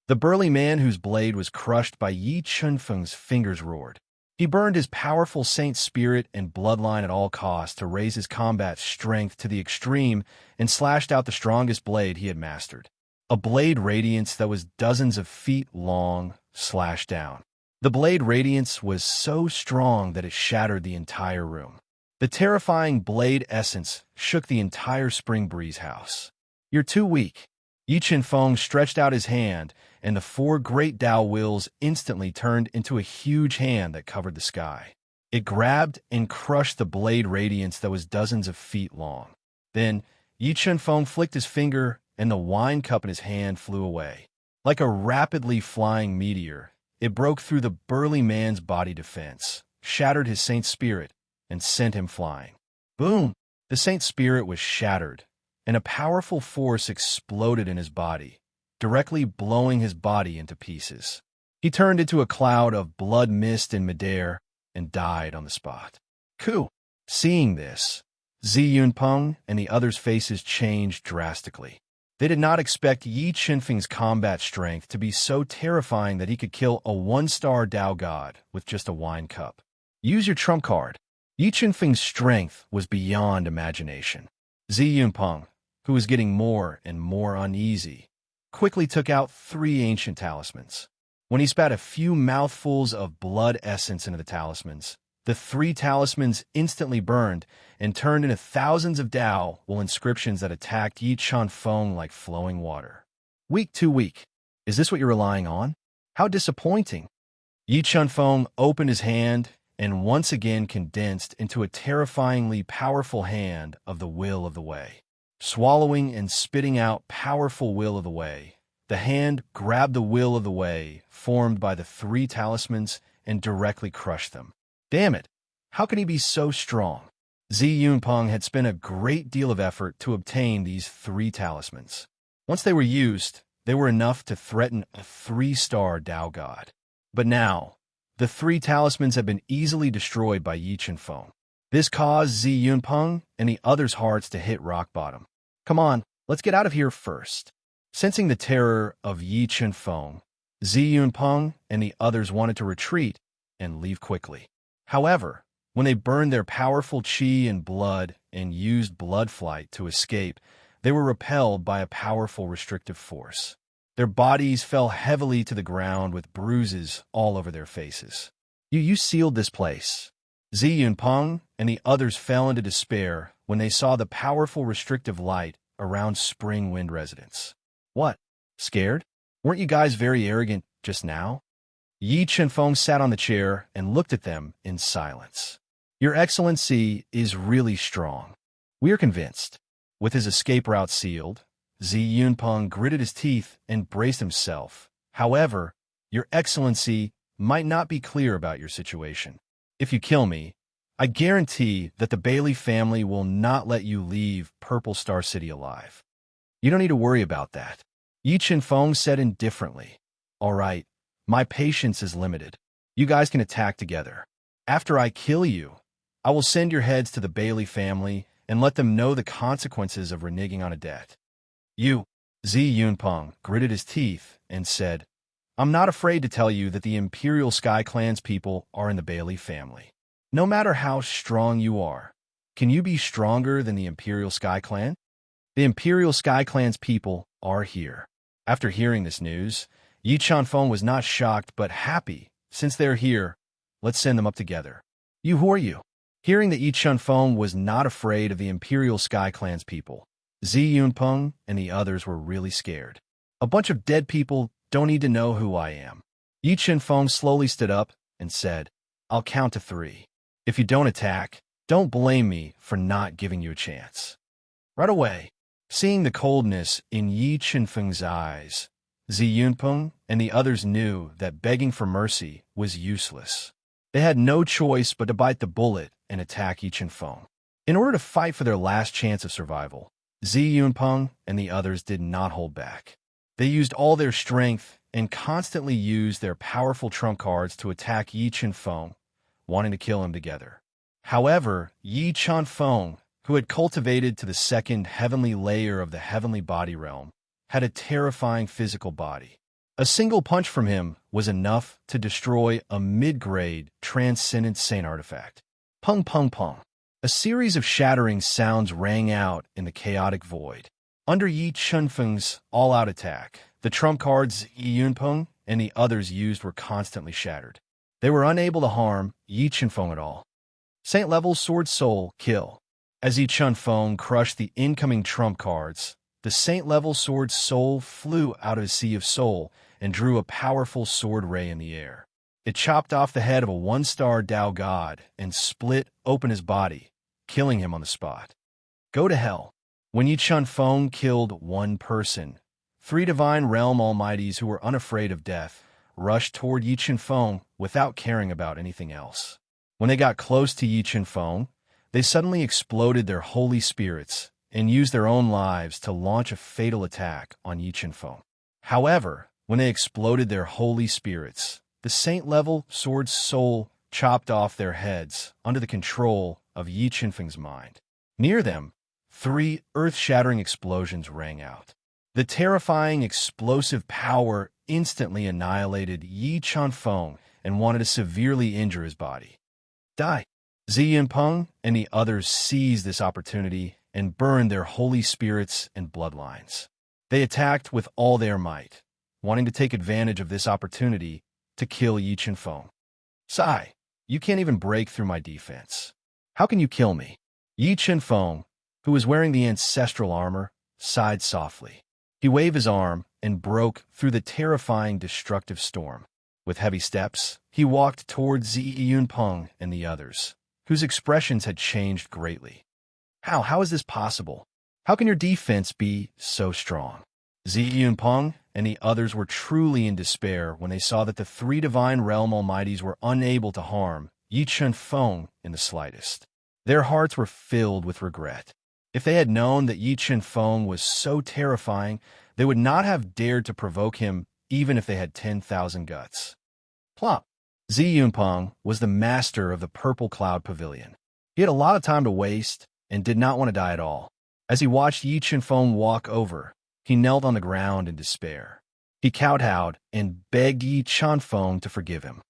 The burly man whose blade was crushed by Yi Chunfeng's fingers roared. He burned his powerful saint spirit and bloodline at all costs to raise his combat strength to the extreme and slashed out the strongest blade he had mastered. A blade radiance that was dozens of feet long slashed down. The blade radiance was so strong that it shattered the entire room. The terrifying blade essence shook the entire Spring Breeze house. "You're too weak." Yi Chen-feng stretched out his hand, and the four great Dao wheels instantly turned into a huge hand that covered the sky. It grabbed and crushed the blade radiance that was dozens of feet long. Then, Yi Chen-feng flicked his finger, and the wine cup in his hand flew away. Like a rapidly flying meteor, it broke through the burly man's body defense, shattered his saint spirit, and sent him flying. Boom! The saint spirit was shattered, and a powerful force exploded in his body, directly blowing his body into pieces. He turned into a cloud of blood mist in midair and died on the spot. Ku! Seeing this, Zi Yunpeng and the others' faces changed drastically. They did not expect Yi Chen-feng's combat strength to be so terrifying that he could kill a one-star Dao god with just a wine cup. Use your trump card. Yi Chen-feng's strength was beyond imagination. Zi Yunpeng, who was getting more and more uneasy, quickly took out 3 ancient talismans. When he spat a few mouthfuls of blood essence into the talismans, the 3 talismans instantly burned and turned into thousands of Dao will inscriptions that attacked Yi Chen-feng like flowing water. Weak too weak. Is this what you're relying on? How disappointing. Yi Chen-feng opened his hand and once again condensed into a terrifyingly powerful hand of the Will of the Way. Swallowing and spitting out powerful Will of the Way, the hand grabbed the Will of the Way formed by the 3 talismans and directly crushed them. Damn it! How can he be so strong? Zi Yunpeng had spent a great deal of effort to obtain these 3 talismans. Once they were used, they were enough to threaten a 3-star Dao god. But now, the 3 talismans had been easily destroyed by Yi Chen-feng. This caused Zi Yunpeng and the others' hearts to hit rock bottom. Come on, let's get out of here first. Sensing the terror of Yi Chen-feng, Zi Yunpeng and the others wanted to retreat and leave quickly. However, when they burned their powerful qi and blood and used blood flight to escape, they were repelled by a powerful restrictive force. Their bodies fell heavily to the ground with bruises all over their faces. You sealed this place. Zi Yunpeng and the others fell into despair when they saw the powerful restrictive light around Spring Wind residents. What? Scared? Weren't you guys very arrogant just now? Yi Chen-feng sat on the chair and looked at them in silence. Your Excellency is really strong. We are convinced. With his escape route sealed, Zi Yunpeng gritted his teeth and braced himself. However, Your Excellency might not be clear about your situation. If you kill me, I guarantee that the Bailey family will not let you leave Purple Star City alive. You don't need to worry about that. Yi Chen-feng said indifferently. All right, my patience is limited. You guys can attack together. After I kill you, I will send your heads to the Bailey family and let them know the consequences of reneging on a debt. Zi Yunpeng gritted his teeth and said, I'm not afraid to tell you that the Imperial Sky Clan's people are in the Bailey family. No matter how strong you are, can you be stronger than the Imperial Sky Clan? The Imperial Sky Clan's people are here. After hearing this news, Yi Chen-feng was not shocked but happy. Since they're here, let's send them up together. Who are you? Hearing that Yi Chen-feng was not afraid of the Imperial Sky Clan's people, Zi Yunpeng and the others were really scared. A bunch of dead people don't need to know who I am. Yi Chen-feng slowly stood up and said, I'll count to 3. If you don't attack, don't blame me for not giving you a chance. Right away, seeing the coldness in Yi Chen-feng's eyes, Zi Yunpeng and the others knew that begging for mercy was useless. They had no choice but to bite the bullet and attack Yi Chen-feng. In order to fight for their last chance of survival, Zi Yunpeng and the others did not hold back. They used all their strength and constantly used their powerful trump cards to attack Yi Chen-feng, wanting to kill him together. However, Yi Chen-feng, who had cultivated to the second heavenly layer of the heavenly body realm, had a terrifying physical body. A single punch from him was enough to destroy a mid-grade transcendent saint artifact. Pung pung pung. A series of shattering sounds rang out in the chaotic void. Under Yi Chen-feng's all-out attack, the trump cards Yi Yunpeng and the others used were constantly shattered. They were unable to harm Yi Chen-feng at all. Saint Level's Sword Soul, kill. As Yi Chun Feng crushed the incoming trump cards, the Saint Level Sword Soul flew out of his sea of soul and drew a powerful sword ray in the air. It chopped off the head of a one-star Dao god and split open his body, killing him on the spot. Go to hell. When Yi Chun Feng killed one person, 3 divine realm almighties who were unafraid of death rushed toward Yi Chun Feng without caring about anything else. When they got close to Yi Chun Feng, they suddenly exploded their holy spirits and used their own lives to launch a fatal attack on Yi Chun Feng. However, when they exploded their holy spirits, the Saint-level Sword Soul chopped off their heads under the control of Yi Chun Feng's mind. Near them, 3 earth-shattering explosions rang out. The terrifying explosive power instantly annihilated Yi Chun Feng and wanted to severely injure his body. Die! Zi Yunpeng and the others seized this opportunity and burned their holy spirits and bloodlines. They attacked with all their might, wanting to take advantage of this opportunity to kill Yi Chun Feng. Sai, you can't even break through my defense. How can you kill me? Yi Chun Feng, who was wearing the ancestral armor, sighed softly. He waved his arm and broke through the terrifying destructive storm. With heavy steps, he walked towards Zi Yunpeng and the others, whose expressions had changed greatly. How is this possible? How can your defense be so strong? Zi Yunpeng and the others were truly in despair when they saw that the 3 divine realm almighties were unable to harm Yi Chun Feng in the slightest. Their hearts were filled with regret. If they had known that Yi Chun Feng was so terrifying, they would not have dared to provoke him even if they had 10,000 guts. Plop! Zi Yunpeng was the master of the Purple Cloud Pavilion. He had a lot of time to waste and did not want to die at all. As he watched Yi Chun Feng walk over, he knelt on the ground in despair. He kowtowed and begged Yi Chun Feng to forgive him.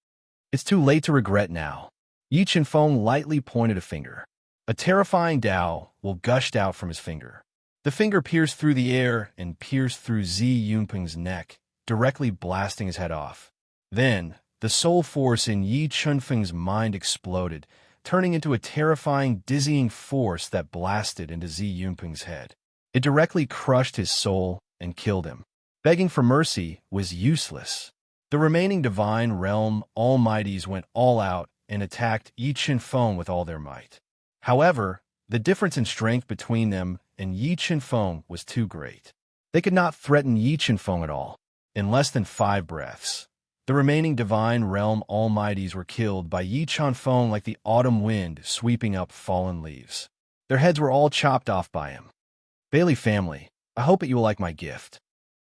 It's too late to regret now. Yi Chun Feng lightly pointed a finger. A terrifying Dao will gushed out from his finger. The finger pierced through the air and pierced through Zi Yunpeng's neck, directly blasting his head off. Then, the soul force in Yi Chun Feng's mind exploded, turning into a terrifying, dizzying force that blasted into Zi Yunpeng's head. It directly crushed his soul and killed him. Begging for mercy was useless. The remaining divine realm almighties went all out and attacked Yi Chun Feng with all their might. However, the difference in strength between them and Yi Chun Feng was too great. They could not threaten Yi Chun Feng at all. In less than 5 breaths, the remaining divine realm almighties were killed by Yi Chun Feng like the autumn wind sweeping up fallen leaves. Their heads were all chopped off by him. Bailey family, I hope that you will like my gift.